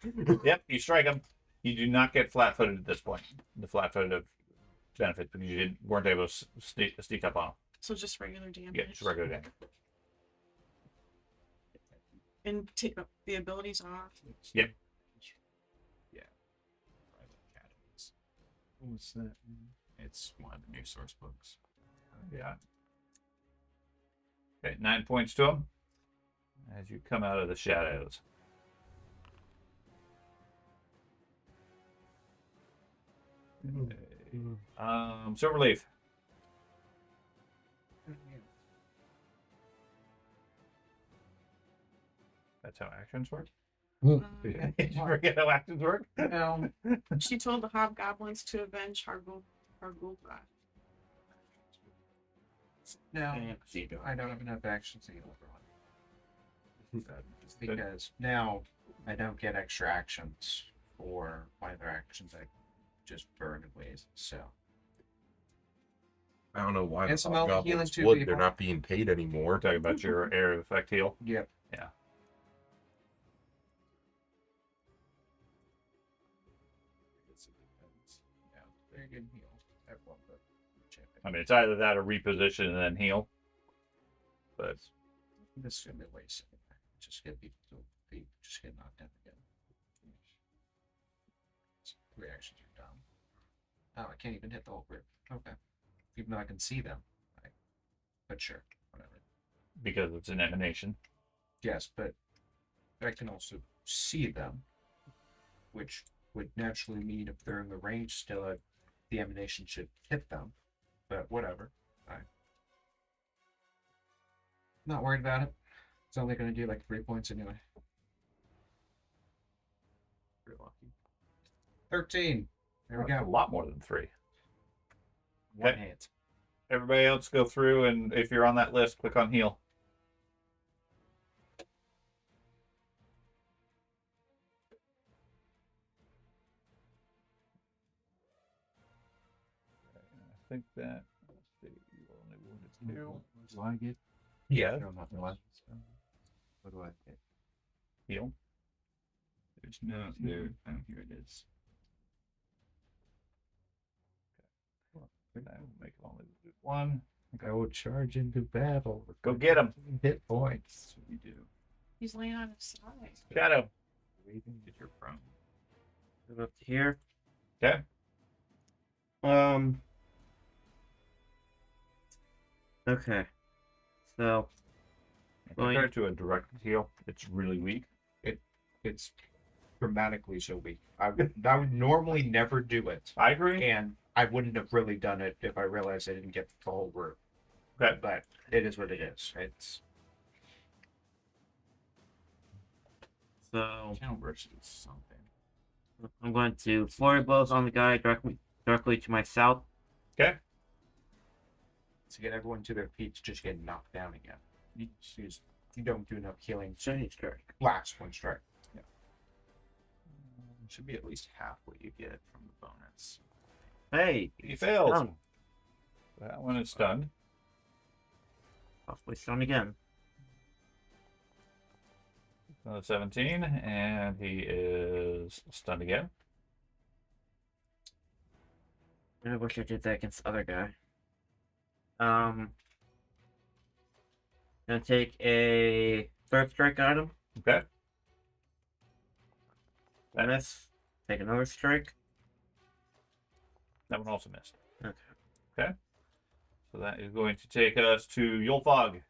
Yep, you strike him. You do not get flat-footed at this point. The flat-footed of benefit because you weren't able to sneak up on him. So just regular damage. Yeah, just regular damage. And take the abilities off. Yep. Academies. What's that? It's one of the new source books. Yeah. Okay, 9 points to him as you come out of the shadows. Silverleaf. That's how actions work. Did you forget how actions work? No. She told the hobgoblins to avenge Hargulka. No. See, I don't have enough actions to heal everyone. Because now I don't get extra actions for my other actions. I just burn in ways. So I don't know why And the some healing hobgoblins too, would. people. They're not being paid anymore. We're talking about your area of effect heal. yep. Yeah. Yeah, very good heal. Everyone but champion. I mean, it's either that or reposition and then heal. But This is gonna be wasted. Just get people to just get knocked down again. 3 actions are done. Oh, I can't even hit the whole group. Okay. Even though I can see them. Right. But sure, whatever. because it's an emanation. Yes, but I can also see them, which would naturally mean if they're in the range still, the emanation should hit them. But whatever. Not worried about it. It's only going to do like 3 points anyway. You're lucky. 13. There we That's go. a lot more than 3. One Okay. hit. Everybody else go through, and if you're on that list, click on heal. I think that. Let's see. You only wounded 2. Do I get? Yeah. No, not what? What do I get? Heal. There's no there. Oh, here it is. That will make it only 1. I will charge into battle. with Go my get 'em. Hit points. That's what you do. He's laying on his side. Shadow. Get your prone. Move up to here. Okay. Okay. So Compared to a direct heal, it's really weak. It's dramatically so weak. I would normally never do it. I agree. And I wouldn't have really done it if I realized I didn't get the whole group. Okay. But it is what it is. It's so Channel versus something. I'm going to flurry blows on the guy directly to my south. Okay. to get everyone to their feet to just get knocked down again. You don't do enough healing. Shiny strike. Last one strike. Should be at least half what you get from the bonus. Hey, He fails. Stunned. That one is stunned. Possibly stunned again. Another 17, and he is stunned again. I wish I did that against the other guy. Gonna take a third strike item. Okay. Miss. Take another strike. That one also missed. Okay. Okay. So that is going to take us to Yulfog.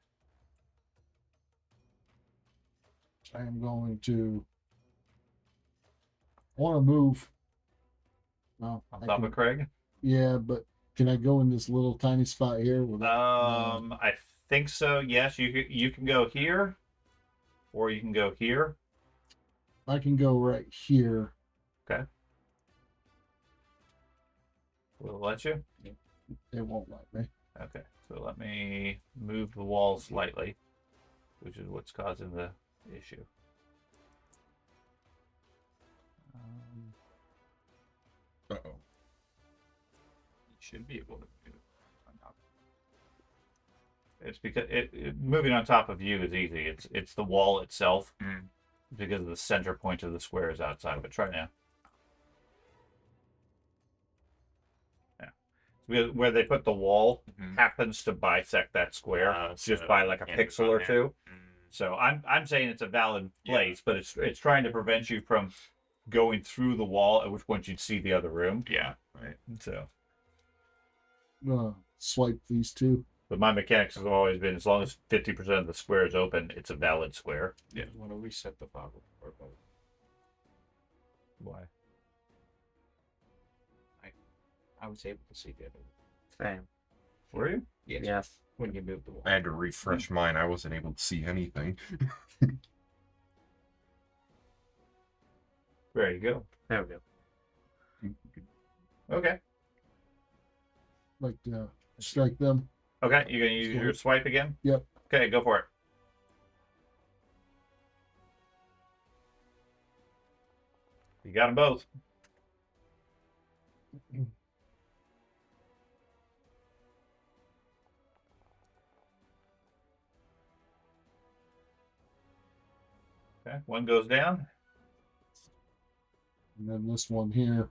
I am going to. I want to move. Well, On I top can- of Craig. Yeah, but can I go in this little tiny spot here? I think so. Yes, you can go here, or you can go here. I can go right here. Okay. Will it let you? It won't let me. Okay. So let me move the wall slightly, which is what's causing the issue. Uh-oh. You should be able to do it on top. It's because moving on top of you is easy. It's the wall itself, Mm. because the center point of the square is outside of it. Try now. Yeah. Where they put the wall Mhm. happens to bisect that square just so by like a can't pixel move or on two. there. So I'm saying it's a valid place, but it's trying to prevent you from going through the wall, at which point you'd see the other room. Yeah, right. So, I'm gonna swipe these two. but my mechanics have always been, as long as 50% of the square is open, it's a valid square. Yeah. You want to reset the bottle or both. Why? I was able to see the other Same. Were you? Yes. when you moved the wall. I had to refresh mine. I wasn't able to see anything. There you go. There we go. Okay. Like to strike them. Okay, you're gonna use your swipe again? Yep. Okay, go for it. You got them both. Okay, one goes down. And then this one here.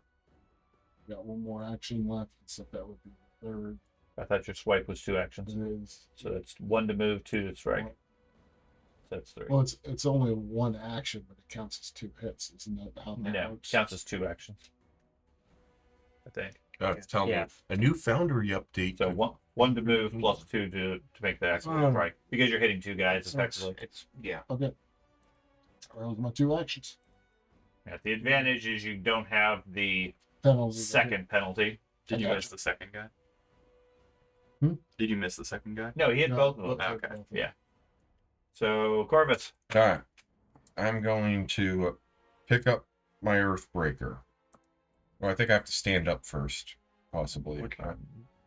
Got one more action left, except that would be the third. I thought your swipe was 2 actions. It is. So that's 1 to move, 2 to strike. So that's 3. Well, it's only one action, but it counts as 2 hits. Isn't that how that No, works? counts as 2 actions. I think. Tell Yeah. me, a new Foundry update. So one to move plus 2 to make the actual strike. Because you're hitting 2 guys So it's- effectively. It's yeah. Okay. Those are my 2 actions. Yeah, the advantage is you don't have the Penalty. second penalty. Did you Okay. miss the second guy? Hmm? Did you miss the second guy? No, he hit No, both of them. both- Okay. both of them. Yeah. So Corvus. Okay. I'm going to pick up my Earthbreaker. Well, I think I have to stand up first, possibly.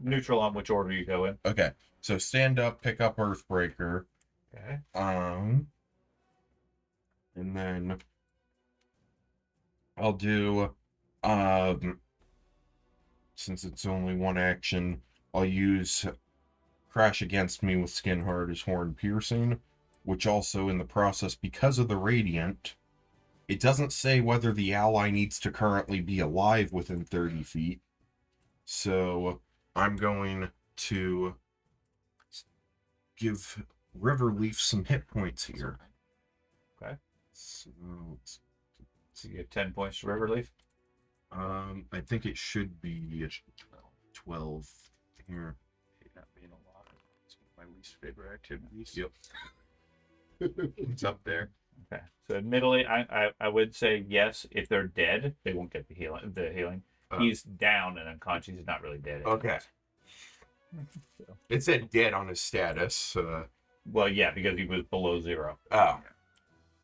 Neutral on which order you go in. Okay. So stand up, pick up Earthbreaker. Okay. And then I'll do, since it's only one action, I'll use Crash Against Me with Skin Hard as Horn Piercing, which also in the process, because of the Radiant, it doesn't say whether the ally needs to currently be alive within 30 feet. So I'm going to give Riverleaf some hit points here. Okay. So, So you get 10 points to Riverleaf. I think it should be 12 here. Hate not being alive. It's one of my least favorite activities. Yep. It's up there. Okay. So admittedly, I would say yes. If they're dead, they won't get the healing. He's down and unconscious. He's not really dead. Okay. So, It said dead on his status. well, yeah, because he was below 0 Oh.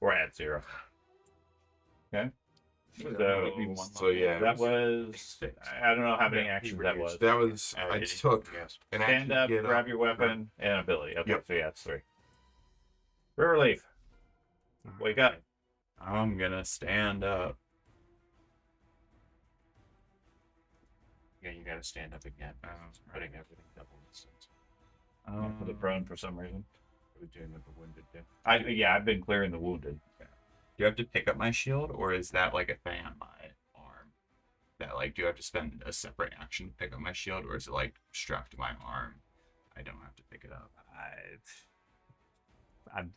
or at 0. Okay. So yeah, that was. I don't know how many Yeah, actions that was. that was I Okay. took Yes. an Stand action to up, get grab your weapon, and ability. Okay, Yep. so yeah, it's 3. Rear relief. Wake up. I'm gonna stand up. Yeah, you gotta stand up again. Oh, Putting everything double distance. I put it prone for some reason. We're doing with the wounded too. I've been clearing the wounded. Do you have to pick up my shield, or is that like a thing on my arm? That like, do you have to spend a separate action to pick up my shield, or is it like strapped to my arm? I don't have to pick it up.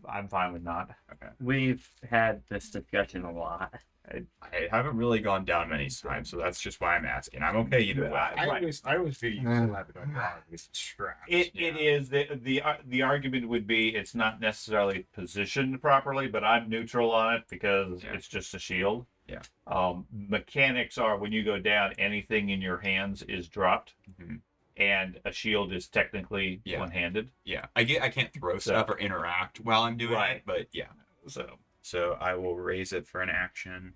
I'm fine with not. Okay. We've had this discussion a lot. I haven't really gone down many times, so that's just why I'm asking. I'm okay either way. I always feel you still have it on your arm. It's strapped. It is the argument would be it's not necessarily positioned properly, but I'm neutral on it because Yeah. it's just a shield. Yeah. Mechanics are when you go down, anything in your hands is dropped, Mhm. and a shield is technically Yeah. one-handed. Yeah, I can't throw stuff or interact while I'm doing Right. it, but yeah. So I will raise it for an action.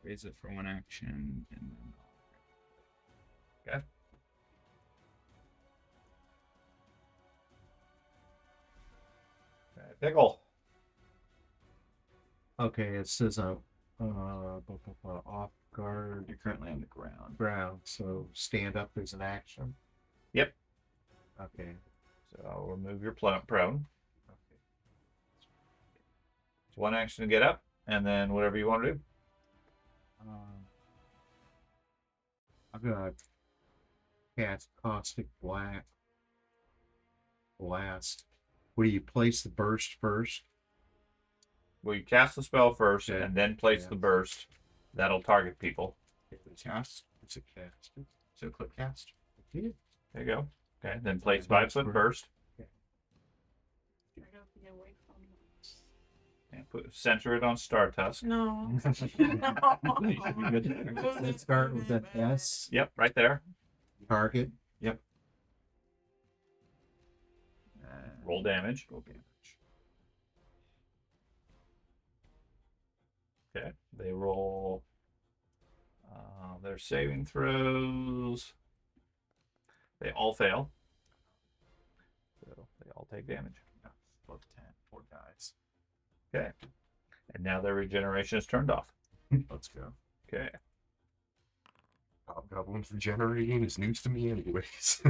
Raise it for one action, and then Okay. Pickle. Okay, it says off guard you're currently on the ground. ground, so stand up is an action. Yep. Okay. So I'll remove your prone. Okay. It's one action to get up, and then whatever you want to do. I'm gonna cast caustic blast. Will you place the burst first? Well, you cast the spell first, Okay. and then place Yeah. the burst. That'll target people. Cast. It's a cast. So click cast. Okay. There you go. Okay, then place Yeah, 5-foot burst. burst. Try to be away from us. And center it on Star Tusk. No. Let's start with an S. Yep, right there. Target. Roll damage. Okay, they roll their saving throws. They all fail. So they all take damage. Both 10. 4 guys. Okay. And now their regeneration is turned off. Let's go. Okay. Hobgoblins regenerating is news to me, anyways.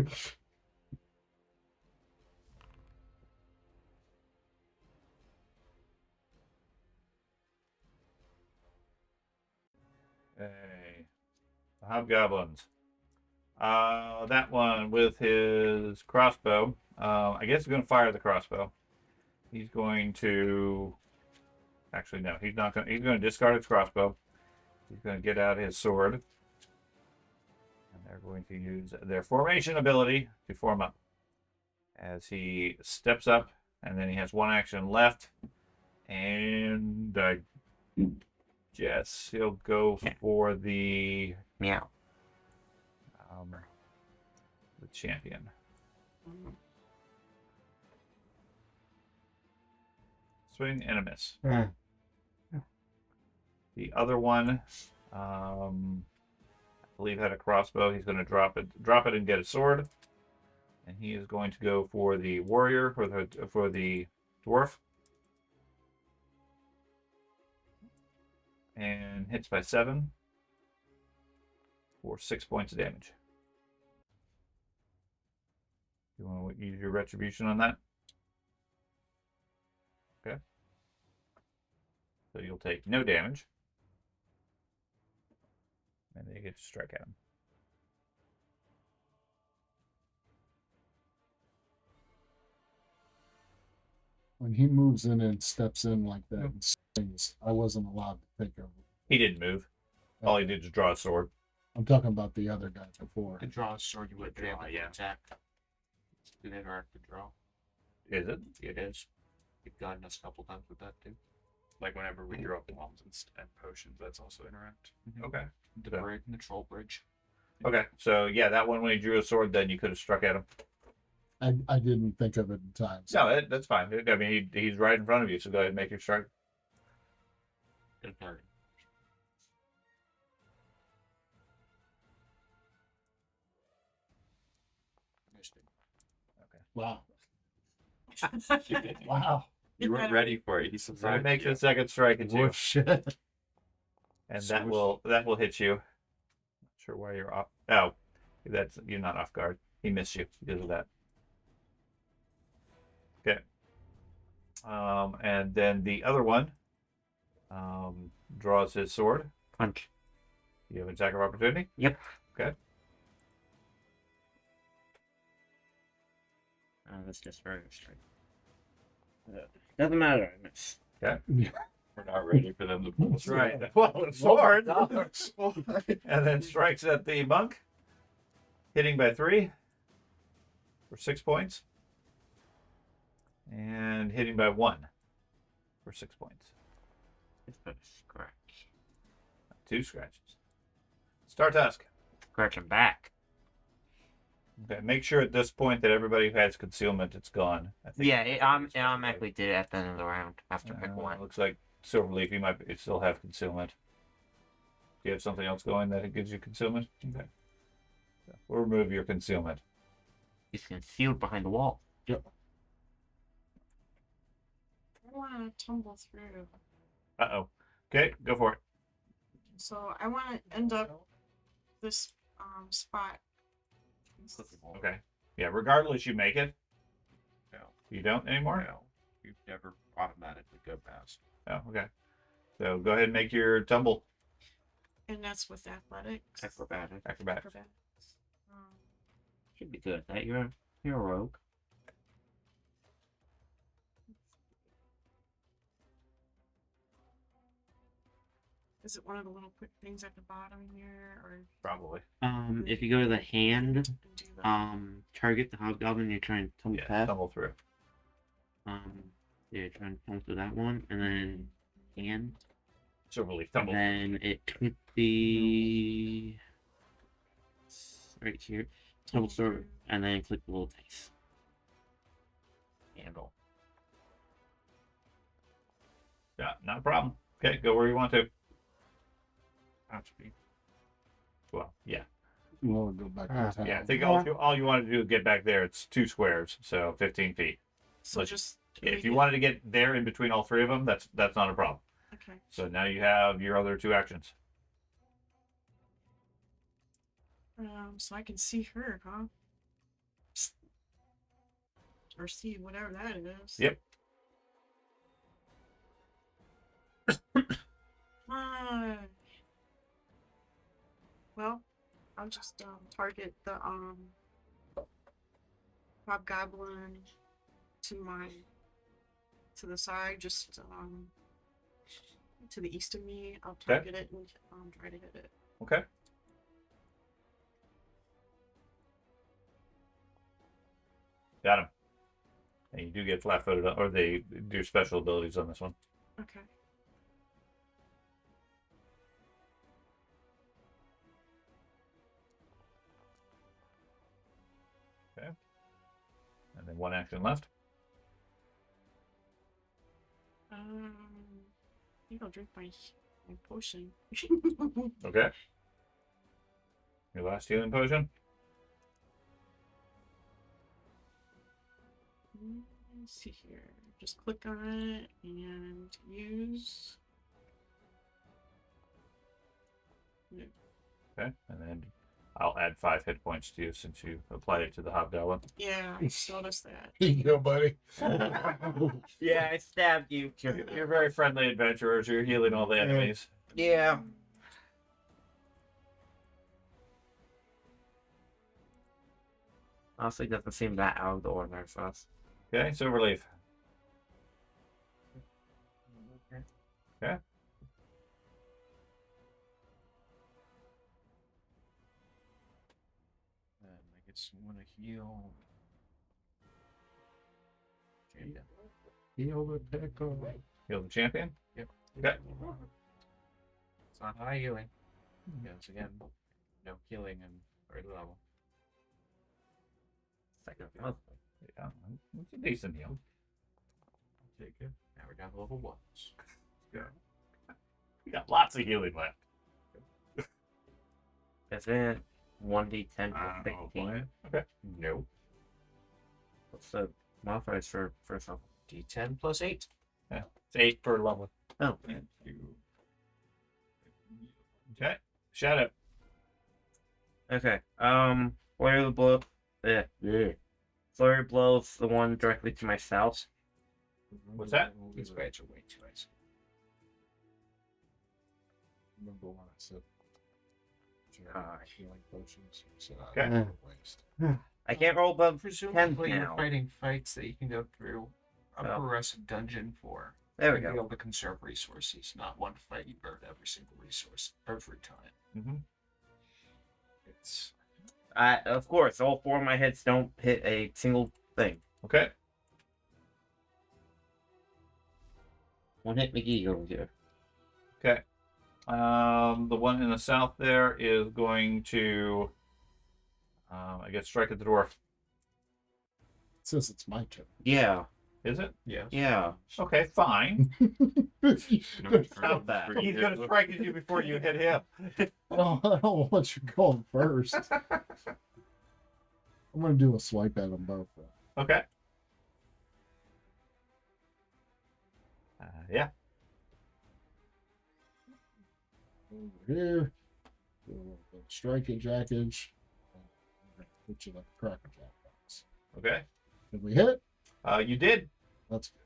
Okay. The hobgoblins. That one with his crossbow. I guess he's going to fire the crossbow. He's going to. Actually, no, he's not going. He's going to discard his crossbow. He's going to get out his sword, and they're going to use their formation ability to form up. As he steps up, and then he has one action left, and I guess he'll go for the Meow. the champion. Swing and a miss. Yeah. The other one, I believe, had a crossbow. He's going to drop it, and get a sword, and he is going to go for the warrior for the dwarf, and hits by 7 for 6 points of damage. You want to use your retribution on that? Okay. So you'll take no damage. And then you get to strike at him. When he moves in and steps in like that and swings, I wasn't allowed to take over. He didn't move. All he did was draw a sword. I'm talking about the other guy before. To draw a sword, you would be able to yeah. attack. It's an interactive draw. Is it? It is. You've gotten us a couple times with that too. Like whenever we draw bombs and potions, that's also interact. Okay. The troll bridge. Okay, so yeah, that one when he drew a sword, then you could have struck at him. I didn't think of it in time. So. No, that's fine. I mean, he's right in front of you, so go ahead and make your strike. Good target. Missed it. Wow. Wow. You weren't ready for it. He So he surprised makes you. a second strike at you, Oh shit. and So that will hit you. Not sure why you're off. Oh, you're not off guard. He missed you because of that. Okay. And then the other one draws his sword. Punch. You have attack of opportunity? Yep. Okay. That's just regular strike. Doesn't matter. I miss. Okay. We're not ready for them to pull. That's right. Well, the sword. Oh, And then strikes at the monk, hitting by 3 for 6 points. And hitting by 1 for 6 points. It's a scratch. 2 scratches. Start task. Scratch him back. Okay, make sure at this point that everybody who has concealment, it's gone. I think. Yeah, it automatically did it at the end of the round after pick one. Looks like Silverleaf, you might still have concealment. Do you have something else going that it gives you concealment? Okay. So we'll remove your concealment. He's concealed behind the wall. I want to tumble through. Uh-oh. Okay, go for it. So I want to end up this spot. Okay. Yeah, regardless, you make it. No. You don't anymore? No. You never automatically go past. Oh, okay. So go ahead and make your tumble. And that's with athletics. Acrobatic. Acrobatics. Acrobatics. Should be good at that. You're a rogue. Is it one of the little quick things at the bottom here, or Probably. If you go to the hand, do the target the hobgoblin you're trying to tumble Yeah, past. tumble through. Yeah, trying to tumble through that one, and then hand. Silverleaf, And tumble. then it could be right here. Tumble through, and then click the little dice. Handle. Yeah, not a problem. Okay, go where you want to. Well, yeah. We'll go back to town. Yeah, I think all you want to do is get back there. It's 2 squares, so 15 feet. So Let's- just If you wanted to get there in between all 3 of them, that's not a problem. okay. So now you have your other 2 actions. So I can see her, huh? Or see whatever that is. Yep. Well, I'll just target the hobgoblin to the side, just to the east of me. I'll target it and try to hit it. Okay. Got him. And you do get flat-footed, or they do special abilities on this one. Okay. And then 1 action left. I think I'll drink my potion. Okay. Your last healing potion. Let's see here. Just click on it and use. Okay. And then I'll add 5 hit points to you since you applied it to the hobgoblin. Yeah, I just noticed that. Here you go, buddy. Yeah, I stabbed you. You're very friendly adventurers. You're healing all the enemies. Yeah. Honestly, doesn't seem that out of the ordinary for us. Okay, Silverleaf. Okay. I guess you want to heal. Champion. Heal the pickle. Heal the champion. Yep. Okay. It's not high healing. Once again, no healing and Third level. Second level. Yeah, it's a decent heal. Take it. Now we're down to level 1s. We got lots of healing left. Is it 1d10 I for don't know, 15? Okay. Nope. What's the modifiers for first level? D10 plus 8. It's 8 per level. Oh, Thank you. Okay. Shadow. okay. Flurry of blow. Yeah. Flurry of blows the one directly to my south. What's that? These guys are way too icy. Remember when I said healing potions? So I Okay. don't waste. I can't roll above 10 Presumably, you're now. fighting fights that you can go through a Oh. progressive dungeon for. There we To be go. able to conserve resources, not one fight you burn every single resource every time. Mm-hmm. It's Of course, all 4 of my hits don't hit a single thing. Okay. One hit McGee over here. Okay. The one in the south there is going to, I guess, strike at the dwarf. It says it's my turn. Yeah. Is it? Yeah. Okay, fine. Stop that. He's going to strike at you before you hit him. I don't want you going first. I'm going to do a swipe at them both. Though. Okay. Yeah. Over here. Do a little bit of striking jackage. Put you like a cracker jack box. Okay. Did we hit? You did. That's good.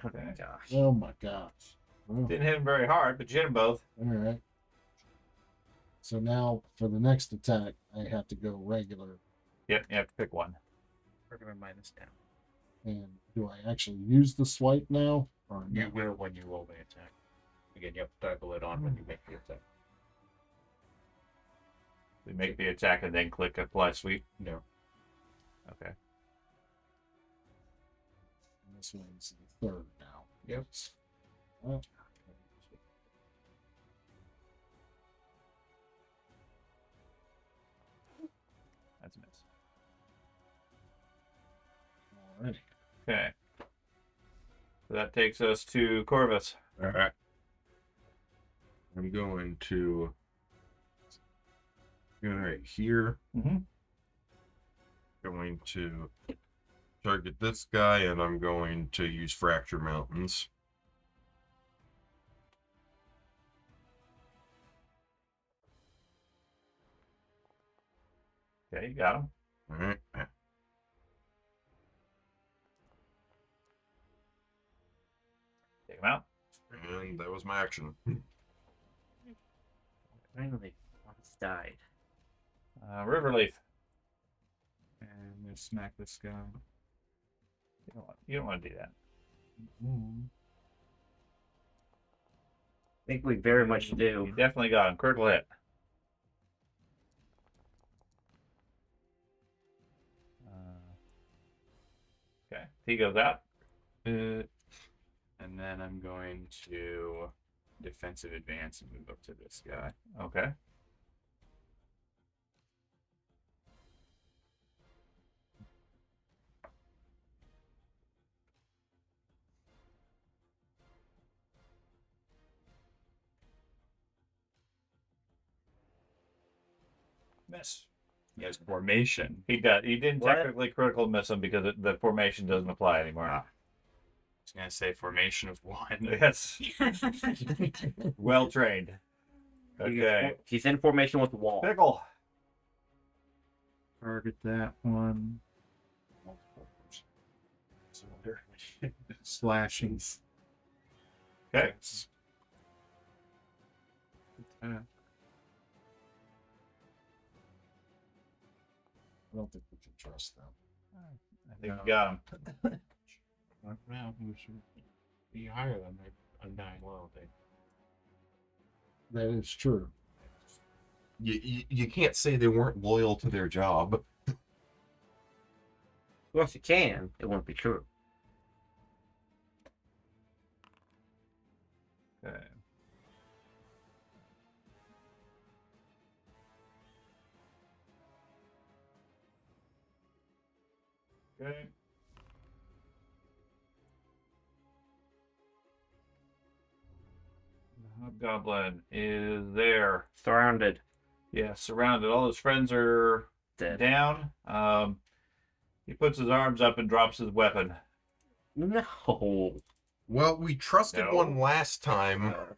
Oh my gosh. Oh my gosh. Well, Didn't hit him very hard, but you hit them both. all right. So now for the next attack, I have to go regular. Yep, you have to pick one. regular minus down. And do I actually use the swipe now? Or no? You will when you roll the attack. Again, you have to toggle it on when you make the attack. We make the attack and then click apply sweep. No. Okay. And this one's the third now. Yep. Well, That's a miss. alrighty. Okay. So that takes us to Corvus. All right. I'm going to go right here. Mm-hmm. Going to target this guy, and I'm going to use Fracture Mountains. Okay, you got him. All right. Take him out. And that was my action. Finally, one has died. Riverleaf. And I'm gonna smack this guy. You don't want to do that. I think we very much You do. definitely got him. Critical hit. Okay, he goes out. And then I'm going to defensive advance and move up to this guy. Okay. Miss. He has formation. He does. He didn't What? technically critical miss him because the formation doesn't apply anymore. I was gonna say formation of one. Yes. Well trained. Okay. He's in formation with the wall. Pickle. Target that one. So there. Slashings. Okay. Attack. I don't think we can trust them. I think you got him. Well, we should be higher than their undying loyalty. That is true. You can't say they weren't loyal to their job. Of course you can. It won't be true. Okay. Okay. The hobgoblin is there. Surrounded. Yeah, surrounded. All his friends are Dead. down. He puts his arms up and drops his weapon. No. Well, we trusted No. one last time. Uh,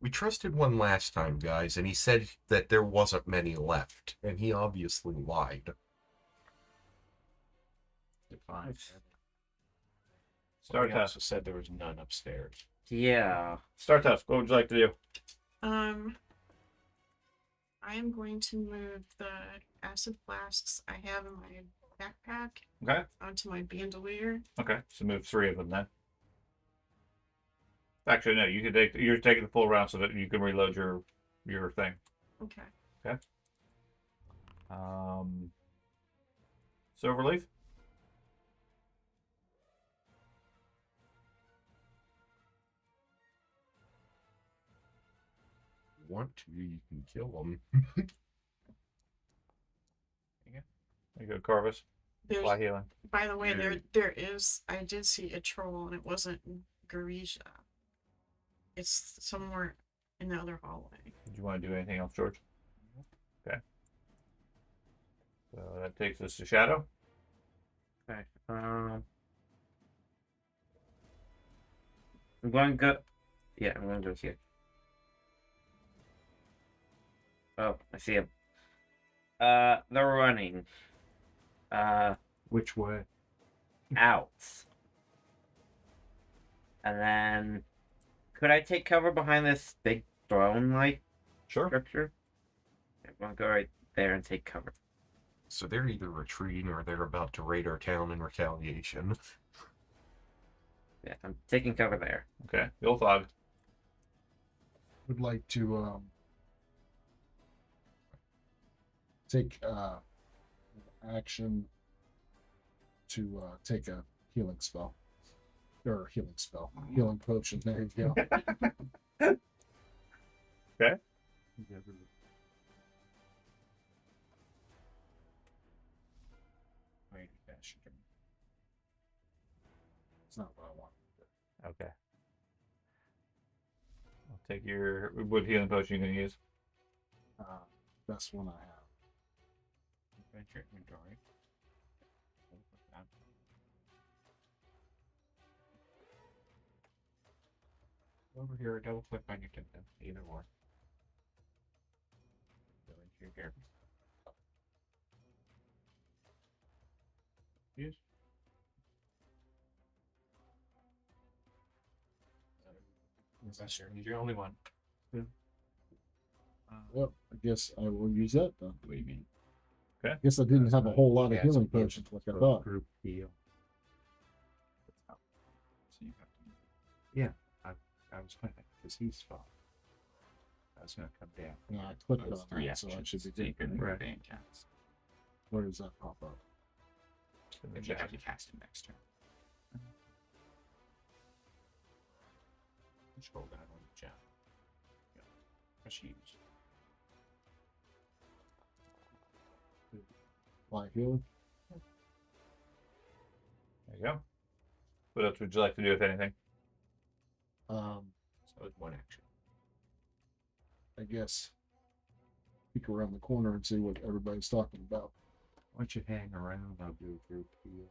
We trusted one last time, guys, and he said that there wasn't many left, and he obviously lied. Define. Start He task. also said there was none upstairs. yeah. Start task. What would you like to do? I am going to move the acid flasks I have in my backpack Okay. onto my bandolier. Okay. So move 3 of them then. Actually, no. You can take. You're taking the full round so that you can reload your thing. Okay. Silverleaf. Want to, you can kill him. There you go, Corvus. There's, Fly healing. by the way, there is. I did see a troll, and it wasn't Garisha. It's somewhere in the other hallway. Did you want to do anything else, George? Okay. So that takes us to Shadow. Okay. I'm going to go. Yeah, I'm going to go here. Oh, I see him. They're running. Which way? Out. And then, could I take cover behind this big throne-like Sure. structure? I'm going to go right there and take cover. So they're either retreating or they're about to raid our town in retaliation. Yeah, I'm taking cover there. Okay. Gulthog. Would like to take action to take a healing spell. Or healing spell. Healing potion. There you go. Okay. It's not what I want. Okay. I'll take your. What healing potion you going to use? Best one I have. Adventure inventory. Over here, double click on your symptom, either or. Go into your character. Use. Professor, you're the only one. Well, I guess I will use that then. What do you mean? I guess I didn't have a whole lot of Yeah, it's healing a potions like I for a thought. Group heal. So you have to. I was playing because he's fought. I was gonna come down. Yeah, I clicked Those on 3 that, so I actions, should be so you good. can Right. bang cast. Where does that pop up? If you have to cast it next turn. Scroll down on the chat. Yeah. Press use. Light healing? There you go. What else would you like to do, if anything? So it's 1 action. I guess peek around the corner and see what everybody's talking about. Once you hang around, I'll do a group heal.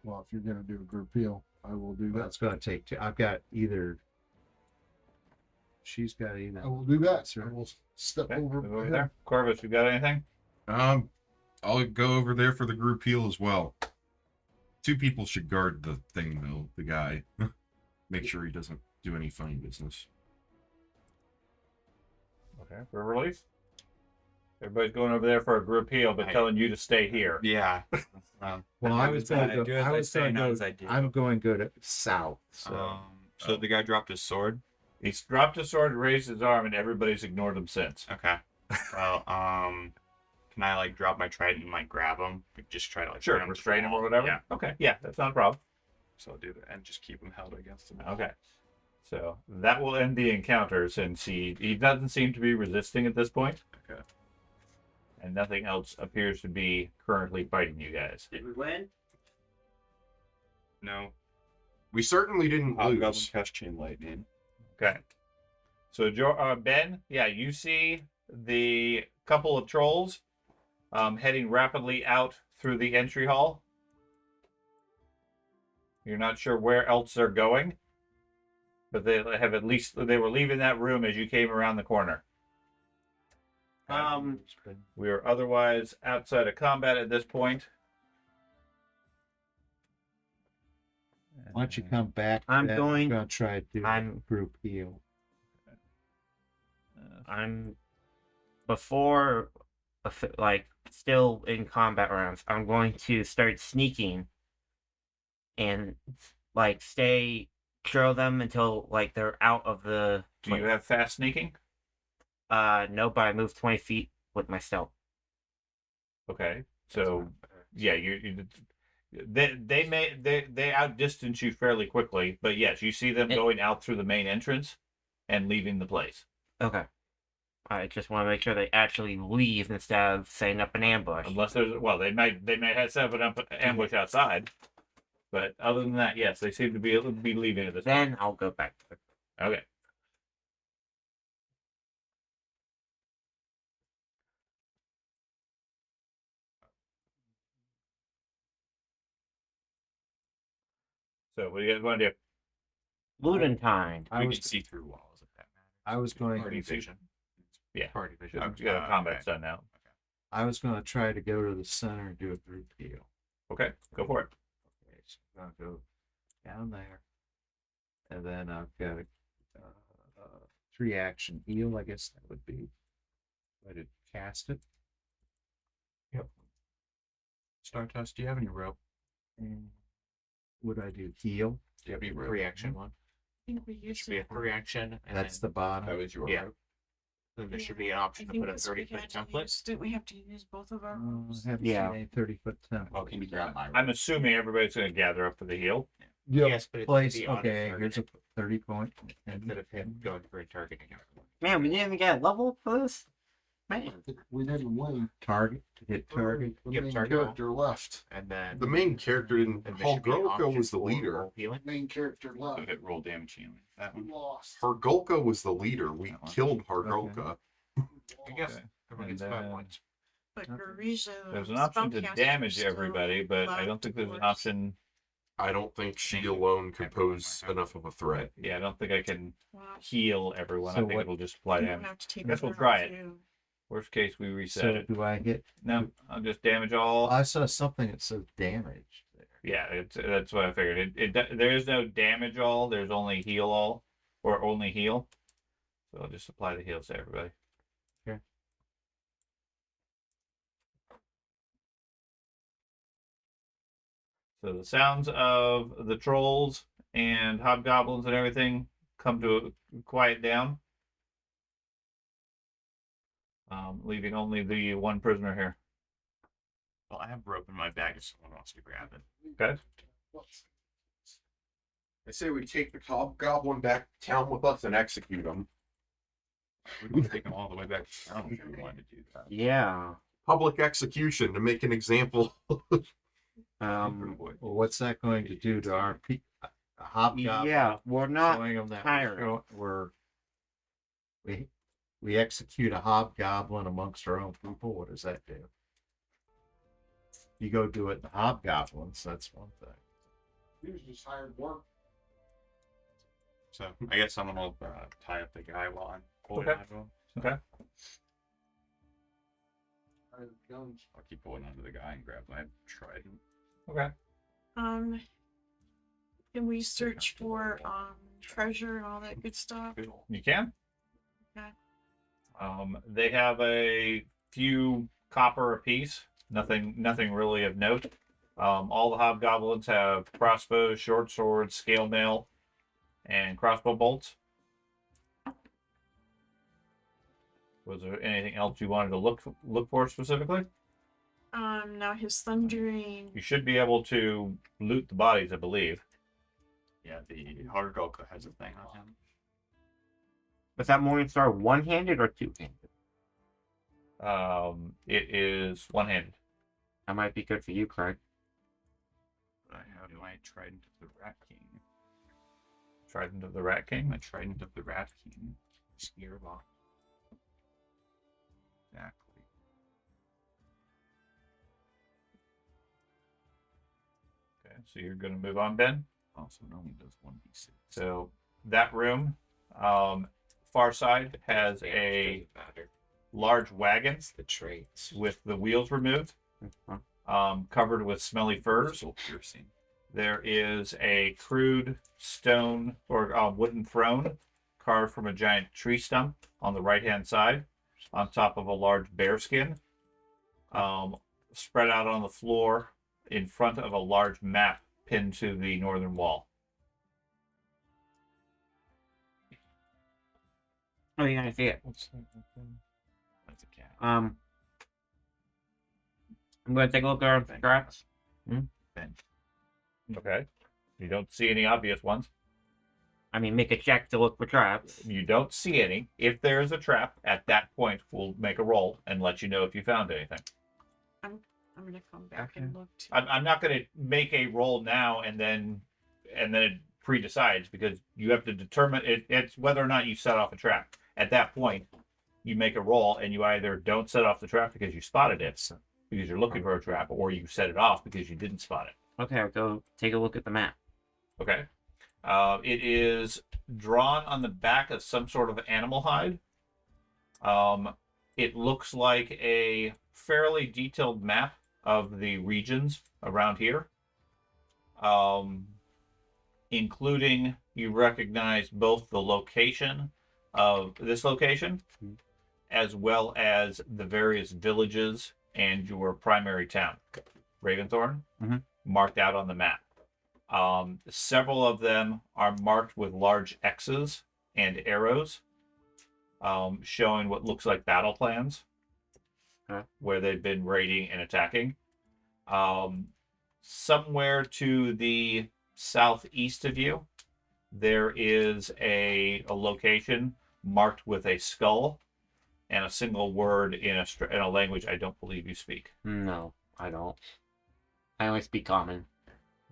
Well, if you're going to do a group heal, I will do that. That's going to take 2. I've got either. She's got either. I will do that. Sure. I will step Okay. over, Move over there. Corvus, you got anything? I'll go over there for the group heal as well. 2 people should guard the thing, though, the guy. Make sure he doesn't do any funny business. Okay. For relief? Everybody's going over there for a group heal, but telling you to stay here. Yeah. Well, I was going to do go. as I I was say, going not to as go. I do. I'm going to go to south. So So the guy dropped his sword. He's dropped his sword and raised his arm, and everybody's ignored him since. Okay. Well, can I like drop my trident and like grab him? Like, just try to like Sure, pin him to the restrain him wall? or whatever. Yeah. Okay, yeah, that's not a problem. So I'll do that and just keep him held against him. Okay. So that will end the encounter since he doesn't seem to be resisting at this point. Okay. and nothing else appears to be currently fighting you guys. Did we win? No. We certainly didn't Hobgoblin lose. cast chain lightning. Okay. So, Ben, yeah, you see the couple of trolls heading rapidly out through the entry hall. You're not sure where else they're going, but they were leaving that room as you came around the corner. We are otherwise outside of combat at this point. Why don't you come back? I'm then? going- I'm gonna try to do I'm- a group heal. I'm before, like, still in combat rounds. I'm going to start sneaking, and like trail them until like they're out of the. Do you have fast sneaking? No, but I move 20 feet with my stealth. Okay, so yeah, they outdistance you fairly quickly, but yes, you see them going out through the main entrance and leaving the place. Okay. I just want to make sure they actually leave instead of setting up an ambush. Unless they might have set up an ambush outside, but other than that, yes, they seem to be leaving at this point. Then I'll go back to the. Okay. So what do you guys want to do? Looting time. I We was can see through walls if that matters. I was going Party to vision. Yeah. Party vision. You got combat's done now. I was going to try to go to the center and do a group heal. Okay, go for it. Okay, so I'm gonna go down there, and then I've got a 3-action heal. I guess that would be. I did cast it. Stardust, do you have any rope? And would I do heal? Do you have any rope? 3-action one. I think we used Should be a to. 3-action, and That's then, the bottom. That was your Yeah. rope. then there should be an option to put a 30-foot template. Didn't we have to use both of our rolls? I haven't Yeah. seen any 30-foot template. Oh, can you grab my rope? I'm assuming everybody's going to gather up for the heal. Yes, but it should Place. be on Okay, a here's a 30 point. instead of him going for a targeting everyone. Man, we didn't even get a level for this. Man. We didn't win. Target. Hit target. The Yep, main target. character left. And then The main character didn't. then there should be an Holgolka option was the for leader. roll healing. Main character So left. hit roll damage healing. That We one. lost. Hargolka was the leader. We That one. killed Hargolka. I guess Okay. everyone And gets 5 then- points. But Okay. Garisha. There's an option to spellcaster damage still everybody, but I don't think there's an left option. I don't think she alone could pose enough of a threat. Yeah, I don't think I can Wow. heal everyone. So I think what- it'll just apply You don't damage. have to take Guess we'll that try out, it. too. Worst case, we reset So it. do I hit? No, I'll just damage all. I saw something that says damage there. Yeah, that's what I figured. There is no damage all. There's only heal all, or only heal. So I'll just apply the heals to everybody. Okay. So the sounds of the trolls and hobgoblins and everything come to quiet down, leaving only the one prisoner here. Well, I have rope in my bag if someone wants to grab it. Okay. I say we take the hobgoblin back to town with us and execute him. We would take them all the way back to town if we wanted to do that. Yeah. Public execution to make an example. Um. Well, what's that going to do to our a hobgoblin? Yeah, we're not Showing them that tiring. we execute a hobgoblin amongst our own people. What does that do? You go do it in hobgoblins. That's one thing. He was just hired work. So I guess someone will tie up the guy while I'm holding Okay. onto him. Okay. Hired guns. I'll keep holding onto the guy and grab my trident. Okay. Can we search for treasure and all that good stuff? You can. Okay. They have a few copper apiece. Nothing really of note. All the hobgoblins have crossbows, short swords, scale mail, and crossbow bolts. Was there anything else you wanted to look for specifically? Now his thundering. You should be able to loot the bodies, I believe. Yeah, the Hargolka has a thing on him. Was that Morningstar one-handed or two-handed? It is one-handed. That might be good for you, Craig. I have my Trident of the Rat King. Trident of the Rat King. My Trident of the Rat King. Spear lock. Exactly. Okay, so you're going to move on, Ben. Also, it only does 1d6. So that room, far side, has a large wagon It's the traits. with the wheels removed, covered with smelly furs. Soul piercing. There is a crude stone or wooden throne carved from a giant tree stump on the right-hand side, on top of a large bear skin, spread out on the floor in front of a large map pinned to the northern wall. Oh, you guys see it? What's that? That's a cat. I'm gonna take a look around the traps. Ben. Okay. You don't see any obvious ones. I mean, make a check to look for traps. You don't see any. If there is a trap, at that point, we'll make a roll and let you know if you found anything. I'm gonna come back and look too. I'm not going to make a roll now and then it pre-decides, because you have to determine it's whether or not you set off a trap. At that point, you make a roll and you either don't set off the trap because you spotted it, because you're looking for a trap, or you set it off because you didn't spot it. Okay, I'll go take a look at the map. Okay. It is drawn on the back of some sort of animal hide. It looks like a fairly detailed map of the regions around here, including, you recognize both the location of this location as well as the various villages and your primary town, Raventhorn, marked out on the map. Several of them are marked with large X's and arrows, showing what looks like battle plans, where they've been raiding and attacking. Somewhere to the southeast of you, there is a location marked with a skull and a single word in a language I don't believe you speak. No, I don't. I only speak common.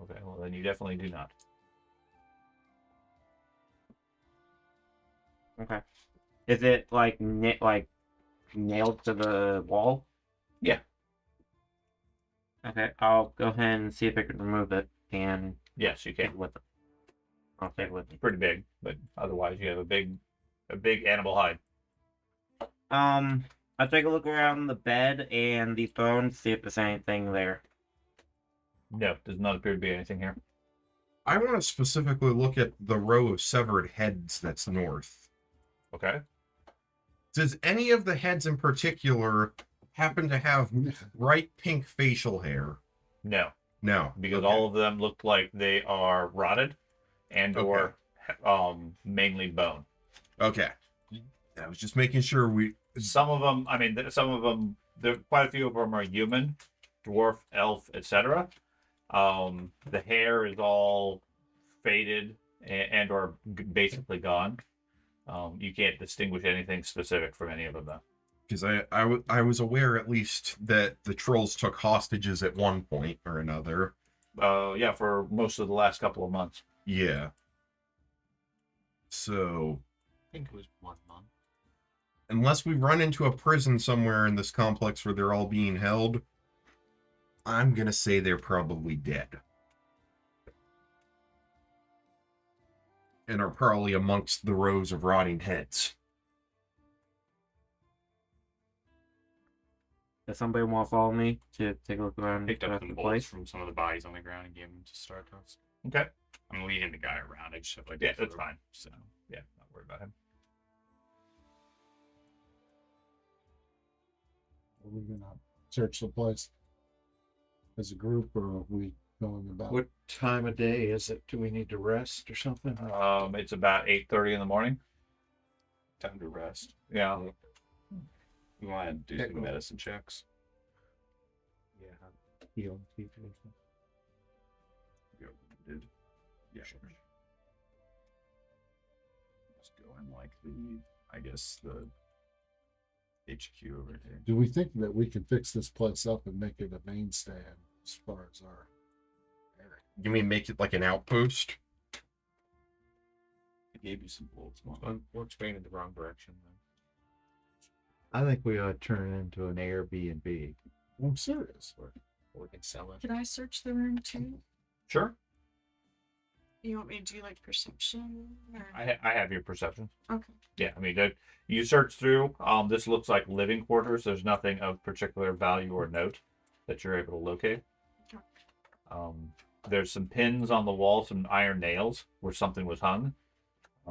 Okay, well then you definitely do not. Okay. Is it like nailed to the wall? Yeah. Okay, I'll go ahead and see if I can remove it and Yes, you take can. it with it. I'll take it with me. Pretty big, but otherwise you have a big animal hide. I'll take a look around the bed and the throne, see if there's anything there. No, does not appear to be anything here. I want to specifically look at the row of severed heads that's north. Okay. Does any of the heads in particular happen to have bright pink facial hair? No, No. because Okay. all of them look like they are rotted and or mainly bone. Okay. I was just making sure we... Some of them, I mean, some of them, there quite a few of them are human, dwarf, elf, etc. The hair is all faded and or basically gone. You can't distinguish anything specific from any of them, though. Because I was aware at least that the trolls took hostages at one point or another. Yeah, for most of the last couple of months. Yeah. So, I think it was 1 month. unless we run into a prison somewhere in this complex where they're all being held, I'm gonna say they're probably dead. And are probably amongst the rows of rotting heads. Does somebody want to follow me to take a look around Picked up the some place? bolts from some of the bodies on the ground and gave them to Startos. Okay. I'm leading the guy around. I just have like Yeah, a that's throw, fine. So Yeah, not worried about him. Are we gonna search the place as a group, or are we going about? What time of day is it? Do we need to rest or something? It's about 8:30 in the morning. time to rest. Yeah. We want to do some medicine checks. Yeah. Heal. Did. Yeah. Sure. Just go in like the, I guess the HQ over here. Do we think that we can fix this place up and make it a mainstay as far as our area? You mean make it like an outpost? I gave you some bullets. We're expanding in the wrong direction then. I think we ought to turn it into an Airbnb. I'm serious. Or we can sell it. Can I search the room too? Sure. You want me to do like perception? Or... I have your perception. Okay. Yeah, I mean, you search through. This looks like living quarters. There's nothing of particular value or note that you're able to locate. Okay. There's some pins on the wall, some iron nails where something was hung,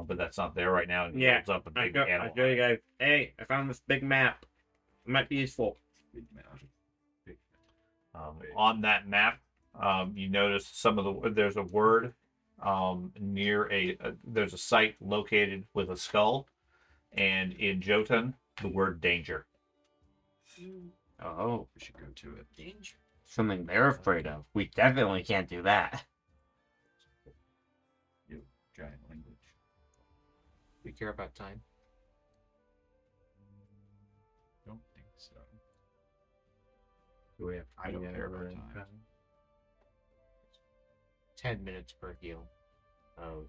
but that's not there right now. And it Yeah, holds up a I big go animal. you guys, hey, I found this big map. It might be useful. Big map. On that map, you notice some of the there's a word near there's a site located with a skull, and in Jotun the word danger. Oh, We should go to it. Danger. something they're afraid of. We definitely can't do that. Giant language. We care about time. Don't think so. Do we have I don't care about any time. 10 minutes per heal of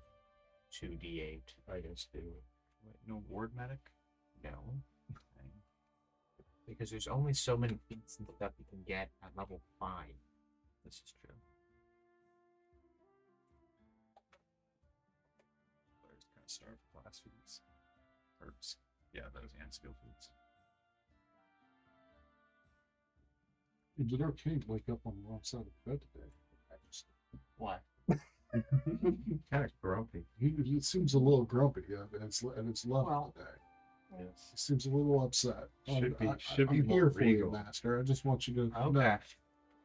2d8. I guess do it. Wait, no ward medic? No. Because there's only so many feats and stuff you can get at level 5. This is true. Players kind of start with class feats. Herbs. Yeah, those and skill feats. Did our king wake up on the wrong side of the bed today? Why? Kind of grumpy. He seems a little grumpy, and it's left Well, today. Yes. He seems a little upset. Should be I'm more here for you, regal. Master. I just want you to Okay. know.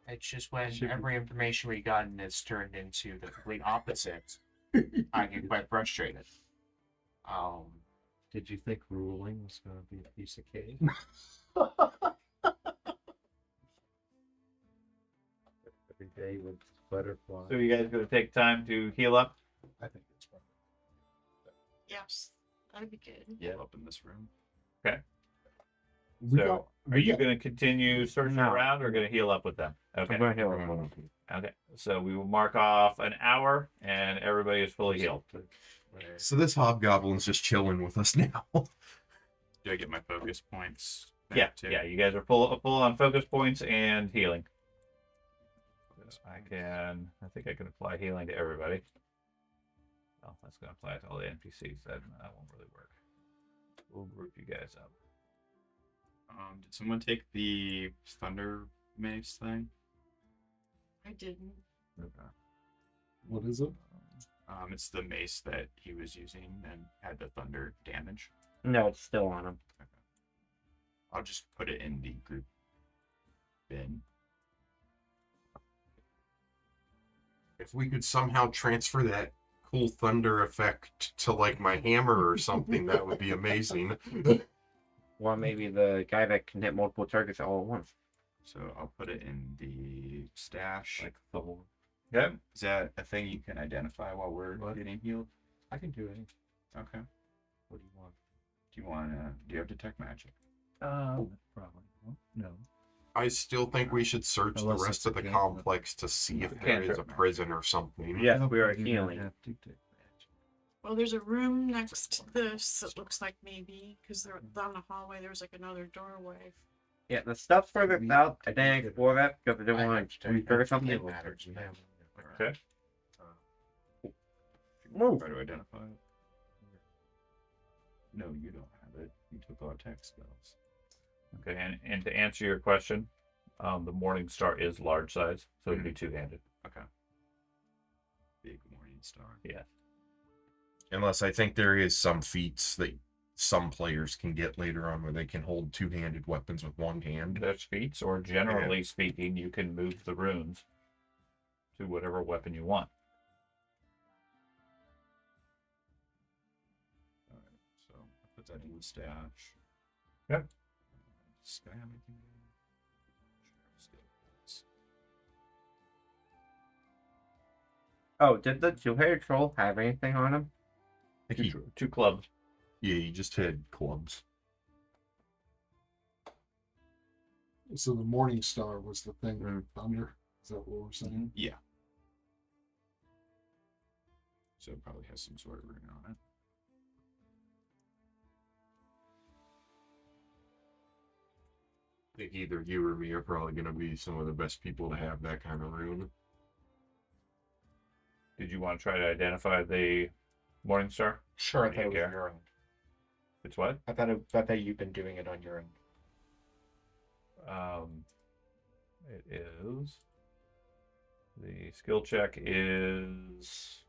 It's just when Should be- every information we've gotten is turned into the complete opposite, I get quite frustrated. Did you think ruling was going to be a piece of cake? Every day with butterflies. So you guys gonna take time to heal up? I think it's fine. Yes, that'd be good. Yeah, up in this room. We So got- are we you got- gonna continue searching No. around or gonna heal up with them? Okay. I'm going to heal one. Okay. So we will mark off an hour and everybody is fully healed. So this hobgoblin's just chilling with us now. Do I get my focus points? Yeah, back too? yeah. You guys are full on focus points and healing. I think I can apply healing to everybody. Oh, that's gonna apply to all the NPCs. That won't really work. We'll group you guys up. Did someone take the thunder mace thing? I didn't. What is it? It's the mace that he was using and had the thunder damage. No, it's still on him. I'll just put it in the group bin. If we could somehow transfer that cool thunder effect to like my hammer or something, that would be amazing. Or maybe the guy that can hit multiple targets all at once. So I'll put it in the stash. Like Thor. Okay. Is that a thing you can identify while we're getting healed? I can do it. Okay. What do you want? Do you have detect magic? Probably. No. I still think we should search Unless the rest it's of the a game. complex to see if there is a prison or something. Yes, we are You don't healing. have to take magic. Well, there's a room next to this that looks like maybe because down the hallway there was like another doorway. Yeah, the stuff further south, I didn't explore that because I didn't want to refer something. It matters. We have- Okay. Move. Try to identify it. No, you don't have it. You took all tech spells. Okay. And to answer your question, the Morning Star is large size, so it'd be two-handed. Okay. Big morning star. Yeah. Unless I think there is some feats that some players can get later on where they can hold two-handed weapons with one hand. There's feats, or generally speaking, you can move the runes to whatever weapon you want. Alright, so I put that in the stash. Yep. Does this guy have anything? Skills. Oh, did the two-headed troll have anything on him? I think he, Two clubs. yeah, he just had clubs. So the Morning Star was the thing Mm. with thunder. Is that what we're saying? Yeah. So it probably has some sort of rune on it. I think either you or me are probably going to be some of the best people to have that kind of rune. Did you want to try to identify the Morning Star? Sure, I Do thought you it was care? your own. It's what? I thought that you've been doing it on your own. It is. The skill check is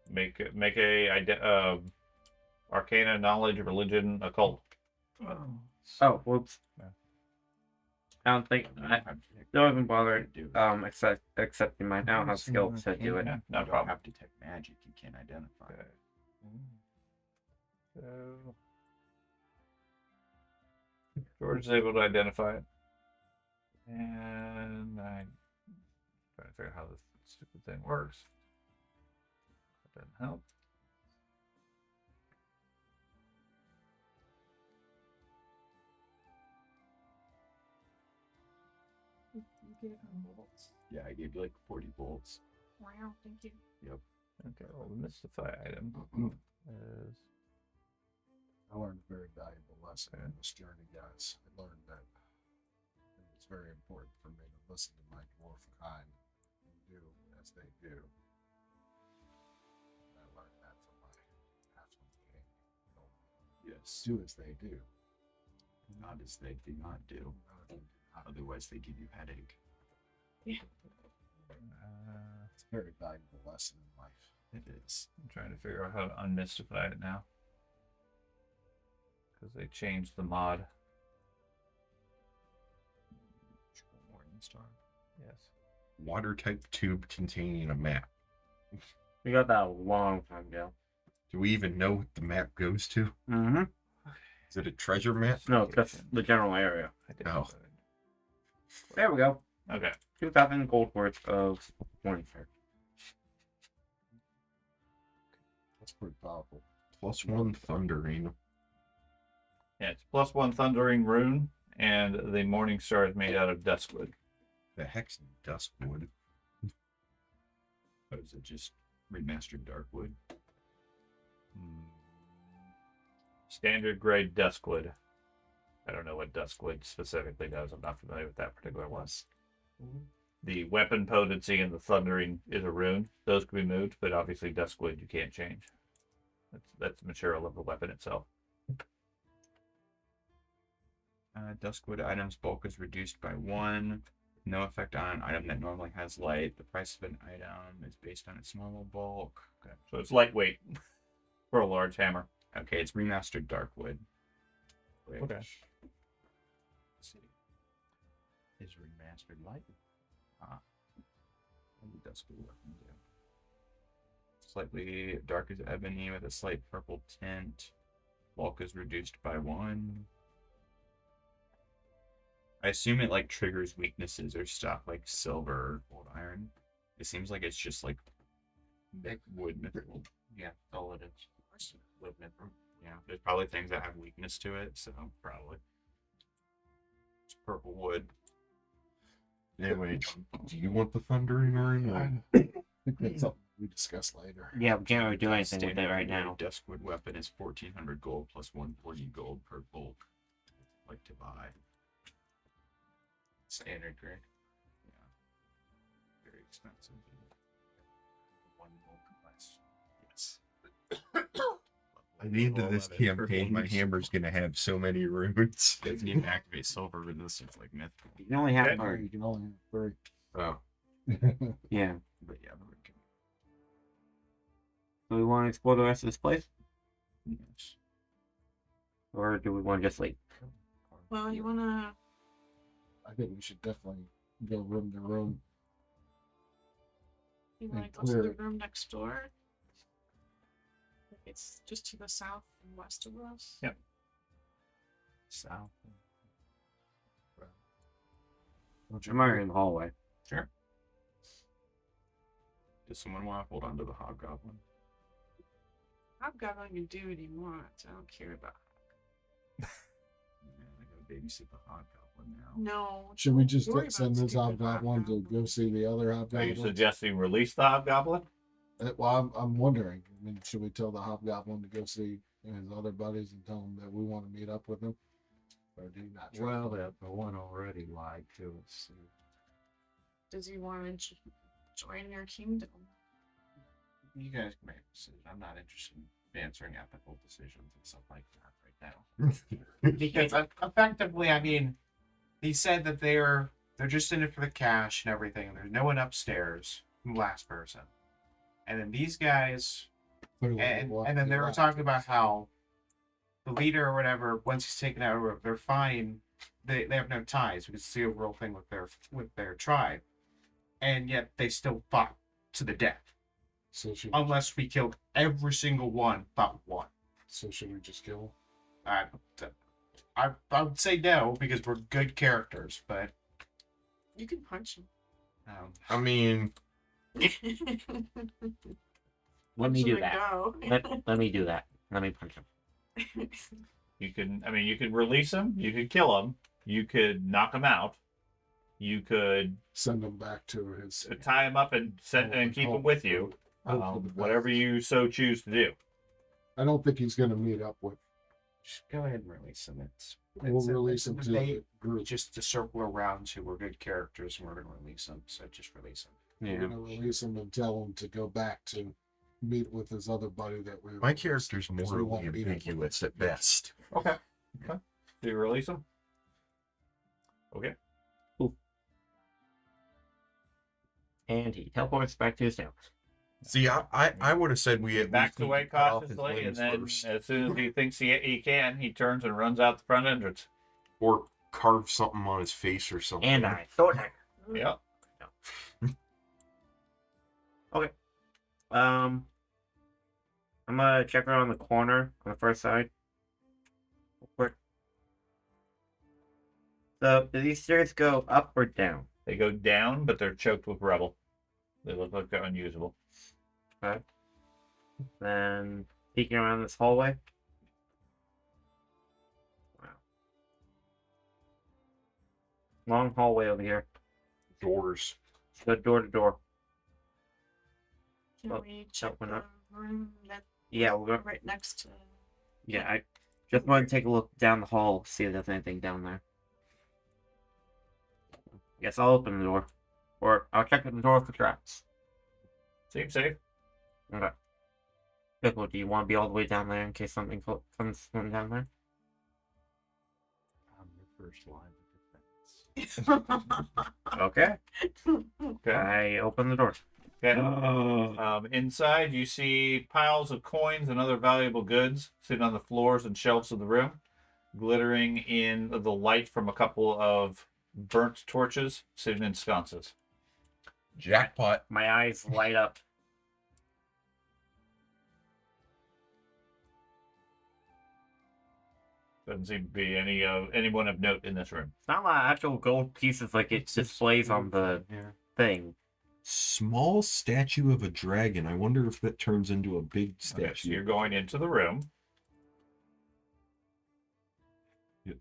make a Arcana, knowledge, religion, occult. Oh, whoops. Yeah. I don't think I don't even bother accepting mine. I don't have skill to do it. Yeah, You no don't problem. have detect magic. You can't identify. Okay. So George is able to identify it, and I'm trying to figure out how this stupid thing works. That doesn't help. Yeah, I gave you like 40 volts. Wow, thank you. Okay, well, the mystify item is I learned a very valuable lesson in this journey, guys. I learned that it was very important for me to listen to my dwarf kind and do as they do. I learned that from my halfling king. Yes. Do as they do. Not as they do not do. Otherwise, they give you headache. It's a very valuable lesson in life. It is. I'm trying to figure out how to unmystify it now. Because they changed the mod. Morning Star. Yes. Water type tube containing a map. We got that a long time ago. Do we even know what the map goes to? Mm-hmm. Is it a treasure map? No, just the general area. Oh. There we go. Okay. 2,000 gold worth of Morningstar. That's pretty powerful. +1 thundering. Yeah, it's +1 thundering rune, and the Morning Star is made out of duskwood. The heck's duskwood. Oh, is it just remastered Darkwood? Standard grade duskwood. I don't know what duskwood specifically does. I'm not familiar with that particular one. The weapon potency and the thundering is a rune. Those can be moved, but obviously duskwood you can't change. That's the material of the weapon itself. Duskwood items bulk is reduced by 1. No effect on an item that normally has light. The price of an item is based on its normal bulk. Okay. So it's lightweight for a large hammer. Okay, it's remastered Darkwood. Okay. Let's see. Is remastered light. What did Duskwood weapon do? Slightly dark as ebony with a slight purple tint. Bulk is reduced by 1. I assume it like triggers weaknesses or stuff like silver or old iron. It seems like it's just like wood mithril. Yeah, that's all it is. Wood mithril. Yeah, there's probably things that have weakness to it, so probably. It's purple wood. Anyway, do you want the thundering rune? Or... I think that's something we discuss later. Yeah, we can't really do anything with it Standard right now. Duskwood weapon is 1,400 gold plus 140 gold per bulk. Like to buy. Standard grade. Yeah. Very expensive. 1 bulk less. Yes. At the end of this campaign, my hammer's gonna have so many runes. Doesn't even activate silver resistance like myth. You can only have Okay. her. You can only have 3. Oh. Yeah. But yeah, the can. Do we want to explore the rest of this place? Yes. Or do we want to just like... Well, you wanna I think we should definitely go room to room. go And to clear the it. room next door? It's just to the south and west of us. Yep. South. I'm already in the hallway. Sure. Does someone want to hold on to the hobgoblin? Hobgoblin can do what he wants. I don't care about. Yeah, I got a babysit the hobgoblin now. No. Should we don't just worry send about this stupid hobgoblin to go see the other Are you hobgoblin? suggesting release the hobgoblin? Well, I'm wondering. I mean, should we tell the hobgoblin to go see his other buddies and tell them that we want to meet up with them? Or do you not? trust Well, him? the one already lied to us. So Does he want to join your kingdom? You guys can make a decision. I'm not interested in answering ethical decisions and stuff like that right now. Because effectively, I mean, he said that they're just in it for the cash and everything, and there's no one upstairs from the last person. And then these guys, Clearly and we'll then have they to were lie. talking about how the leader or whatever, once he's taken out of it, they're fine. They have no ties because it's the overall thing with their tribe, and yet they still fought to the death. So should, Unless we killed every single one but one. so should we just kill him? I would say no because we're good characters, but You can punch him. I mean, Let me Punch do him and that. go. Let me do that. Let me punch him. You can, I mean, you could release him. You could kill him. You could knock him out. You could Send him back to his. tie him up and keep him with you. Whatever you so choose to do. I don't think he's going to meet up with. just go ahead and release them. We'll release him to they, the group. just to circle around who were good characters and we're going to release them. So just release them. We're going to release him and tell him to go back to meet with his other buddy that we. my character's we morally won't meet him. ambiguous at best. Okay. Okay. Do you release him? Okay. And he teleports back to his town. See, I would have said we at Backs least need away to cut off his cautiously, and limbs then first, as soon as he thinks he can, he turns and runs out the front entrance. or carve something on his face or something. And I sword dagger. Yep. Okay. I'm gonna check around the corner on the first side. Real quick. So, do these stairs go up or down? They go down, but they're choked with rubble. They look like they're unusable. Okay. Then peeking around this hallway. Wow. Long hallway over here. Doors. Go door to door. Can Oh, we check one the up. room that Yeah, we'll go. right next to? Yeah, I just want to take a look down the hall, see if there's anything down there. Guess I'll open the door. Or I'll check at the door for traps. Seems safe. Okay. Pickle, do you want to be all the way down there in case something comes from down there? I'm your first line of defense. Okay. Okay. I open the door. Okay. Inside, you see piles of coins and other valuable goods sitting on the floors and shelves of the room, glittering in the light from a couple of burnt torches sitting in sconces. Jackpot. My eyes light up. Doesn't seem to be anyone of note in this room. It's not like actual gold pieces like it displays on the thing. Small statue of a dragon. I wonder if that turns into a big Okay, so statue. you're going into the room. Yep.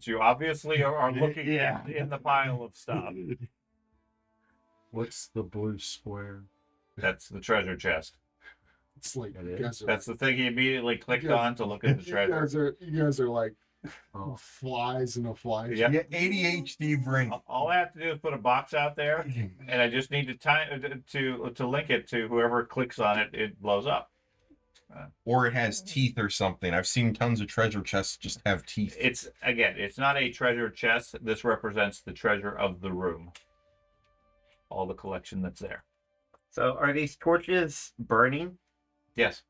So you obviously are looking in the pile of stuff. What's the blue square? That's the treasure chest. It's like It you is. guys are. That's the thing he immediately clicked Yeah. on to look at the treasure. You guys are like Oh, flies in a fly. Yeah. Yeah, ADHD brain. All I have to do is put a box out there, and I just need to link it to whoever clicks on it. It blows up. Or it has teeth or something. I've seen tons of treasure chests just have teeth. It's not a treasure chest. This represents the treasure of the room. All the collection that's there. So are these torches burning? Yes.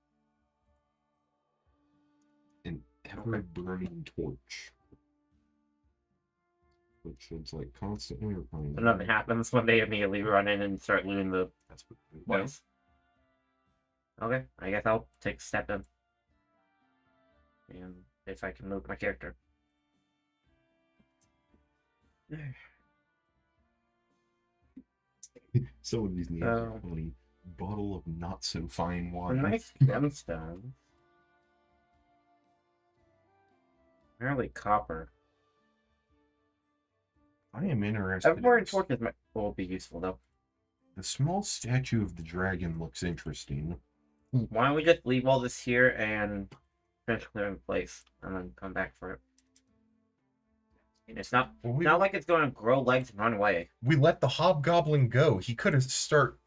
An ever-burning torch. Which is like constantly replying. So nothing happens when they immediately run in and start looting the That's what place. Okay, I guess I'll take a step in. And if I can move my character. Some of these names are funny. Bottle of not so fine A wine. nice gemstone. Apparently copper. I am interested. Everywhere torches will be useful though. The small statue of the dragon looks interesting. Why don't we just leave all this here and finish clearing the place, and then come back for it? It's not Well, not like it's going to grow legs and run away. we let the hobgoblin go. He could start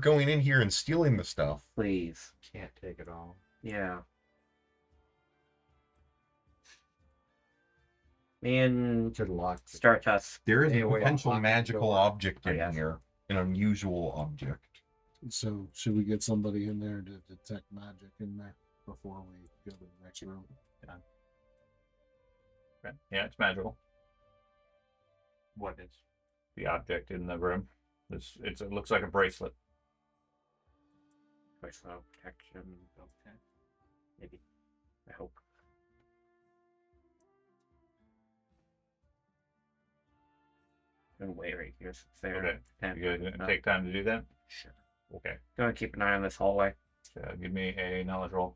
going in here and stealing the stuff. Please. Can't take it all. Yeah. Me and Should lock it. Stardust. There is Stay a away potential from magical door. object Oh, in yes. here, an unusual object. So should we get somebody in there to detect magic in there before we go to the next room? Okay. Yeah, it's magical. What is? The object in the room. It looks like a bracelet. Personal protection. Okay. Maybe. I hope. Gonna wait right here. So it's there. Okay. And You guys gonna take time to do that? Sure. Okay. gonna keep an eye on this hallway. So give me a knowledge roll.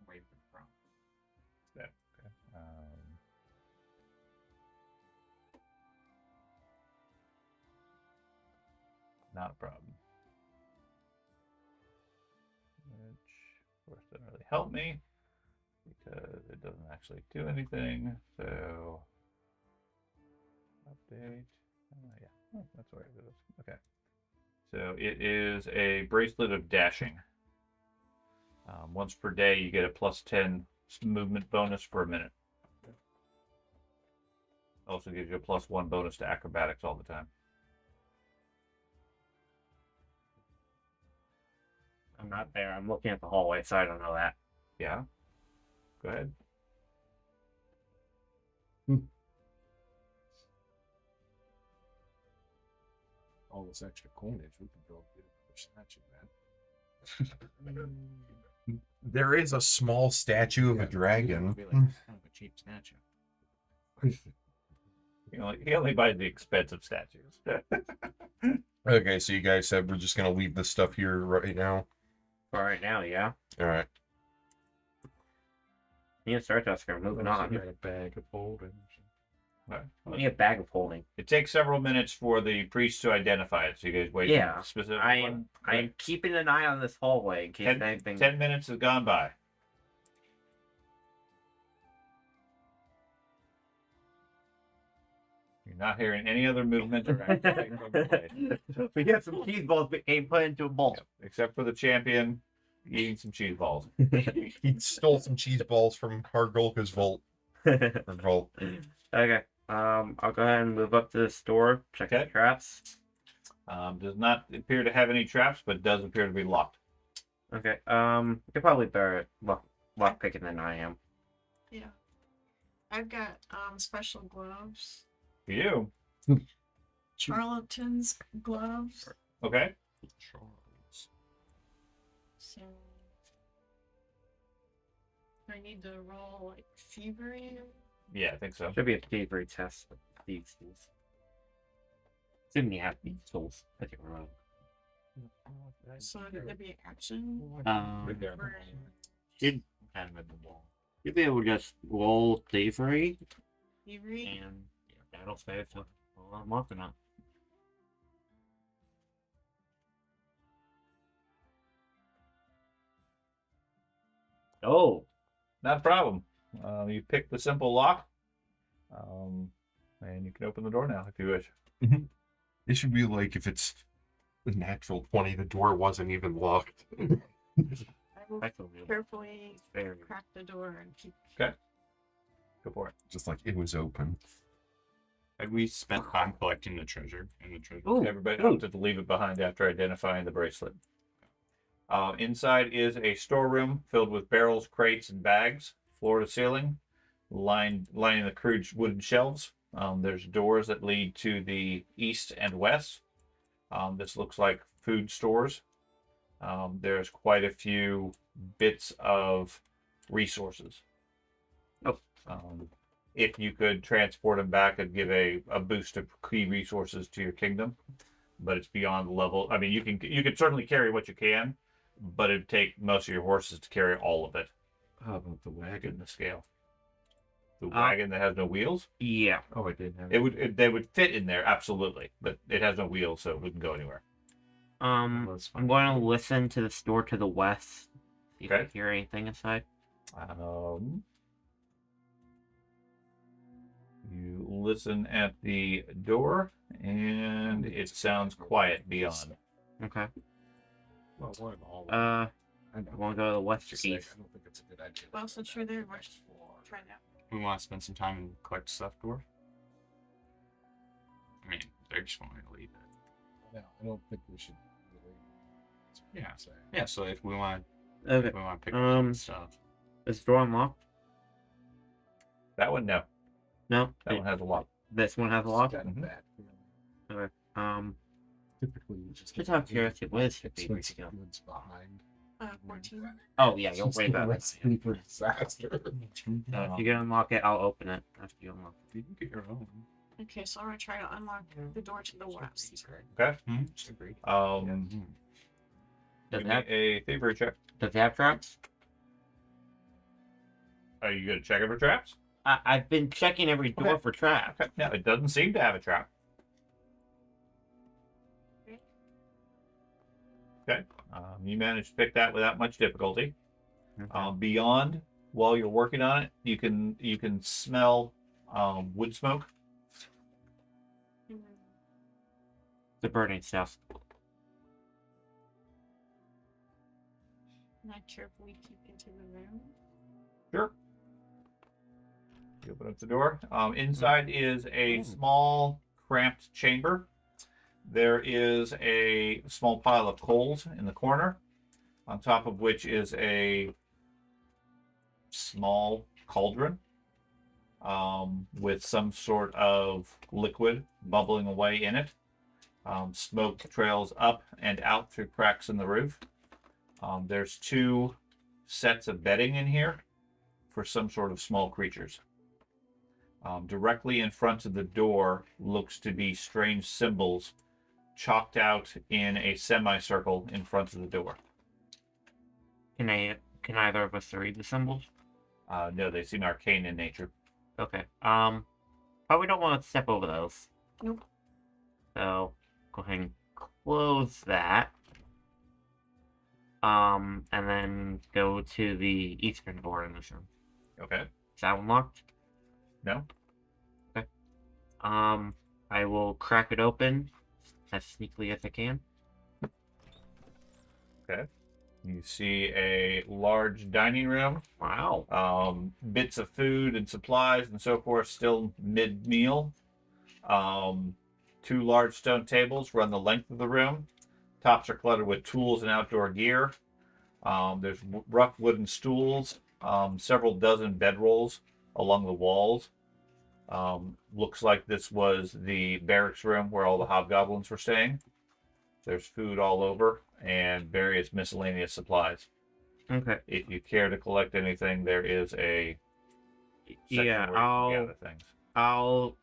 Away from the front. Yeah. Okay. Not a problem. Which, of course, doesn't really help me because it doesn't actually do anything. So, update. Yeah, oh, that's where it is. Okay. So it is a bracelet of dashing. Once per day, you get a +10 movement bonus for a minute. Also gives you a +1 bonus to acrobatics all the time. I'm not there. I'm looking at the hallway, so I don't know that. Yeah. Go ahead. All this extra coinage, we can build a beautiful statue, man. There is a small statue of a dragon. It'd be like kind of a cheap statue. He only buys the expensive statues. Okay, so you guys said we're just gonna leave this stuff here right now. For right now, yeah. All right. Me and Stardust are moving on. Got a bag of holding. We need a bag of holding. It takes several minutes for the priest to identify it, so you guys wait. Yeah, Specific. I am keeping an eye on this hallway in case anything. 10 minutes has gone by. You're not hearing any other movement or activity from the place, We got some cheese balls being put into a bowl. except for the champion eating some cheese balls. He stole some cheese balls from Hargolka's vault. Or vault. Okay. I'll go ahead and move up to the store, check the Okay. traps. Does not appear to have any traps, but does appear to be locked. Okay. You're probably better at lock picking than I am. Yeah. I've got special gloves. You. Charlatan's gloves. Okay. So I need to roll like thievery. Yeah, I think so. Should be a thievery test with these tools. Assuming you have these tools. I think we're wrong. So it'd be action. There. Or Should Kind of at the wall. you'd be able to just roll thievery thievery. and that'll save some. Well, I'm working on. Oh, Not a problem. You pick the simple lock, and you can open the door now if you wish. It should be like if it's a natural 20, the door wasn't even locked. I will that's a real carefully very crack the door and keep. Go for it. Just like it was open. Have we spent time collecting the treasure in the treasure? Ooh, Everybody ooh. opted to leave it behind after identifying the bracelet. Inside is a storeroom filled with barrels, crates, and bags, floor to ceiling, lining the crude wooden shelves. There's doors that lead to the east and west. This looks like food stores. There's quite a few bits of resources. Oh. If you could transport them back, it'd give a boost of key resources to your kingdom. But it's beyond the level. I mean, you can certainly carry what you can, but it'd take most of your horses to carry all of it. How about the wagon? In the scale. The wagon that has no wheels? Yeah. Oh, I didn't have. They would fit in there, absolutely, but it has no wheels, so it wouldn't go anywhere. That's I'm fine. going to listen to the store to the west. See if I Okay. hear anything inside. You listen at the door, and it sounds quiet beyond. Okay. Well, we're in the hallway. I I know. want to go to the west or Just saying, east. I don't think it's a good idea. Well, since you're there, let's try that. We want to spend some time and collect stuff, dwarf. I mean, they just want me to leave it. No, I don't think we should really. Yeah. Say. Yeah. So if we want, Okay. to pick up some stuff. Is the door unlocked? That one, no. No. That one has a lock. This one has a It's lock? kind of Mhm. bad. Okay. Typically, you just Just get out of curiosity, what is your favorite expensive skill? goods behind. 14. Oh, yeah, you'll Just worry a about it. recipe for disaster. If you can unlock it, I'll open it after you unlock it. You can get your own. Okay, so I'm gonna try to unlock the door to the west. Okay. Just agreed. Does Give it me have, a thievery check. does it have traps? Are you going to check it for traps? I've been checking every door Okay. for traps. Okay. No, it doesn't seem to have a trap. Okay. You managed to pick that without much difficulty. Okay. Beyond, while you're working on it, you can smell wood smoke. The burning stuff. Not carefully peek into the room. Sure. You open up the door. Inside is a small, cramped chamber. There is a small pile of coals in the corner, on top of which is a small cauldron with some sort of liquid bubbling away in it. Smoke trails up and out through cracks in the roof. There's 2 sets of bedding in here for some sort of small creatures. Directly in front of the door looks to be strange symbols chalked out in a semicircle in front of the door. Can either of us read the symbols? No, they seem arcane in nature. Okay. Probably don't want to step over those. Nope. So go ahead and close that. And then go to the eastern door in this room. Okay. Is that one locked? No? Okay. I will crack it open as sneakily as I can. Okay. You see a large dining room. Wow. Bits of food and supplies and so forth still mid-meal. 2 large stone tables run the length of the room. Tops are cluttered with tools and outdoor gear. There's rough wooden stools, several dozen bedrolls along the walls. Looks like this was the barracks room where all the hobgoblins were staying. There's food all over and various miscellaneous supplies. Okay. If you care to collect anything, there is a section Yeah, where you can gather things. I'll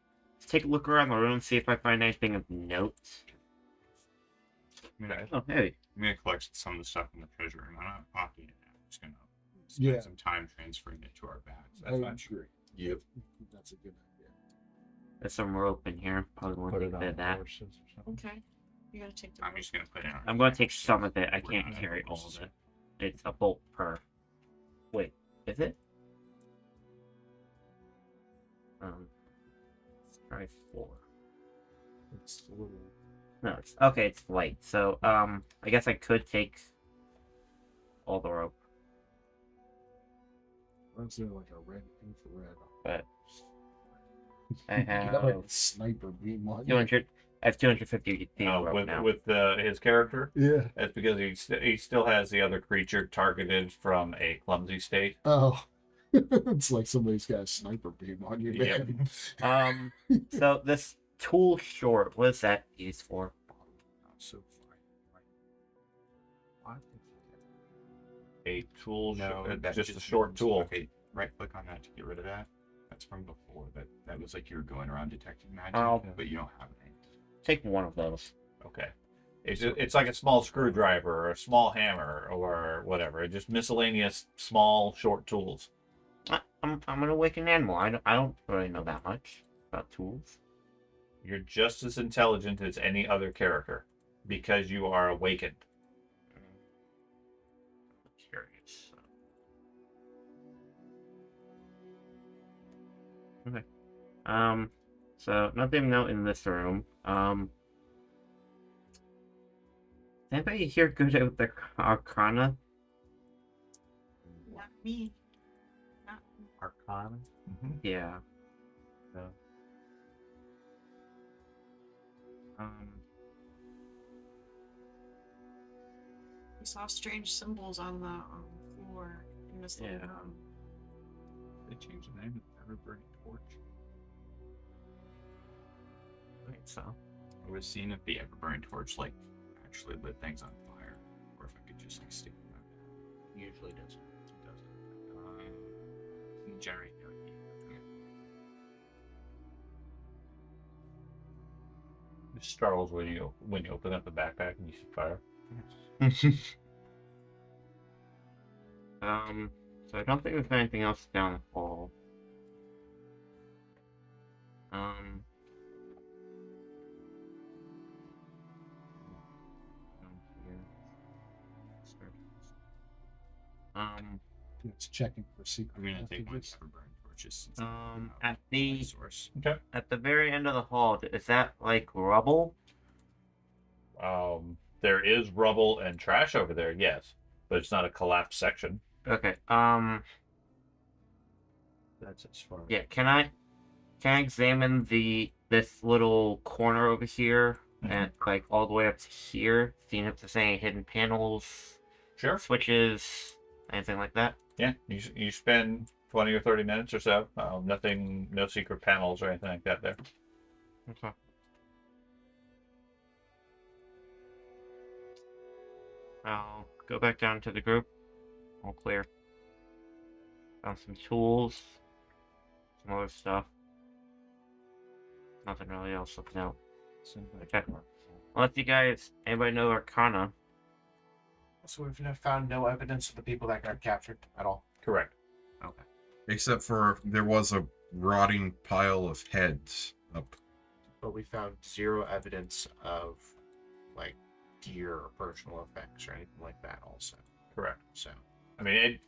take a look around the room, see if I find anything of note. Oh, hey. I'm gonna collect some of the stuff in the treasure room. I'm not pocketing it. I'm just gonna spend some time transferring it to our bags. That's I fine. agree. Yep. That's a good idea. There's some rope in here. Probably won't Put take it a on bit of that. horses or something. Okay. You're gonna take the I'm just gonna put it on. I'm going to take some of it. I can't carry all of it. It's a bolt per. Wait, is it? Let's try 4. It's a little. No, it's okay. It's light. So, I guess I could take all the rope, Why is there like a red infrared? but I You got like have a sniper beam on you. 200. I have 250 feet of rope now. With his character, Yeah. that's because he still has the other creature targeted from a clumsy state. Oh. It's like somebody's got a sniper beam on you, Yep. man. So this tool short, what is that used for? So fine. A tool, No, it's that's just a short tool. Okay, right click on that to get rid of that. That's from before. That was like you were going around detecting magic, Oh. but you don't have any. Take one of those. Okay. It's like a small screwdriver or a small hammer or whatever. Just miscellaneous small short tools. I'm an awakened animal. I don't really know that much about tools. You're just as intelligent as any other character because you are awakened. I'm curious. Okay. So nothing out in this room. Is anybody here good at the Arcana? Not me. Not me. Arcana. Yeah. No. We saw strange symbols on the floor in this little Yeah. room. They changed the name of the ever-burning torch. I think so. I was seeing if the ever-burning torch like actually lit things on fire, or if I could just like stick it on. Usually doesn't. It doesn't. Generate no heat. Okay. It startles when you open up the backpack and you see fire. So I don't think there's anything else down the hall. Down here. It's checking for secret I'm gonna take my messages. ever-burning torches. Since At my the source. at the very end of the hall, is that like rubble? There is rubble and trash over there, yes, but it's not a collapsed section. Okay. That's as far. Yeah. Can I examine this little corner over here and like all the way up to here, seeing if there's any hidden panels, Sure. switches, anything like that? Yeah, you spend 20 or 30 minutes or so. Nothing, no secret panels or anything like that there. Okay. I'll go back down to the group. All clear. Found some tools, some other stuff. Nothing really else of note. Okay. Unless you guys, anybody know Arcana? So we've found no evidence of the people that got captured at all. Correct. Okay. Except for there was a rotting pile of heads up. But we found zero evidence of like gear or personal effects or anything like that also. Correct. So I mean,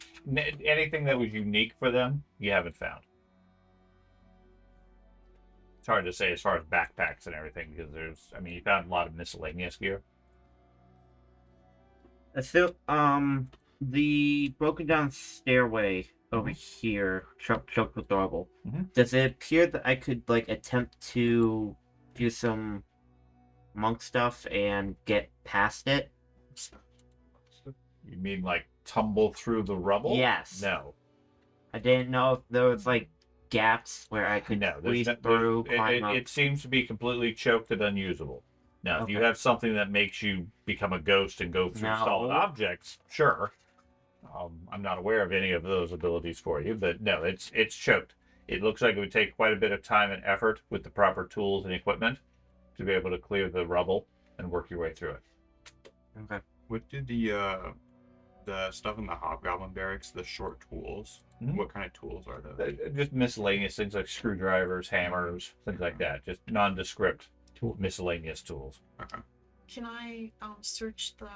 anything that was unique for them, you haven't found. It's hard to say as far as backpacks and everything because you found a lot of miscellaneous gear. Still, the broken down stairway over here, choked with rubble. Mhm. Does it appear that I could like attempt to do some monk stuff and get past it? You mean like tumble through the rubble? Yes. No. I didn't know if there was like gaps where I could No. squeeze through, climb up. It seems to be completely choked and unusable. Now, if you Okay. have something that makes you become a ghost and go through solid No. objects, sure. I'm not aware of any of those abilities for you, but no, it's choked. It looks like it would take quite a bit of time and effort with the proper tools and equipment to be able to clear the rubble and work your way through it. Okay. What did the stuff in the Hobgoblin barracks, the short tools? Mhm. What kind of tools are those? Just miscellaneous things like screwdrivers, hammers, things like that. Just nondescript miscellaneous tools. Okay. Can I search the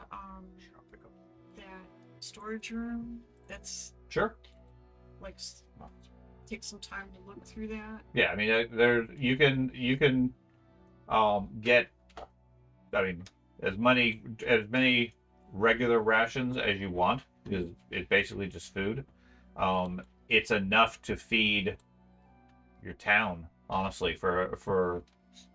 that storage room? That's Sure. like take some time to look through that. Yeah, I mean, you can get, I mean, as many regular rations as you want because it's basically just food. It's enough to feed your town, honestly, for a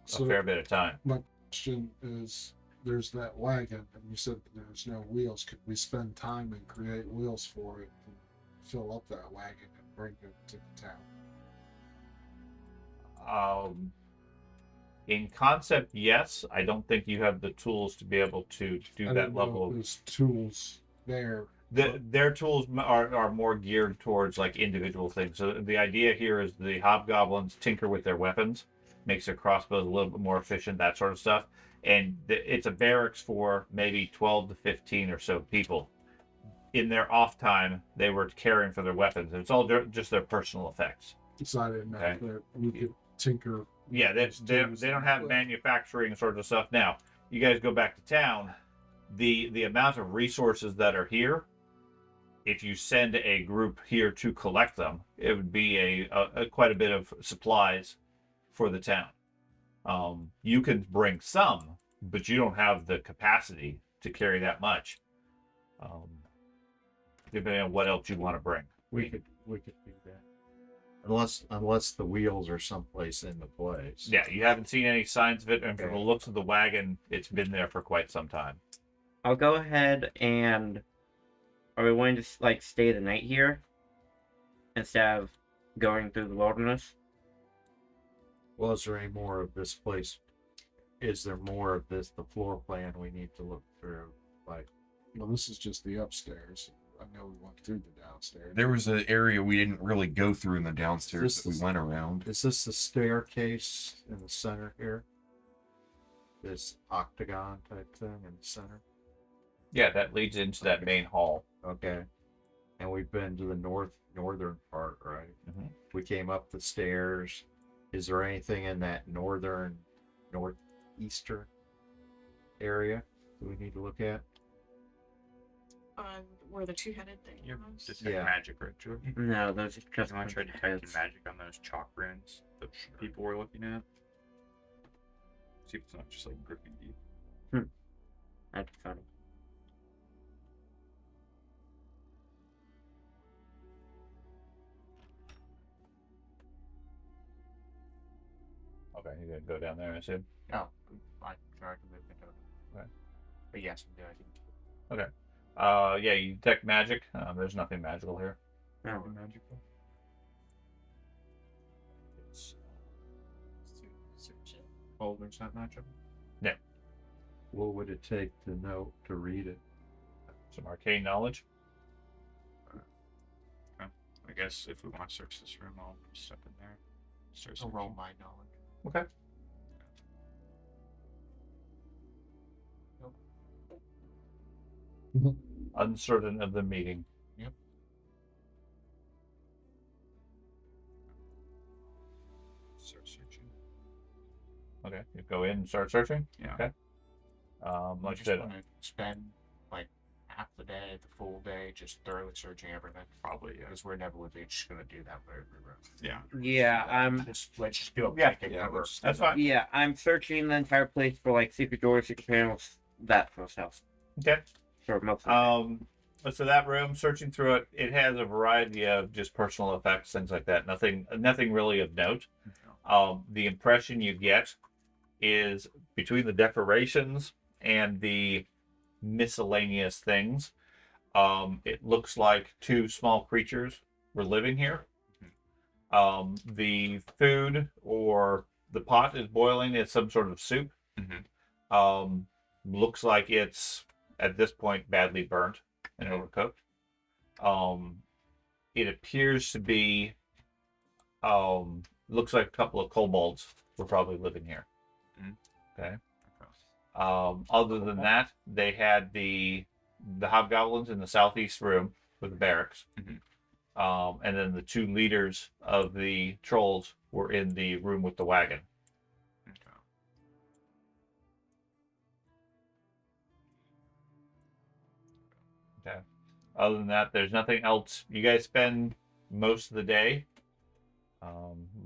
So fair bit of time. my question is, there's that wagon, and you said there's no wheels. Could we spend time and create wheels for it and fill up that wagon and bring it to the town? In concept, yes. I don't think you have the tools to be able to do I that didn't know level if of. there's tools there. Their tools are more geared towards like individual things. So the idea here is the hobgoblins tinker with their weapons, makes their crossbows a little bit more efficient, that sort of stuff. And it's a barracks for maybe 12 to 15 or so people. in their off time, they were caring for their weapons. It's all just their personal effects. So I didn't know Okay. that we could tinker. Yeah, they don't have manufacturing sort of stuff. Now, you guys go back to town. The amount of resources that are here, if you send a group here to collect them, it would be a quite a bit of supplies for the town. You can bring some, but you don't have the capacity to carry that much. Depending on what else you want to bring. We could do that. Unless the wheels are someplace in the place. Yeah, you haven't seen any signs of it, and from Okay. the looks of the wagon, it's been there for quite some time. I'll go ahead and. Are we willing to like stay the night here instead of going through the wilderness? Well, is there any more of this place? Is there more of this, the floor plan we need to look through? Like, Well, this is just the upstairs. I know we went through the downstairs. There was an area we didn't really go through in the downstairs This that we is- went around. is this the staircase in the center here? This octagon type thing in the center? Yeah, that leads into that main hall. Okay. And we've been to the northern part, right? Mhm. We came up the stairs. Is there anything in that northeastern area that we need to look at? Where the two-headed thing Your was. detect Yeah. magic, right, Jordan? No, those are just You want to try detecting magic on those chalk runes that people were looking at? See if it's not just like graffiti. That's funny. Okay, you're gonna go down there, I assume. No, I tried to live it up. Okay. But yes, I'm doing it. Yeah, you detect magic. There's nothing magical here. No. Magical. Search it. Oh, there's not magic. What would it take to know to read it? Some arcane knowledge. I guess if we want to search this room, I'll step in there. Start I'll roll searching. my knowledge. Okay. Uncertain of the meeting. Start searching. Okay, you go in and start searching. Yeah. Okay. Like I I just said, want to spend like half the day, the full day, just thoroughly searching everything. Probably, yeah. Because we're never just going to do that for every room. Yeah. Yeah, Let's just do it. Yeah. Take it Yeah, over. let's- that's fine. Yeah, I'm searching the entire place for like secret doors, secret panels, that sort of stuff. Okay. For most of So that room, searching through it, it has a variety of just personal effects, things like that. Nothing really of note. The impression you get is between the decorations and the miscellaneous things. It looks like two small creatures were living here. The food or the pot is boiling. It's some sort of soup. Looks like it's at this point badly burnt and overcooked. It appears to be looks like a couple of kobolds were probably living here. Okay. Other than that, they had the hobgoblins in the southeast room with the barracks. And then the two leaders of the trolls were in the room with the wagon. Okay. Other than that, there's nothing else. You guys spend most of the day.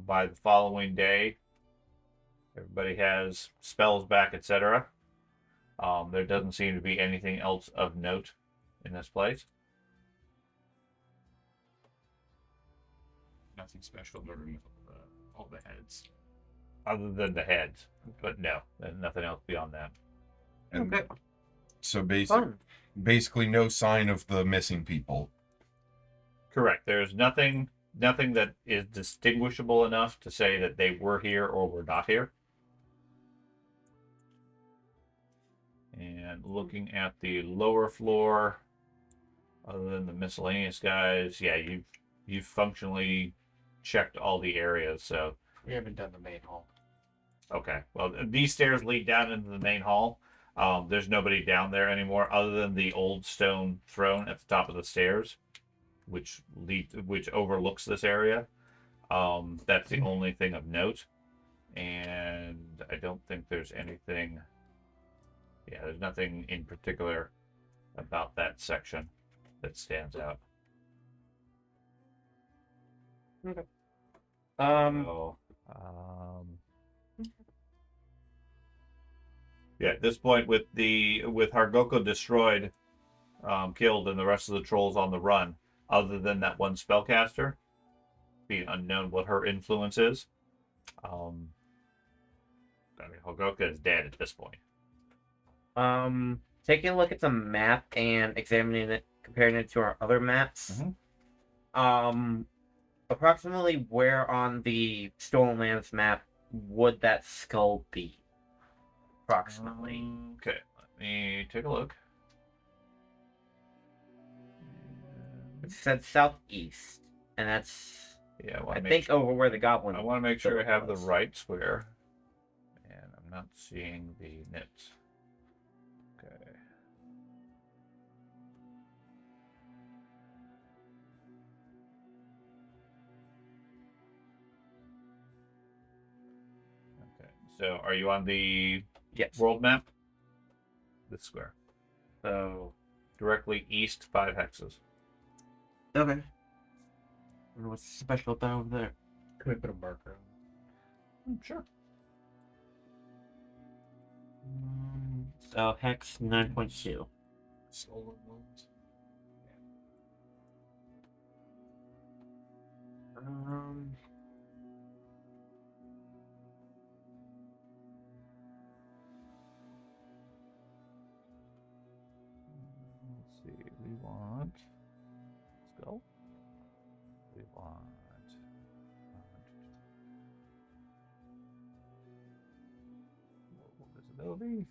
By the following day, everybody has spells back, etc. There doesn't seem to be anything else of note in this place. Nothing special to remove all the heads. Other than the heads. But no, there's nothing else beyond that. And so Fun. basically no sign of the missing people. Correct. There's nothing that is distinguishable enough to say that they were here or were not here. And looking at the lower floor, other than the miscellaneous guys, yeah, you've functionally checked all the areas. So We haven't done the main hall. okay, well these stairs lead down into the main hall. There's nobody down there anymore other than the old stone throne at the top of the stairs, which overlooks this area. That's the only thing of note, and I don't think there's anything. Yeah, there's nothing in particular about that section that stands out. So, yeah, at this point, with Hargoko destroyed, killed, and the rest of the trolls on the run, other than that one spellcaster, being unknown what her influence is. I mean, Hargoko is dead at this point. Taking a look at the map and examining it, comparing it to our other maps. Approximately where on the Stolen Lands map would that skull be? Approximately. Okay, let me take a look. It said southeast, and that's Yeah, I think over where the goblin. I want to make sure I have the was. right square, and I'm not seeing the nits. Okay. Okay. So, are you on the Yes. world map? This square, So directly east 5 hexes. okay. What's special about over there? Can we put a marker on? Sure. So hex 9.2. Stolen ones. Let's see. We want. Let's go. We want. Visibility.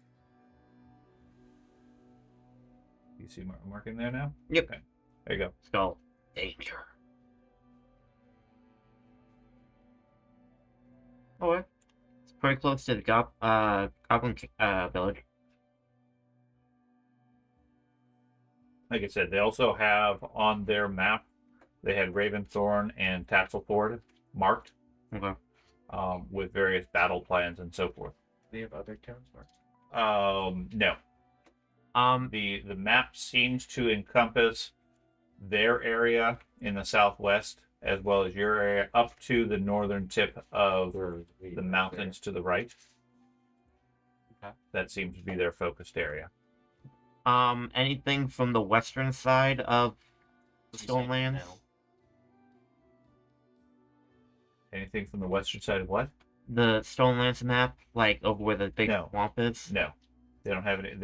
You see marking there now? Yep. Okay. There you go. Skull danger. Oh, it's pretty close to the goblin village. Like I said, they also have on their map, they had Raventhorn and Tatzelford marked, Okay. with various battle plans and so forth. They have other towns marked. No. The map seems to encompass their area in the southwest as well as your area up to the northern tip of the mountains to the right. Okay. That seems to be their focused area. Anything from the western side of the Stolen Lands? No. Anything from the western side of what? The Stolen Lands map, like over where the big No. swamp is? No, they don't have any.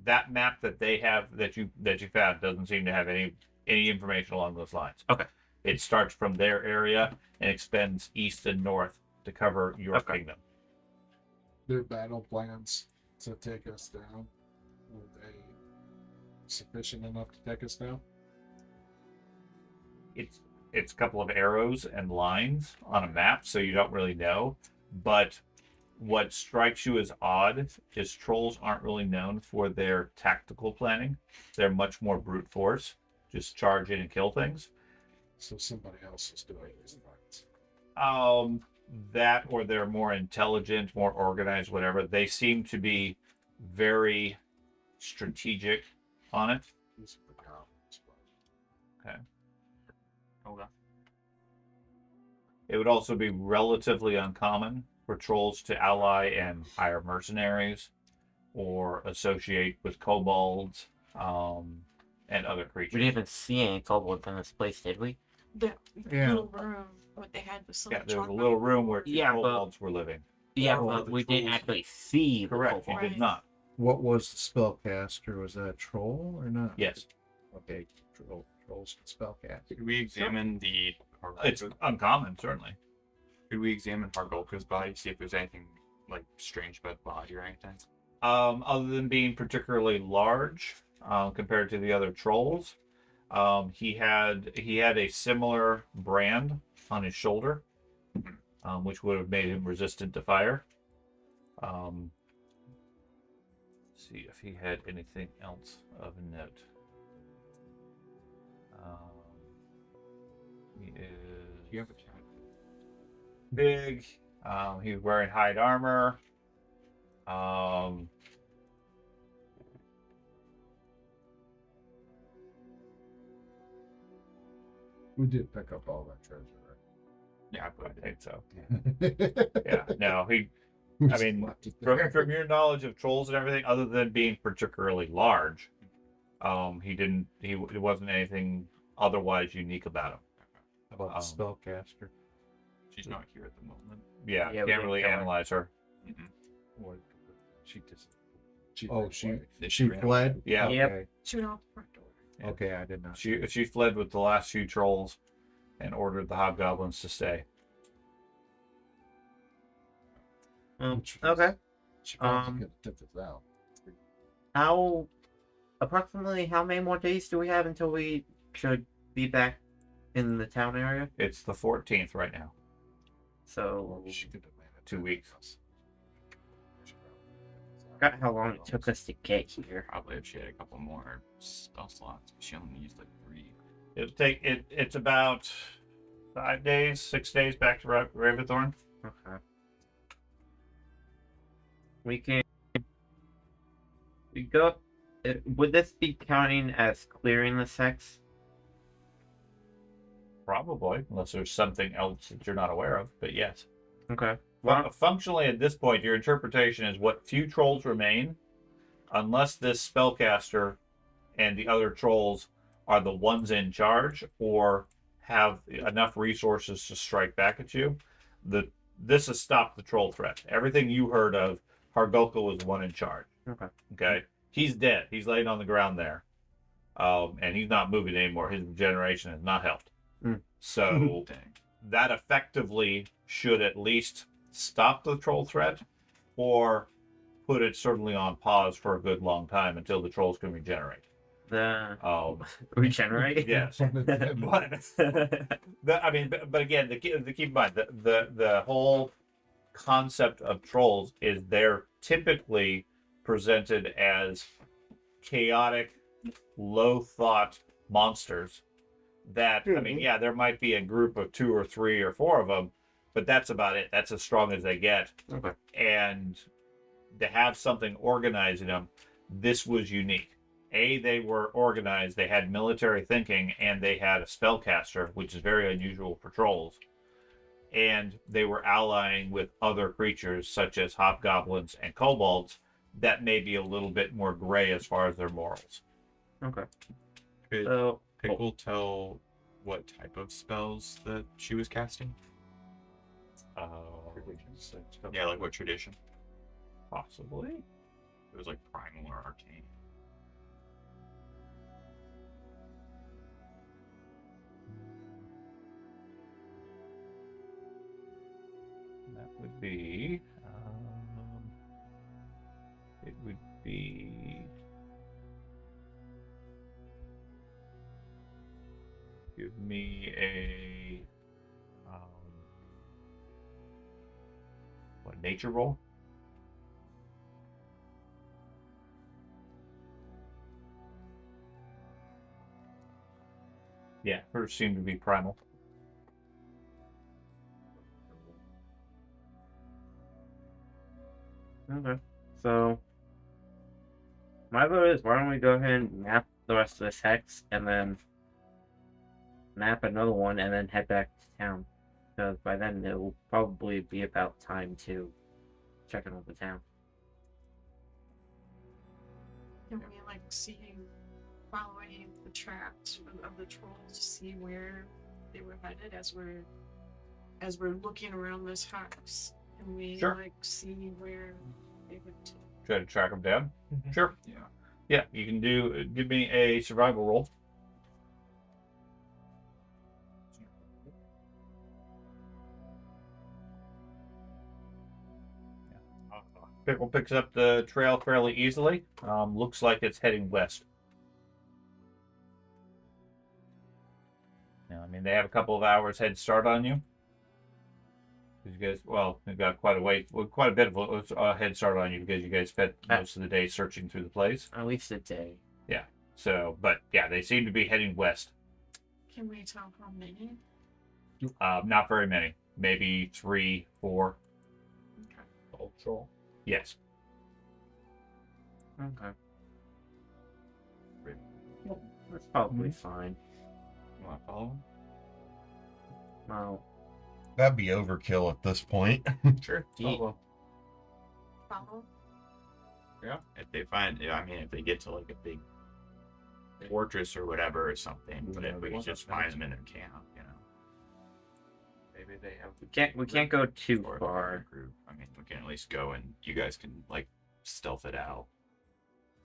That map that they have that you found doesn't seem to have any information along those lines. Okay. It starts from their area and extends east and north to cover your kingdom. Their battle plans to take us down, were they sufficient enough to take us down? It's a couple of arrows and lines on a map, so you don't really know. But what strikes you as odd is trolls aren't really known for their tactical planning. They're much more brute force, just charge in and kill things. So somebody else is doing these things. That or they're more intelligent, more organized, whatever. They seem to be very strategic on it. These are the goblins, but Okay. Okay. It would also be relatively uncommon for trolls to ally and hire mercenaries or associate with kobolds and other creatures. We didn't even see any kobolds in this place, did we? That Yeah. little room, what they had was so Yeah, much there was a on little room where two Yeah, but- kobolds were living. Yeah, Oh, but the we didn't trolls. actually see the Correct, you kobolds. did not. What was the spellcaster? Was that a troll or not? Yes. Okay, trolls can spellcast. Could we examine the? It's uncommon, certainly. Could we examine Hargolka's body, see if there's anything like strange about the body or anything? Other than being particularly large compared to the other trolls, he had a similar brand on his shoulder, which would have made him resistant to fire. see if he had anything else of note. He is You have a cat. big. He was wearing hide armor. We did pick up all that treasure, Yeah, I think so. right? Yeah, no, he. We I mean, left it there. from your knowledge of trolls and everything, other than being particularly large, he didn't. It wasn't anything otherwise unique about him. How about the spellcaster? She's not here at the moment. Yeah, Yeah, we can't didn't really kill her. analyze her. What? She just. Oh, ran she away. she fled. Yeah, Yep. Okay. Shoot out the front door. Yeah. Okay, I did not. she fled with the last few trolls, and ordered the hobgoblins to stay. Which was- Okay. She probably Um, could have took us out. How approximately how many more days do we have until we should be back in the town area? It's the 14th right now. So She could have made it 2 weeks. She probably could have took us out. forgot how long it took us to get here. Probably if she had a couple more spell slots. She only used like 3. It'll take it. It's about 5 days, 6 days back to Raventhorn. Okay. We can. We go. Would this be counting as clearing the sex? Probably, unless there's something else that you're not aware of. But yes, Okay. Well, functionally at this point, your interpretation is what few trolls remain, unless this spellcaster and the other trolls are the ones in charge or have enough resources to strike back at you. This has stopped the troll threat. Everything you heard of, Hargulka was the one in charge. Okay. Okay. He's dead. He's laying on the ground there. And he's not moving anymore. His regeneration has not helped. Mm. So Dang. that effectively should at least stop the troll threat or put it certainly on pause for a good long time until the trolls can regenerate. Regenerate. Yes. I mean, but again, the keep in mind the whole concept of trolls is they're typically presented as chaotic, low thought monsters. That I mean, yeah, there might be a group of 2 or 3 or 4 of them, but that's about it. That's as strong as they get. Okay. And to have something organizing them, this was unique. They were organized, they had military thinking, and they had a spellcaster, which is very unusual for trolls. And they were allying with other creatures such as hobgoblins and kobolds that may be a little bit more gray as far as their morals. Okay. Could So Pickle tell what type of spells that she was casting? Yeah, like what tradition? Possibly. It was like primal or arcane. That would be. It would be. Give me a. What, nature roll? Yeah, hers seemed to be primal. okay. So my vote is why don't we go ahead and map the rest of this hex and then map another one and then head back to town. Because by then it will probably be about time to check in with the town. Can we like following the tracks of the trolls to see where they were headed as we're looking around this house? Can we Sure. like see where they went to? Try to track them down. Sure. Yeah. Yeah, you can do. Give me a survival roll. Pickle picks up the trail fairly easily. Looks like it's heading west. Now, I mean, they have a couple of hours head start on you. You guys, well, they've got quite a bit of a head start on you because you guys spent most of the day searching through the place. At least a day. So, but yeah, they seem to be heading west. Can we tell how many? Not very many. Maybe 3, 4. Okay. Cultural. Yes. Okay. That's probably fine. You want to follow him? Well, That'd be overkill at this point. Sure. Ye- Follow. Follow? Yeah. If they find, I mean, if they get to like a big fortress or whatever or something, but if we can just find them in their camp, you know. Maybe they have. we can't go too Or far. the group. I mean, we can at least go and you guys can like stealth it out.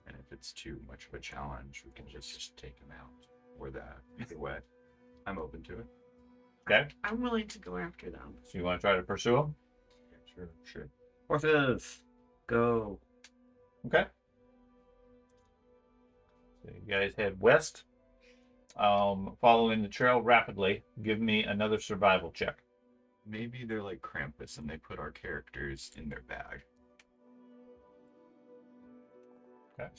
And if it's too much of a challenge, we can just take them out. Or that. Either way, I'm open to it. Okay. I'm willing to go after them. So you want to try to pursue them? Sure. Horses, go. Okay. So you guys head west, following the trail rapidly. Give me another survival check. Maybe they're like Krampus and they put our characters in their bag. Okay.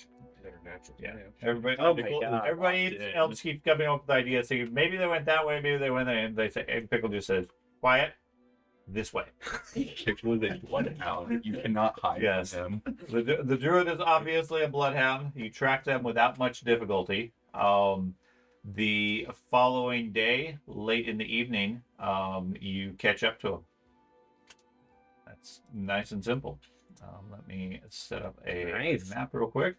Natural. Yeah. Everybody, Oh my God. everybody else keeps coming up with ideas. So maybe they went that way, maybe they went there. And they say, and Pickle just says, "Quiet, this way." Pickle is a bloodhound. You cannot hide Yes. from him. The druid is obviously a bloodhound. You track them without much difficulty. The following day, late in the evening, you catch up to them. That's nice and simple. Let me set up a Nice. map real quick.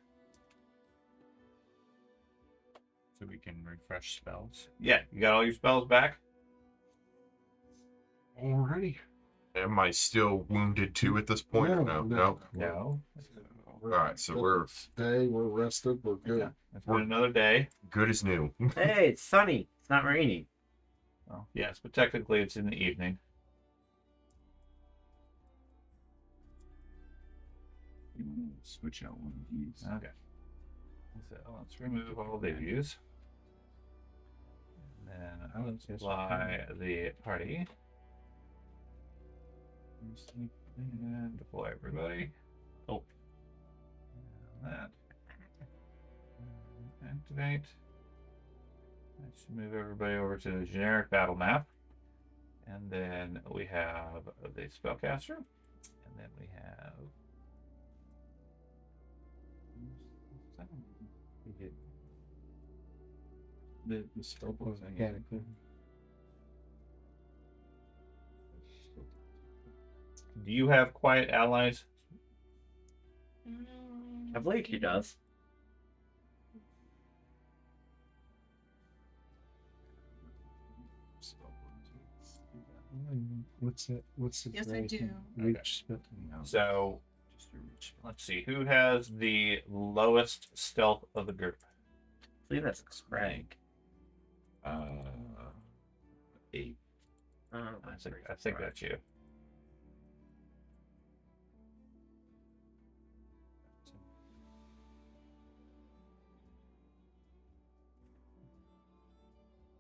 So we can refresh spells. Yeah, you got all your spells back? Alrighty. Am I still wounded too at this point? or no? No. Alright, so we're Day, we're rested, we're good. Yeah, it's been another day. good as new. Hey, it's sunny. It's not raining. Well, yes, but technically it's in the evening. You want to switch out one of these? Okay. So let's remove all these. And then let's fly the party. And deploy everybody. Oh. And that. And activate. Let's move everybody over to the generic battle map. And then we have the spellcaster. And then we have The spell book thing. Mechanically. Do you have quiet allies? I believe he does. What's it? What's the Yes, I do. Reach spell. So let's see who has the lowest stealth of the group. I believe that's Craig. 8. I think that's you.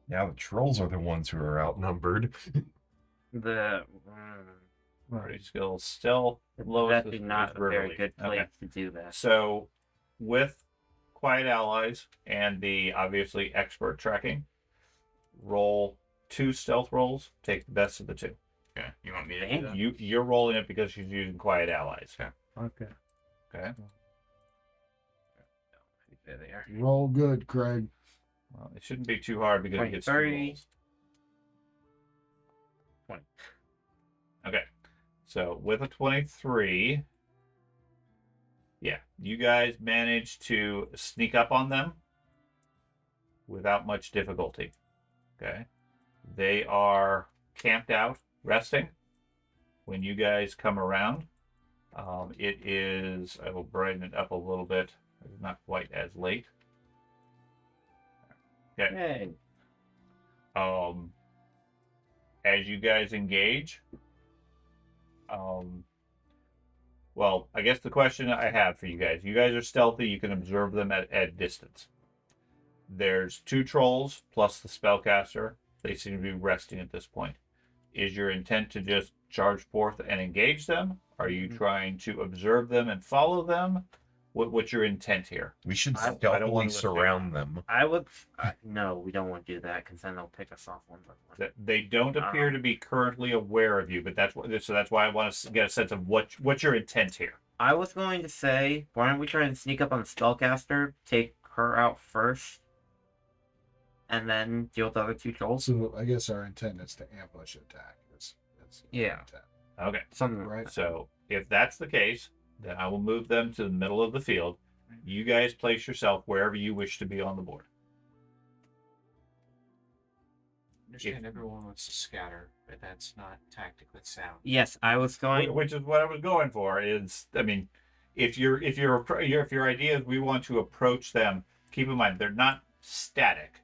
Now the trolls are the ones who are outnumbered. The Party skills stealth lowest that'd be is not a very rarely. good place Okay. to do that. So with quiet allies and the obviously expert tracking, roll 2 stealth rolls. Take the best of the 2. Okay. You want me to do that? You're rolling it because she's using quiet allies. Okay. Okay. There they are. Roll good, Craig. Well, it shouldn't be too hard because it gets 2 30. rolls. 20. Okay. So with a 23, yeah, you guys managed to sneak up on them without much difficulty. Okay. They are camped out, resting. When you guys come around, it is, I will brighten it up a little bit. It's not quite as late. Okay. Hey. As you guys engage, well, I guess the question I have for you guys are stealthy, you can observe them at distance. There's 2 trolls plus the spellcaster. They seem to be resting at this point. Is your intent to just charge forth and engage them? Are you trying to observe them and follow them? What's your intent here? We should I don't stealthily wanna risk it. surround them. I would. No, we don't want to do that because then they'll pick us off one by one. They don't appear to be currently aware of you, but that's why I want to get a sense of what's your intent here. I was going to say, why don't we try and sneak up on Spellcaster, take her out first, and then deal with the other two trolls? So I guess our intent is to ambush attack. That's Yeah. intent. Okay. Something Right. So if that's the case, then I will move them to the middle of the field. You guys place yourself wherever you wish to be on the board. Understand everyone wants to scatter, but that's not tactically sound. Yes, I was going. Which is what I was going for. Is, I mean, if your idea is we want to approach them, keep in mind they're not static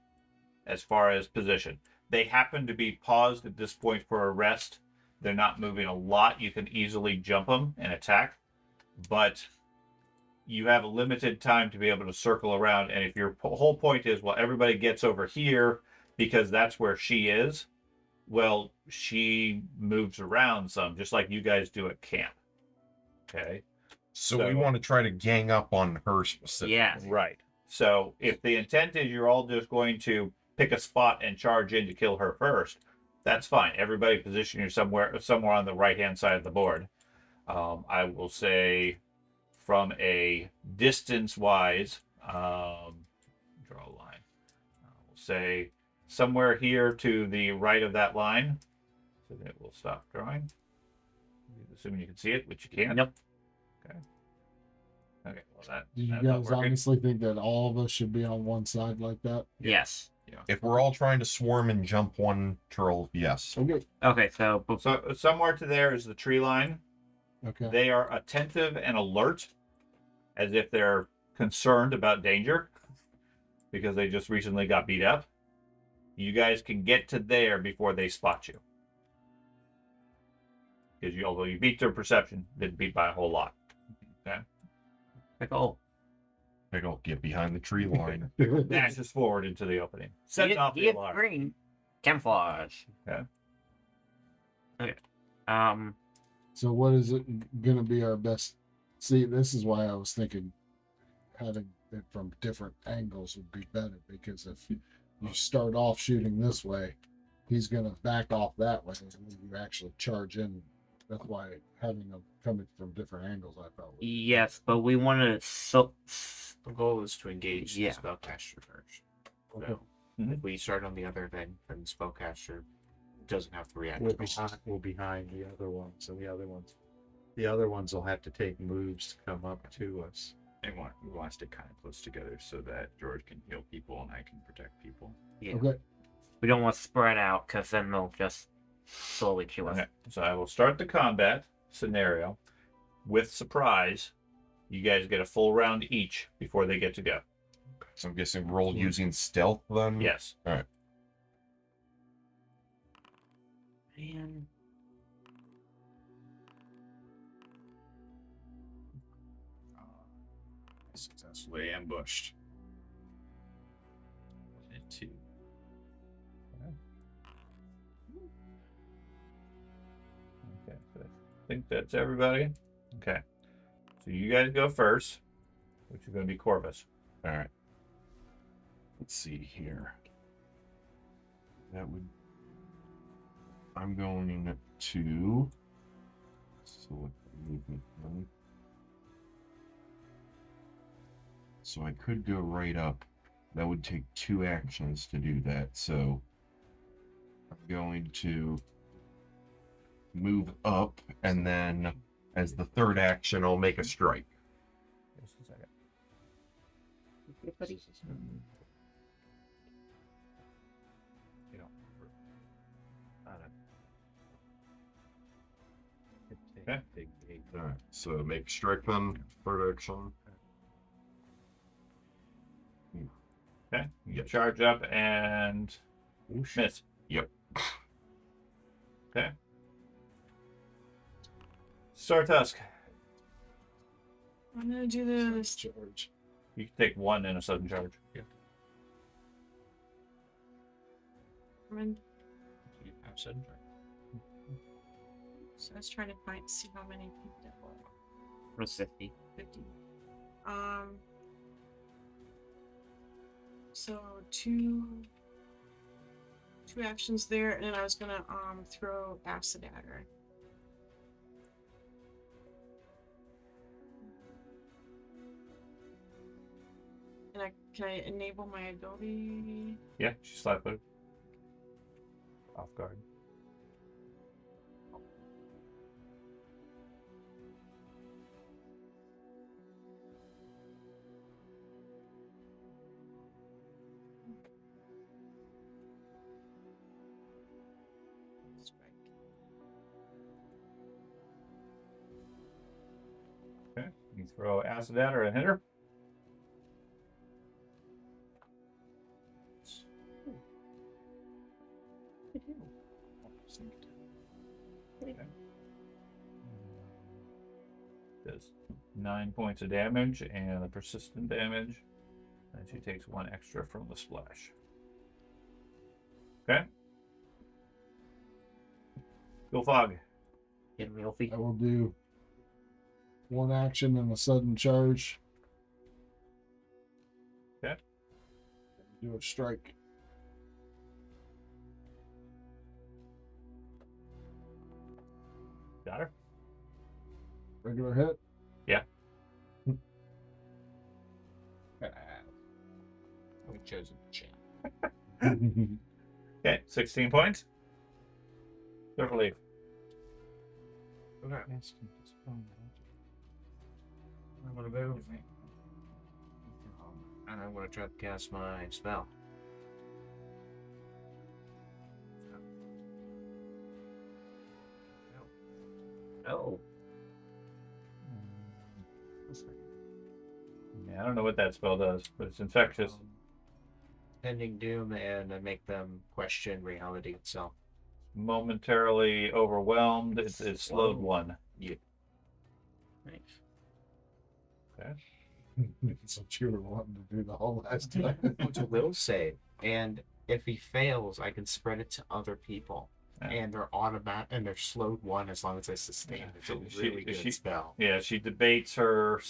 as far as position. They happen to be paused at this point for a rest. They're not moving a lot. You can easily jump them and attack, but you have a limited time to be able to circle around. And if your whole point is, well, everybody gets over here because that's where she is, well, she moves around some, just like you guys do at camp. Okay. So, So- we want to try to gang up on her specifically. Yeah. Right. So if the intent is you're all just going to pick a spot and charge in to kill her first, that's fine. Everybody position you somewhere on the right hand side of the board. I will say, from a distance wise, draw a line. I will say somewhere here to the right of that line. So then it will stop drawing. Assuming you can see it, which you can't. Nope. Okay. Well, that. Do you that's not guys working. honestly think that all of us should be on one side like that? Yes. If we're all trying to swarm and jump one troll, yes. Okay. Okay, so So somewhere to there is the tree line. Okay. They are attentive and alert, as if they're concerned about danger, because they just recently got beat up. You guys can get to there before they spot you. Because although you beat their perception, didn't beat by a whole lot. pickle. Pickle, get behind the tree line. Dashes forward into the opening, setting off the alarm. Green. Camouflage. Okay. Okay. So what is it gonna be our best? See, this is why I was thinking having it from different angles would be better, because if you start off shooting this way, he's gonna back off that way, and then you actually charge in. That's why having them coming from different angles, I felt. would be Yes, but we want to The goal is to engage Yeah. the spellcaster first. Okay. So Mhm. if we start on the other end, then the spellcaster doesn't have to react. We're to us. behind the other ones, and the other ones will have to take moves to come up to us. We want to stay kind of close together so that George can heal people and I can protect people. Yeah. Okay. We don't want to spread out because then they'll just slowly kill us. Okay, so I will start the combat scenario with surprise. You guys get a full round each before they get to go. So I'm guessing roll using stealth then? Yes. Man. Successfully ambushed. And 2. Okay, so I think that's everybody. Okay. So you guys go first, which is going to be Corvus. All right. Let's see here. That would. I'm going to select the movement one. So I could go right up. That would take 2 actions to do that. So I'm going to move up, and then as the third action, I'll make a strike. Just a second. Okay, buddy. You know, Okay. All right. So make strike then. Third action. Okay. You Yep. charge up and miss. Yep. Okay. Sartusk. I'm gonna do this. charge. You can take 1 in a sudden charge. I'm gonna you have sudden strike. So I was trying to see how many people. Was 50. 50. So two actions there, and then I was gonna throw acid at her. And can I enable my ability? Yeah, she's flat-footed. Off guard. Strike. Okay. You throw acid at her and hit her. Does 9 points of damage and the persistent damage. And she takes 1 extra from the splash. Okay. Go Fog. Get me Wolfie. I will do 1 action and a sudden charge. Okay. Do a strike. Got her. Regular hit. Yeah. We chose a champ. Okay. 16 points. Don't relief. I'm gonna move. And I'm gonna try to cast my spell. Oh. Yeah, I don't know what that spell does, but it's infectious. Pending doom, and I make them question reality itself. Momentarily overwhelmed. It's slowed Whoa. 1. Nice. Okay. That's what you were wanting to do the whole last time. It's a will save, and if he fails, I can spread it to other people, Yeah. and they're automatic, and they're slowed 1 as long as I sustain. Yeah. It's a She- really good she- spell. Yeah, she debates her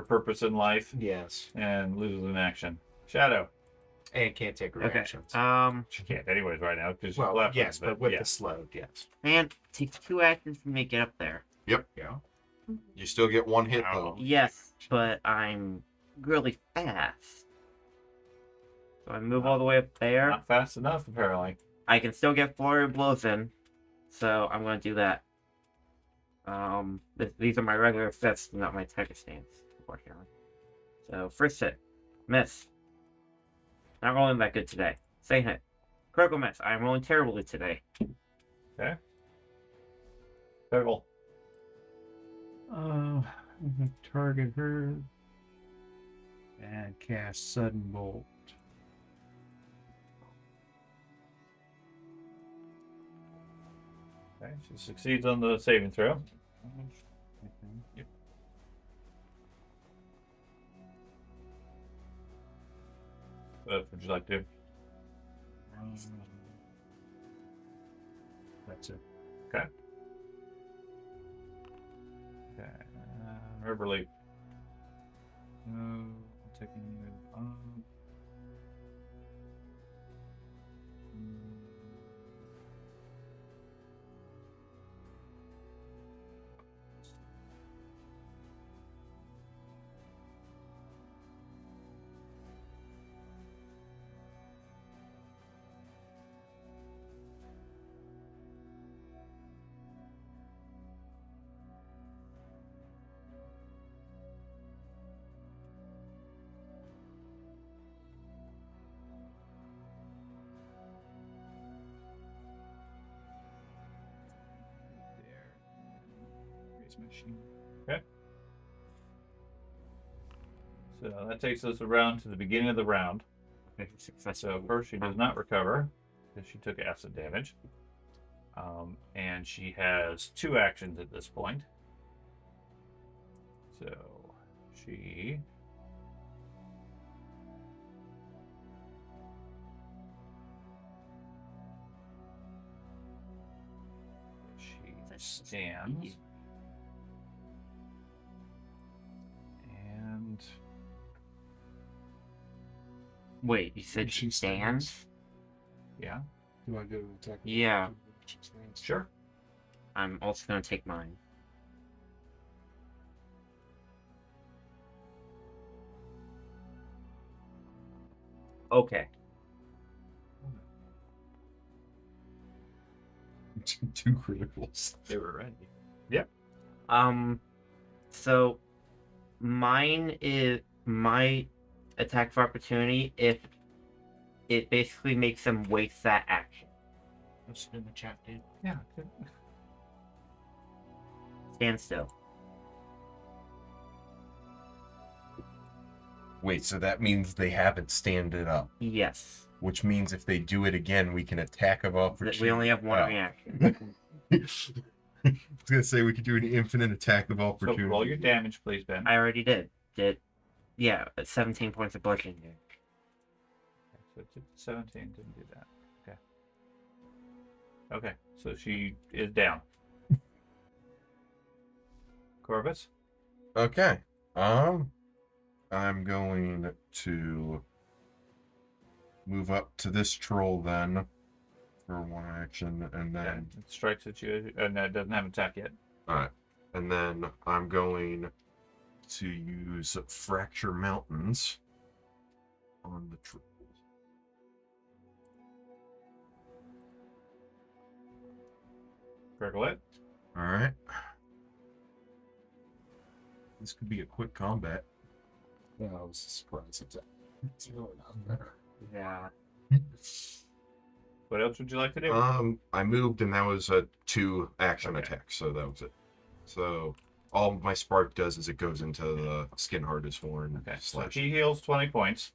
purpose in life Yes, and loses an action. Shadow. and can't take Okay. reactions. She can't anyways right now because she's Well, left. yes, but with yeah. the slowed, yes. And takes 2 actions for me to get up there. Yeah. You still get 1 hit though. Yes, but I'm really fast. So I move all the way up there. Not fast enough, apparently. I can still get flurry of blows in, so I'm gonna do that. These are my regular fists, not my tiger stance, unfortunately. So first hit, miss. Not rolling that good today. Second hit, critical miss. I'm rolling terribly today. Pickle. I'm gonna target her and cast Sudden Bolt. Okay, she succeeds on the saving throw. Yep. What would you like to do? That's it. Okay. River Leap. I'm taking it up. There. Raise my shield. So that takes us around to the beginning of the round. Okay, So successful. first, she does not recover because she took acid damage. And she has 2 actions at this point. So she stands. And Wait, you said She she stands? yeah, Do I get an attack? Yeah. sure. I'm also gonna take mine. Okay. Two criticals. They were ready. So mine is my attack of opportunity if it basically makes them waste that action. Listen in the chat, dude. Yeah. Stand still. Wait, so that means they haven't standed up, Yes. which means if they do it again, we can attack of opportunity. We only have one Oh. reaction. I was gonna say we could do an infinite attack of So opportunity. roll your damage, please, Ben. I already did. Yeah, 17 points of bludgeoning damage. So it did 17 didn't do that. Okay. Okay, so she is down. Corvus? Okay. I'm going to move up to this troll then for one action, and Okay. then It strikes at you, and it doesn't have an attack yet. alright. And then I'm going to use Fracture Mountains on the troll. Gurgle it. Alright. This could be a quick combat. Yeah, I was surprised at that. It's really not there. Yeah. What else would you like to do? I moved and that was a 2 action Okay. attack, so that was it. So all my spark does is it goes into the skin hardest horn Okay, so slash. he heals 20 points.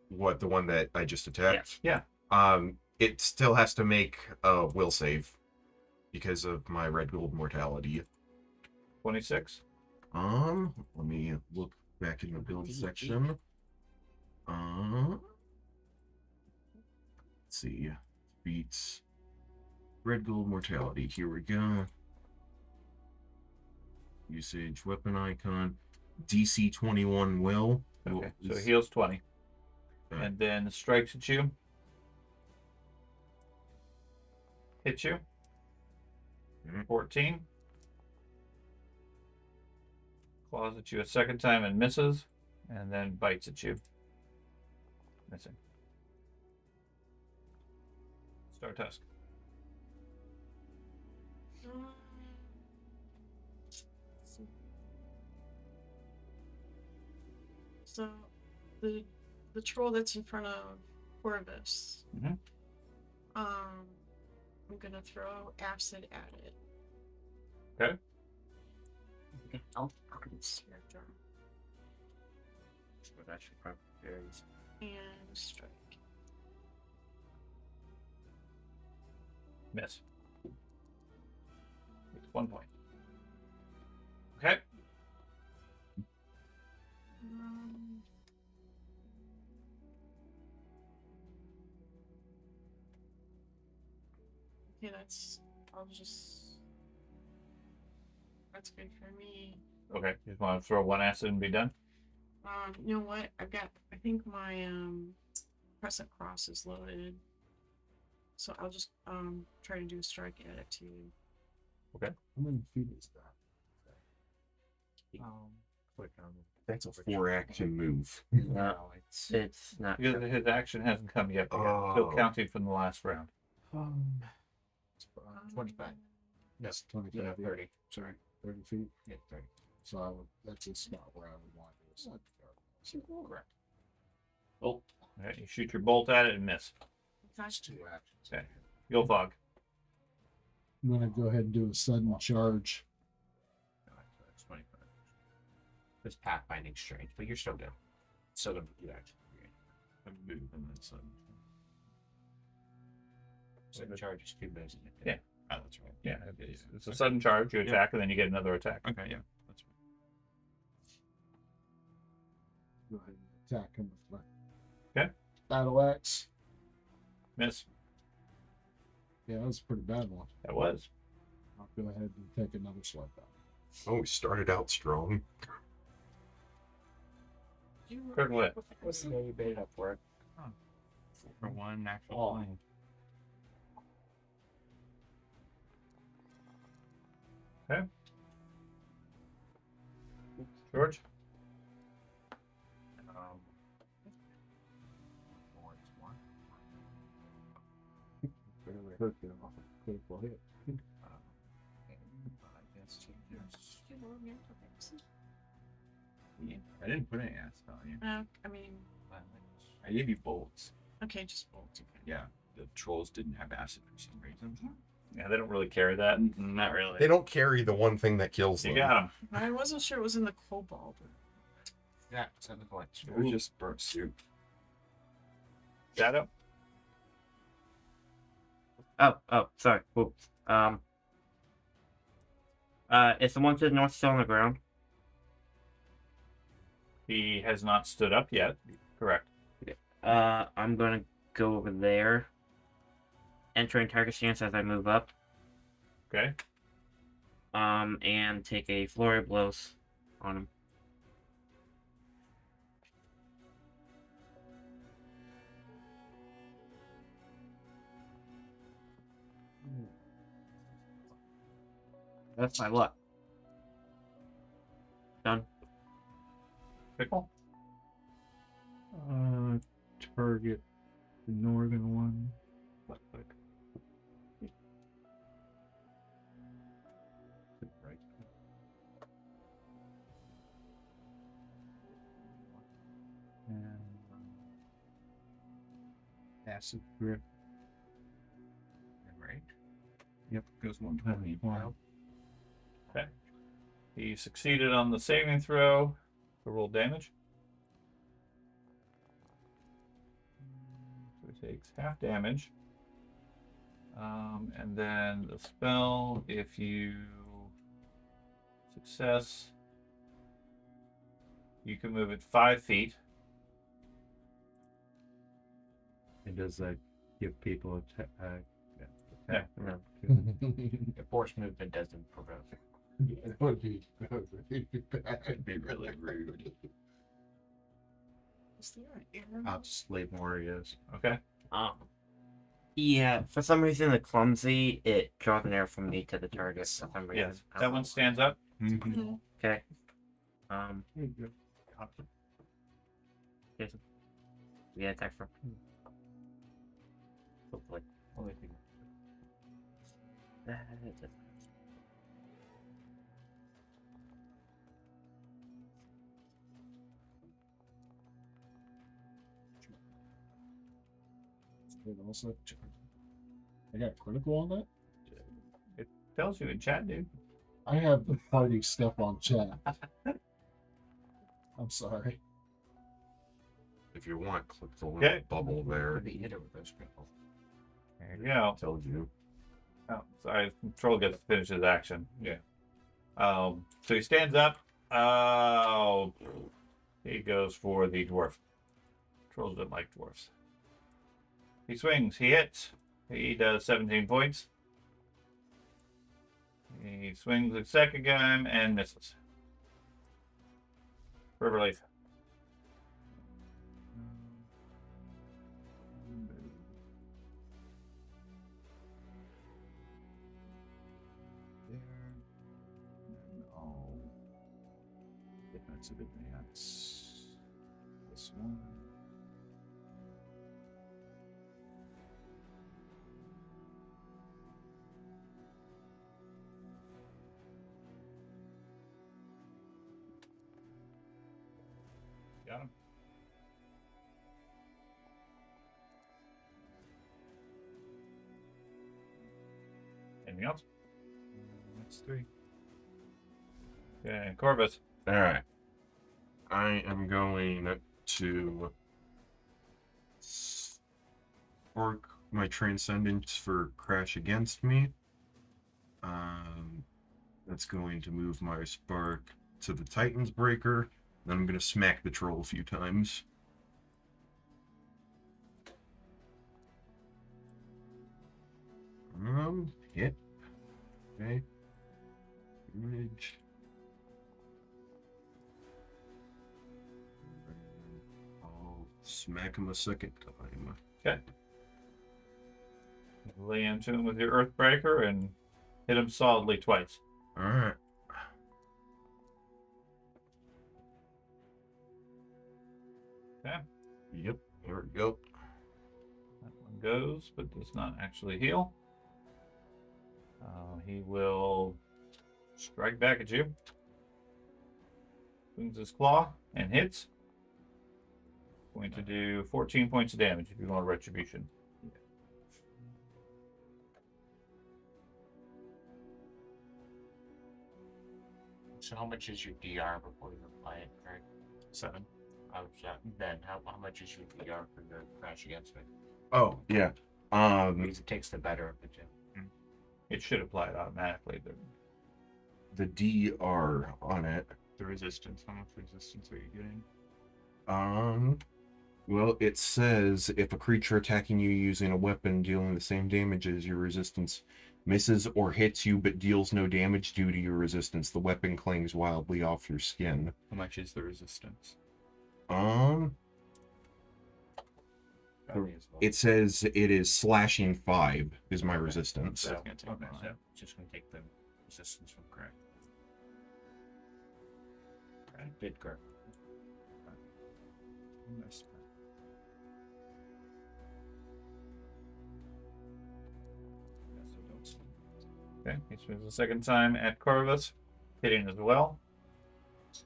What, the one that I just attacked? Yeah. It still has to make a will save because of my red gold mortality. 26. Let me look back in the build section. Let's see. Beats red gold mortality. Here we go. Usage weapon icon. DC 21 will. Okay, so he heals 20. Okay. And then strikes at you. Hits you. Mhm. 14. Claws at you a second time and misses. And then bites at you. Missing. Star Tusk. So the troll that's in front of Corvus. Mhm. I'm gonna throw acid at it. Okay. Oh, that should probably very And strike. Miss. It's 1 point. Okay. Okay, that's good for me. Okay. You just want to throw 1 acid and be done? You know what? I think my crescent cross is loaded. So I'll just try to do a strike at it too. How many feet is that? Click on it. That's a 4 action move. No, it's not. Because his action hasn't come yet. Still Oh. counting from the last round. 25. No, It's 25 yeah, feet. 30. Sorry. 30 feet. Yeah, 30. So that's a spot where I would want to do a side guard. Correct. Oh. Okay, you shoot your bolt at it and miss. That's 2 actions. Okay. Gilfog. I'm gonna go ahead and do a sudden charge. That's 25. This pathfinding strange, but you're still good. Still gonna do that. Move and then sudden. So the charge is 2 moves. Yeah. Oh, that's right. Yeah, it's a sudden charge. You attack, and then you get another attack. Okay, yeah. That's right. Go ahead and attack him with my battle axe. Miss. Yeah, that was a pretty bad one. That was. go ahead and take another swipe at it. Oh, we started out strong. Critical hit. What's the you bait up for it? For one natural Oh. 20. George? Hurt you off a critical hit. I guess Did you roll your attacks? yeah. I didn't put any acid on you. I mean, I gave you bolts. okay, just bolts. Okay. Yeah, the trolls didn't have acid for some reason. Yeah, they don't really carry that. Not really. They don't carry the one thing that kills them. You got him. I wasn't sure it was in the cobalt. Yeah, it's in the glass. It was just burnt soup. Shadow? Oh, sorry. Whoops. Is the one to the north still on the ground? He has not stood up yet. Correct. I'm gonna go over there. Entering target stance as I move up. Okay. And take a flurry of blows on him. That's my luck. Done. Pickle? Target the northern one. Left click. Right. And acid grip. Right? Yep. Goes 120. Wow. Okay. He succeeded on the saving throw to roll damage. So he takes half damage. And then the spell, if you success, you can move it 5 feet. And does that give people attack? Yeah. No. The force movement doesn't provoke. It would be bad. It'd be really rude. Is there an arrow? I'll just leave him where he is. Okay. Yeah, for some reason the clumsy, it draws an arrow from me to the target for some reason. Yes. That one stands up. Mhm. Okay. Jason. We get attack from. Hopefully. It also, I got critical on that. It tells you in chat, dude. I have the party stuff on chat. I'm sorry. If you want, click the little Okay. bubble there. Maybe hit it with those critical. There you go. Told you. Oh, sorry. Troll gets to finish his action. Yeah. So he stands up. Oh, he goes for the dwarf. Trolls don't like dwarfs. He swings. He hits. He does 17 points. He swings the second time and misses. For relief. There. And all defensive advance. This one. Got him. Anything else? That's 3. Okay, Corvus. All right. I am going to spark my transcendence for crash against me. That's going to move my spark to the Titan's breaker. Then I'm going to smack the troll a few times. Hit. Okay. damage. I'll smack him a second time. Okay. Lay into him with your Earthbreaker and hit him solidly twice. Alright. Okay. Yep, there we go. That one goes, but does not actually heal. He will strike back at you. Swings his claw and hits. Going to do 14 points of damage if you want a retribution. So how much is your DR before you apply it, Craig? 7. Then how much is your DR for the crash against me? Oh, yeah. Because it takes the better of the two. It should apply it automatically. But The DR on it. The resistance. How much resistance are you getting? Well, it says if a creature attacking you using a weapon dealing the same damage as your resistance misses or hits you but deals no damage due to your resistance, the weapon clings wildly off your skin. How much is the resistance? It says it is slashing 5 is my resistance. So it's gonna take mine. So just gonna take the resistance from Craig. Craig did Craig. Nice. Yes, I don't see. okay, he swings the second time at Corvus, hitting as well,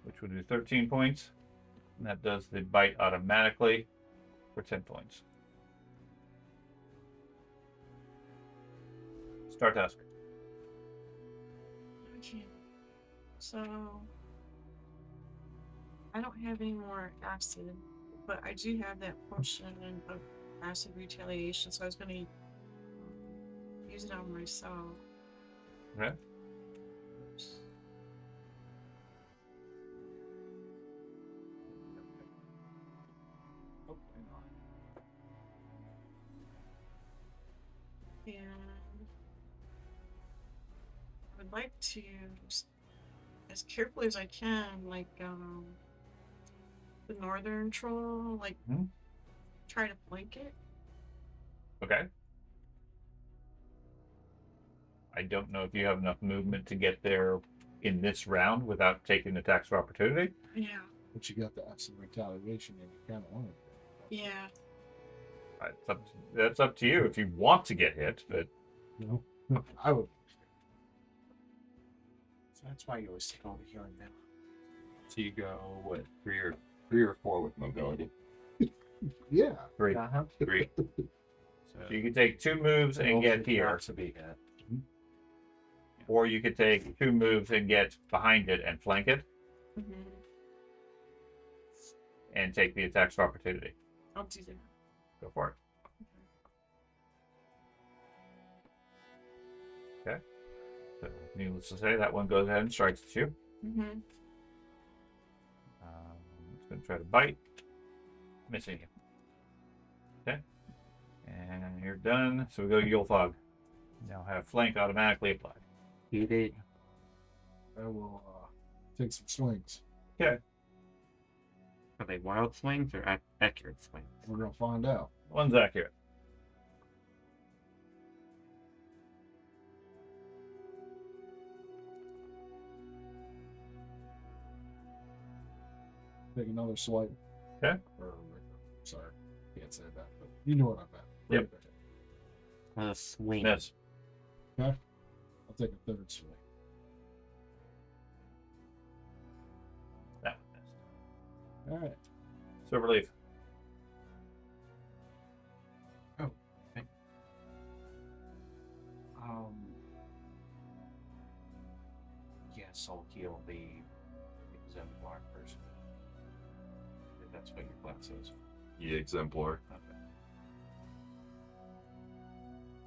which would do 13 points. And that does the bite automatically for 10 points. Start task. Okay. So I don't have any more acid, but I do have that potion of acid retaliation, so I was gonna use it on myself. Okay. Oh, hang on. And I would like to, as carefully as I can, like the northern troll, like Mhm. try to flank it. Okay. I don't know if you have enough movement to get there in this round without taking attacks of opportunity. Yeah. But you got the acid retaliation and you kind of want it. Yeah. That's up to you if you want to get hit, but No, I would. So that's why you always take all the healing now. So you go, what, 3 or 4 with mobility? Yeah. 3. Uh-huh. 3. So So you could take 2 moves and get here, To be hit. or you could take 2 moves and get behind it and flank it, Mm-hmm. and take the attacks of opportunity. I'll do that. Go for it. Okay. So, needless to say, that one goes ahead and strikes at you. Mm-hmm. It's going to try to bite. Missing you. Okay. And you're done. So we go to Yulfog. Now have flank automatically applied. You did. I will take some swings. Okay. Are they wild swings or accurate swings? We're gonna find out. One's accurate. Take another swipe. Okay. Sorry, can't say that, but you know what I meant. Yep. Swing. Miss. I'll take a third swing. That one missed. All right. Silverleaf. Yes, I'll heal the exemplar person. If that's what your class is. Yeah, exemplar. Okay.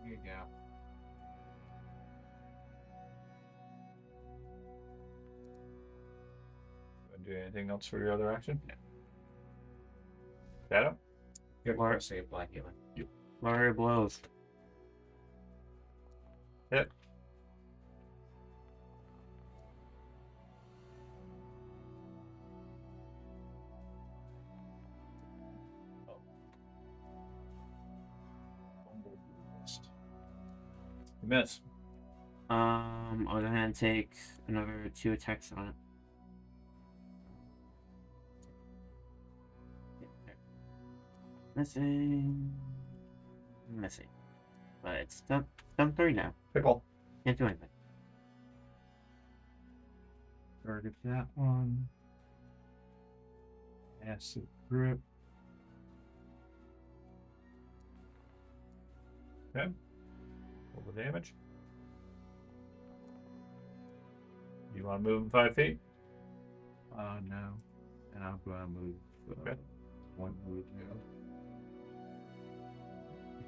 Here you go. Do anything else for your other action? Shadow? You have to say apply healing. Flurry of blows. Hit. You miss. I'll go ahead and take another 2 attacks on it. Missing. But it's done 3 now. Pickle. Can't do anything. Target that one. Acid grip. Okay. Roll the damage. You want to move him 5 feet? No. And I'm gonna move Okay. one move now.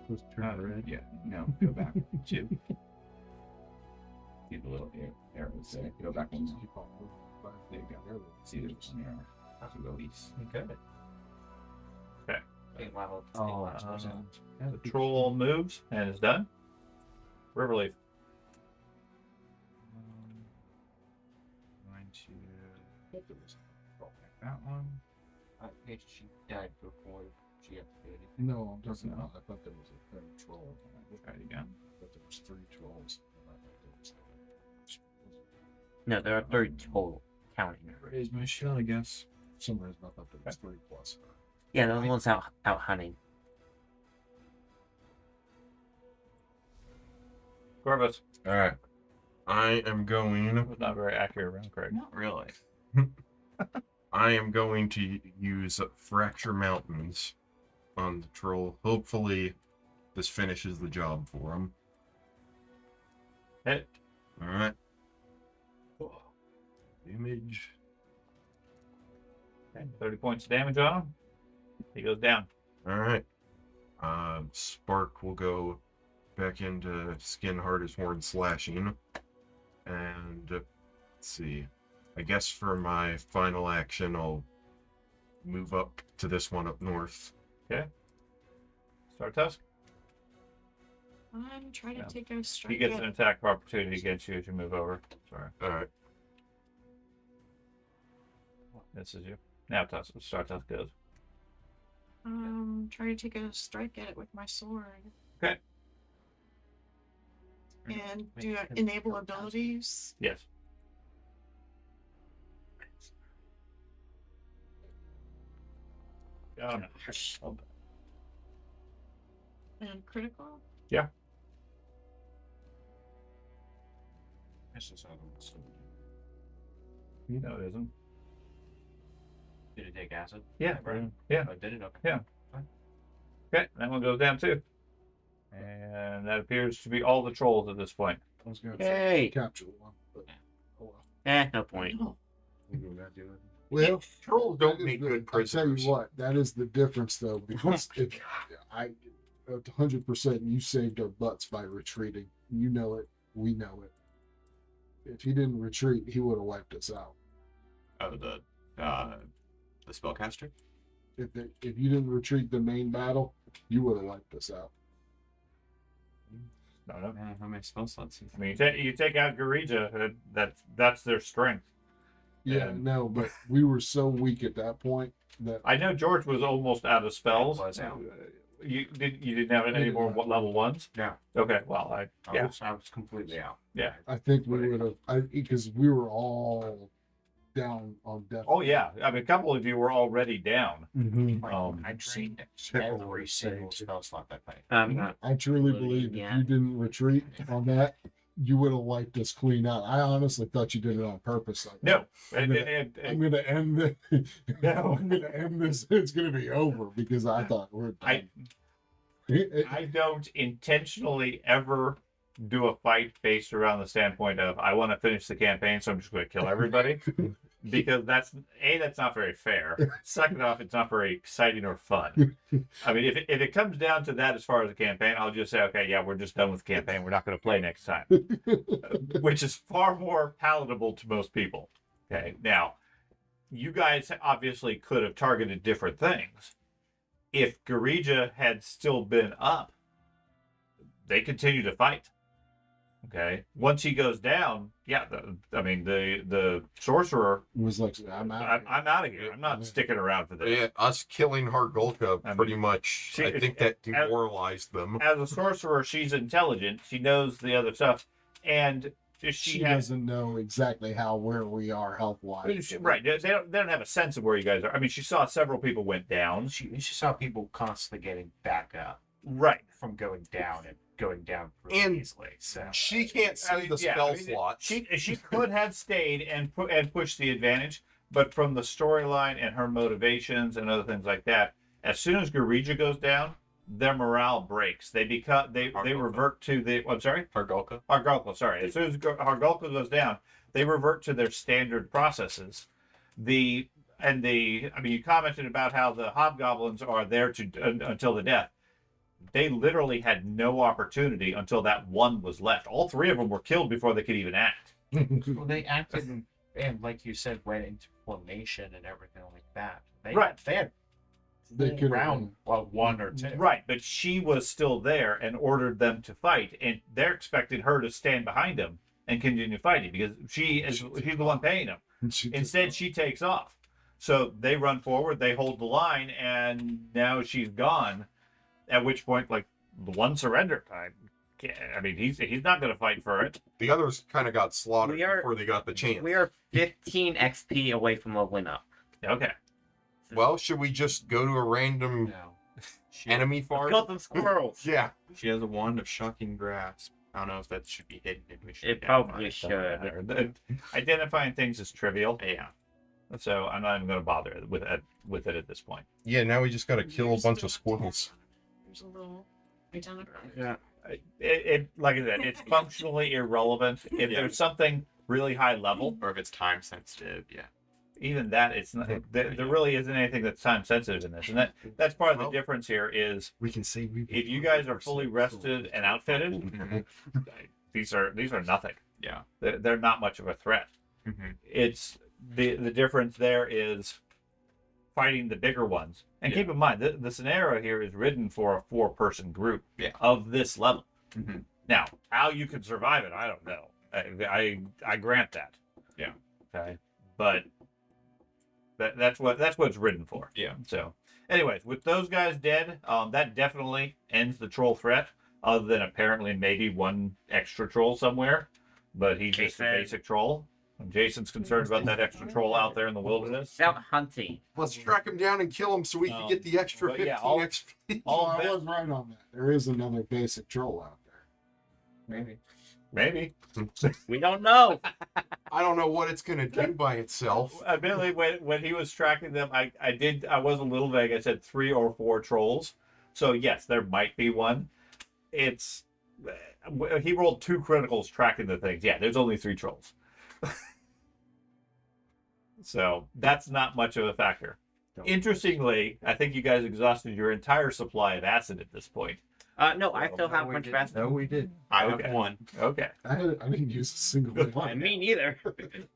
Let's turn red. Yeah, no, go back 2. See the little arrows there. Go back 1 more. Keep on moving. There you go. See there's an arrow. To release. Okay. Oh, The troll moves and is done. Riverleaf. Going to roll back that one. She died before she activated. No, I'm talking about. I thought there was a third troll. Try it again. I thought there was 3 trolls. I thought there was- No, there are 3 total counting. Raise my shield, I guess. For some reason, I thought there was 3 plus. Yeah, the one's out hunting. Corvus. All right. I am going. That was not very accurate around Craig. Not really. I am going to use Fracture Mountains on the troll. Hopefully, this finishes the job for him. Hit. All right. Damage. Okay, 30 points of damage on him. He goes down. All right. Spark will go back into Skin Hard as Horn slashing. And let's see. I guess for my final action, I'll move up to this one up north. Start tusk. I'm trying to Yeah. take a strike. He gets at an attack of opportunity against you as you move over. Sorry. All right. This is you. Now tusk. Start tusk goes. Try to take a strike at it with my sword. Okay. And do enable abilities. Yes. Oh, no. Oh, And critical. This is other one. So no, it isn't. did it take acid? Yeah. Right. Yeah. Oh, did it? Okay. Yeah. Okay, that one goes down too. And that appears to be all the trolls at this point. I was going Yay! capture one, but oh well. No point. We're not doing it. Well, Trolls that don't is make the- good I tell prisoners. you what, that is the difference though, because if I, 100%, you saved our butts by retreating. You know it. We know it. If he didn't retreat, he would have wiped us out. Oh, the spellcaster. If you didn't retreat the main battle, you would have wiped us out. No. How many spell slots? I mean, you take out Garija, that's their strength. Yeah, And- no, but we were so weak at that point that I know George was almost out of spells. Was out. You didn't have any more level ones? No. Okay, well, I was completely out. I think we would have, because we were all down on death. Oh yeah, I mean, a couple of you were already down. Mhm. I drained every single spell slot that night. I truly believe if Yeah. you didn't retreat on that, you would have wiped us clean out. I honestly thought you did it on purpose. Like, No, I'm gonna end this. No. I'm gonna end this. It's gonna be over because I thought we're done. I don't intentionally ever do a fight based around the standpoint of I want to finish the campaign, so I'm just going to kill everybody, because that's not very fair. Second off, it's not very exciting or fun. I mean, if it comes down to that as far as the campaign, I'll just say, okay, yeah, we're just done with the campaign. We're not going to play next time, which is far more palatable to most people. Okay, now you guys obviously could have targeted different things. If Garija had still been up, they continue to fight. Okay. Once he goes down, the sorcerer. Was like, I'm out. I'm out of here. I'm not sticking around for this. Yeah, us killing Hargolka I mean, pretty much. she- I think that demoralized them. As a sorcerer, she's intelligent. She knows the other stuff, and She has doesn't know exactly where we are health wise. right. They don't have a sense of where you guys are. I mean, she saw several people went down. She saw people constantly getting back up Right. from going down and going down pretty And easily. So She can't see I mean, the yeah, spell I mean, slots. She could have stayed and pushed the advantage, but from the storyline and her motivations and other things like that, as soon as Garija goes down, their morale breaks. They revert to the. I'm sorry. Hargolka. Hargolka. Sorry. As soon as Hargolka goes down, they revert to their standard processes. You commented about how the hobgoblins are there until the death. They literally had no opportunity until that one was left. All three of them were killed before they could even act. well, they acted and like you said, went into formation and everything like that. They Right. They had They full could've round one or two. Right, but she was still there and ordered them to fight, and they're expecting her to stand behind them and continue fighting because she's the one paying them. Instead, she takes off. So they run forward, they hold the line, and now she's gone. At which point, like, the one surrendered. I mean, he's not going to fight for it. The others kind of got slaughtered We are- before they got the chance. We are 15 XP away from leveling up. Okay. Well, should we just go to a random No. enemy Let's farm? kill some squirrels. Yeah. She has a wand of shocking grasp. I don't know if that should be hidden. We should It identify probably it. should. Identifying things is trivial, Yeah. so I'm not even going to bother with it at this point. Yeah, now we just got to kill a There's bunch of still a squirrels. tavern. There's a little identifier. Yeah. It like I said, it's functionally irrelevant. If Yeah. there's something really high level, Or if it's time sensitive, yeah. even that, it's not. There really isn't anything that's time sensitive in this, and that's part of the Well- difference here. Is We can say we. if you guys are fully rested and outfitted, these are nothing. Yeah. They're not much of a threat. Mm-hmm. It's the difference there is fighting the bigger ones. And keep in mind, the scenario here is written for a 4-person group of this level. Mhm. Now, how you can survive it, I don't know. I grant that. Yeah. Okay. But that's what it's written for. Yeah. So, anyways, with those guys dead, that definitely ends the troll threat. Other than apparently maybe one extra troll somewhere, but he's just a Jason. basic troll. And Jason's concerned about that extra troll out there in the wilderness. It's out hunting. Let's track him down and kill him so we can get the extra but 15 yeah, all- XP. All I best- was right on that. There is another basic troll out there. maybe. We don't know. I don't know what it's gonna do by itself. Admittedly, when he was tracking them, I was a little vague. I said 3 or 4 trolls. So yes, there might be one. It's he rolled 2 criticals tracking the things. Yeah, there's only 3 trolls. So that's not much of a factor. Interestingly, I think you guys exhausted your entire supply of acid at this point. No, I still have a bunch of acid. No, we did. I Okay. have one. Okay. I didn't use a single one. Me neither.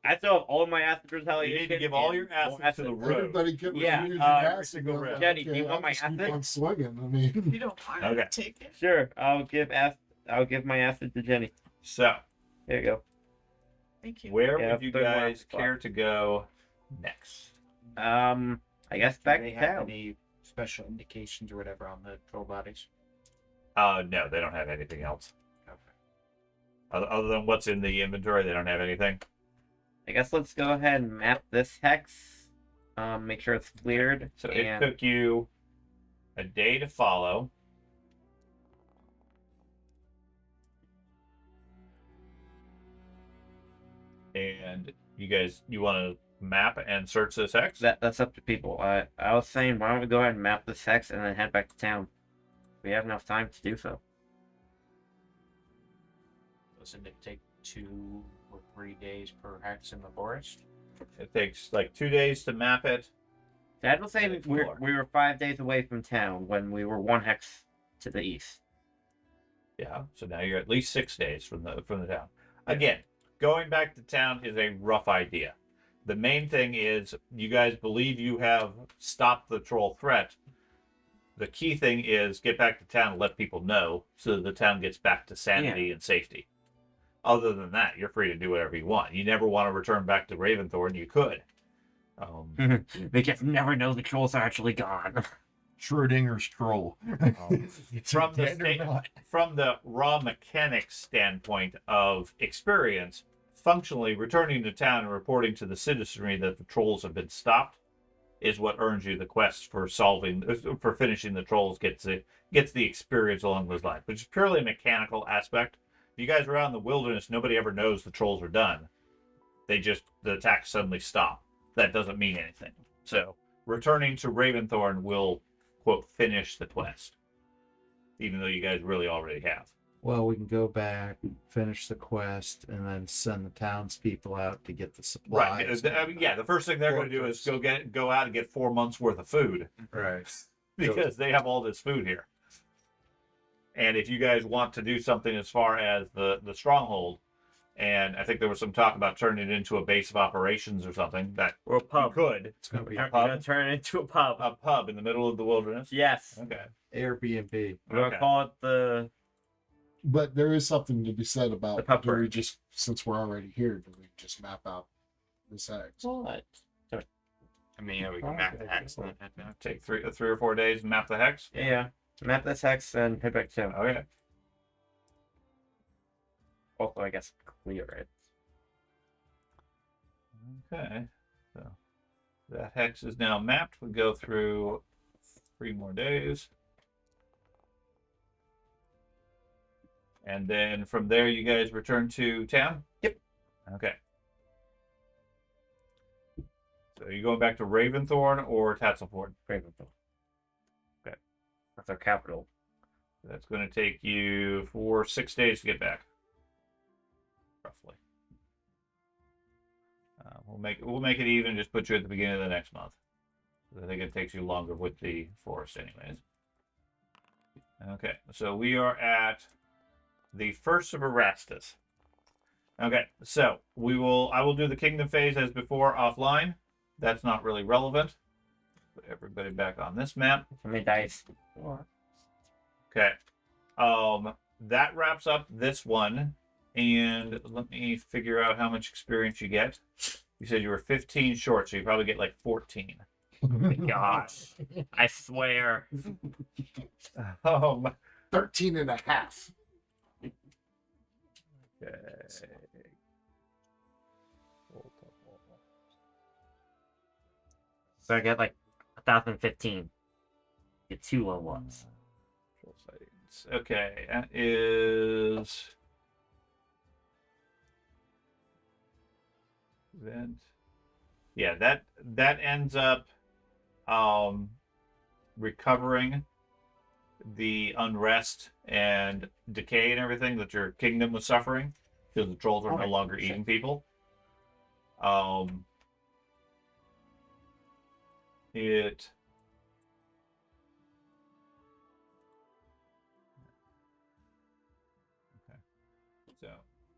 I still have all of my acid You retaliation. need to give all your and acid to the road. Everybody kept Yeah, using every acid. single I'm round. like, Jenny, do you okay, want I'll my just keep acid? on swinging. I mean, You don't want Okay. to take it. Sure, I'll give my acid to Jenny. So, There you go. Thank you. where Yeah, would you put 'em on the guys spot. care to go next? I guess back Do they to have town. any special indications or whatever on the troll bodies? No, they don't have anything else. Okay. Other than what's in the inventory, they don't have anything. I guess let's go ahead and map this hex. Make sure it's cleared. So and it took you a day to follow. And you want to map and search this hex? that's up to people. I was saying, why don't we go ahead and map this hex and then head back to town? We have enough time to do so. Doesn't it take 2 or 3 days per hex in the forest? It takes like 2 days to map it. Dad was saying And we explore. were 5 days away from town when we were 1 hex to the east. Yeah, so now you're at least 6 days from the town. Again, going back to town is a rough idea. The main thing is you guys believe you have stopped the troll threat. The key thing is get back to town and let people know so that the town gets back to sanity and safety. Other than that, you're free to do whatever you want. You never want to return back to Raventhorn, you could. They just never know the trolls are actually gone. Schrodinger's troll. From the Dead or not? from the raw mechanics standpoint of experience, functionally returning to town and reporting to the citizenry that the trolls have been stopped is what earns you the quest for finishing the trolls. Gets the experience along those lines, which is purely a mechanical aspect. If you guys are out in the wilderness, nobody ever knows the trolls are done. The attacks suddenly stop. That doesn't mean anything. So returning to Raventhorn will, quote, finish the quest, even though you guys really already have. Well, we can go back, finish the quest, and then send the townspeople out to get the supplies. Right. I mean, yeah, the first thing they're going to do is go out and get 4 months worth of food Right. because they have all this food here. And if you guys want to do something as far as the stronghold, and I think there was some talk about turning it into a base of operations or something, that Or a pub. you could. It's going to be We're pub? gonna turn it into a pub. A pub in the middle of the wilderness? Yes. Okay. Airbnb. We're gonna Okay. call it the But there is something to be said about The pub do we bird. just, since we're already here, do we just map out this hex? what? I mean, yeah, we can map the hex and then head back. Take three or 4 days and map the hex? Yeah. Map this hex and head back to town. Okay. Also, I guess clear it. Okay. So that hex is now mapped. We go through 3 more days. And then from there, you guys return to town? Yep. Okay. So you're going back to Raventhorn or Tatzelford? Raventhorn. Okay. That's our capital. That's going to take you 6 days to get back. Roughly. We'll make it even. Just put you at the beginning of the next month. I think it takes you longer with the forest, anyways. Okay, so we are at the first of Erastus. Okay, so I will do the kingdom phase as before offline. That's not really relevant. Put everybody back on this map. How many dice? Okay. That wraps up this one. And let me figure out how much experience you get. You said you were 15 short, so you probably get like 14. Gosh. I swear. 13 and a half. Okay. So I get like 1,015. Get 2 level ones. Okay, that is event. Yeah, that ends up recovering the unrest and decay and everything that your kingdom was suffering because the trolls are no longer eating people. So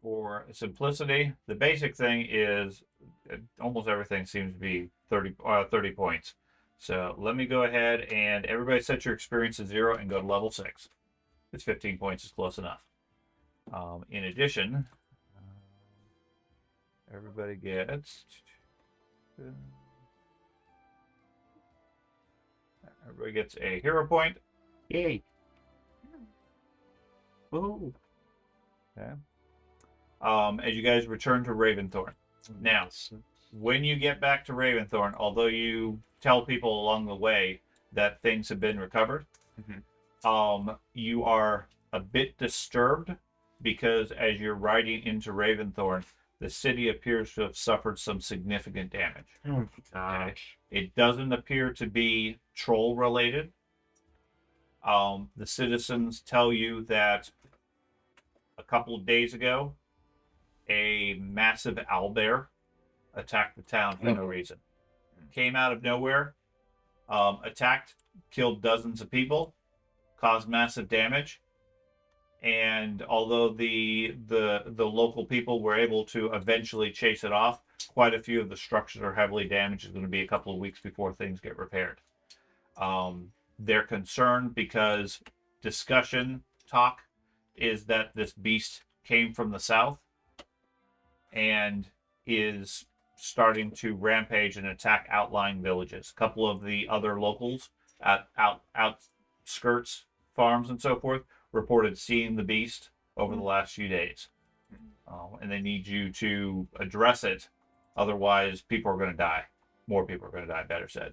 for simplicity, the basic thing is almost everything seems to be 30 points. So let me go ahead and everybody set your experience to 0 and go to level 6. It's 15 points is close enough. In addition, everybody gets a hero point. Yay. Woohoo. Okay. As you guys return to Raventhorn. Now, when you get back to Raventhorn, although you tell people along the way that things have been recovered, you are a bit disturbed because as you're riding into Raventhorn, the city appears to have suffered some significant damage. Oh my gosh. It doesn't appear to be troll related. The citizens tell you that a couple of days ago, a massive owlbear attacked the town for no reason. Came out of nowhere, attacked, killed dozens of people, caused massive damage. And although the local people were able to eventually chase it off, quite a few of the structures are heavily damaged. It's going to be a couple of weeks before things get repaired. They're concerned because talk is that this beast came from the south and is starting to rampage and attack outlying villages. A couple of the other locals at outskirts, farms and so forth, reported seeing the beast over the last few days. And they need you to address it. Otherwise, people are going to die. More people are going to die, better said.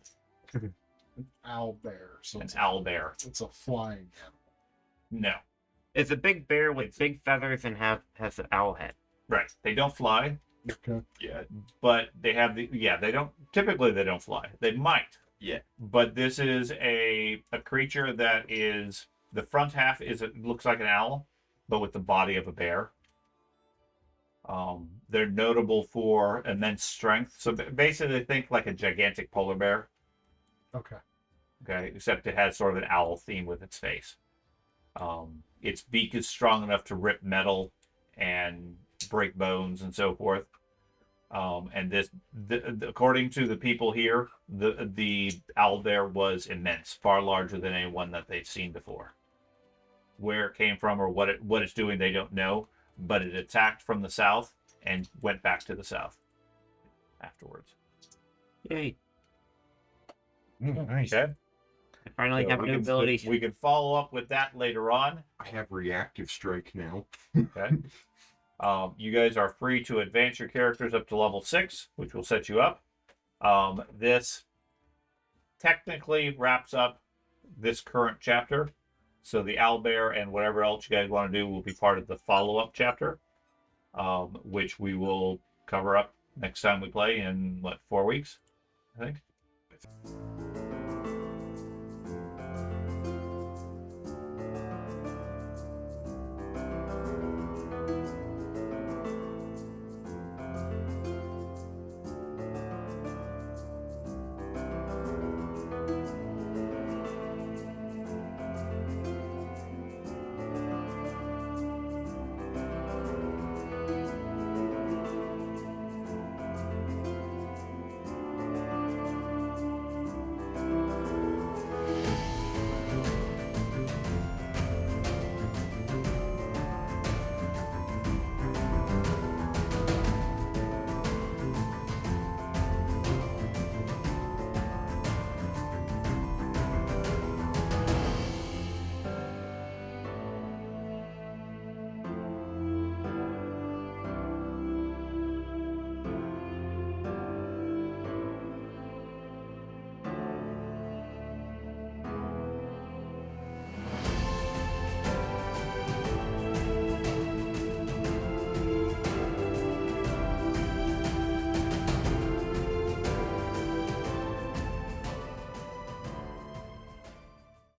Owl bear. So An it's owl bear. It's a flying animal. No. It's a big bear with big feathers and has an owl head. Right. They don't fly. Okay. Yeah. But they have they don't, typically they don't fly. They might. Yeah. But this is a creature that is, the front half looks like an owl, but with the body of a bear. They're notable for immense strength. So basically think like a gigantic polar bear. Okay. Okay, except it has sort of an owl theme with its face. Its beak is strong enough to rip metal and break bones and so forth. And according to the people here, the owl bear was immense, far larger than anyone that they've seen before. Where it came from or what it's doing, they don't know. But it attacked from the south and went back to the south afterwards. Yay! Nice. Okay. I finally So have we new can- abilities. We can follow up with that later on. I have reactive strike now. Okay. You guys are free to advance your characters up to level 6, which will set you up. This technically wraps up this current chapter. So the owlbear and whatever else you guys want to do will be part of the follow-up chapter, which we will cover up next time we play in, 4 weeks, I think?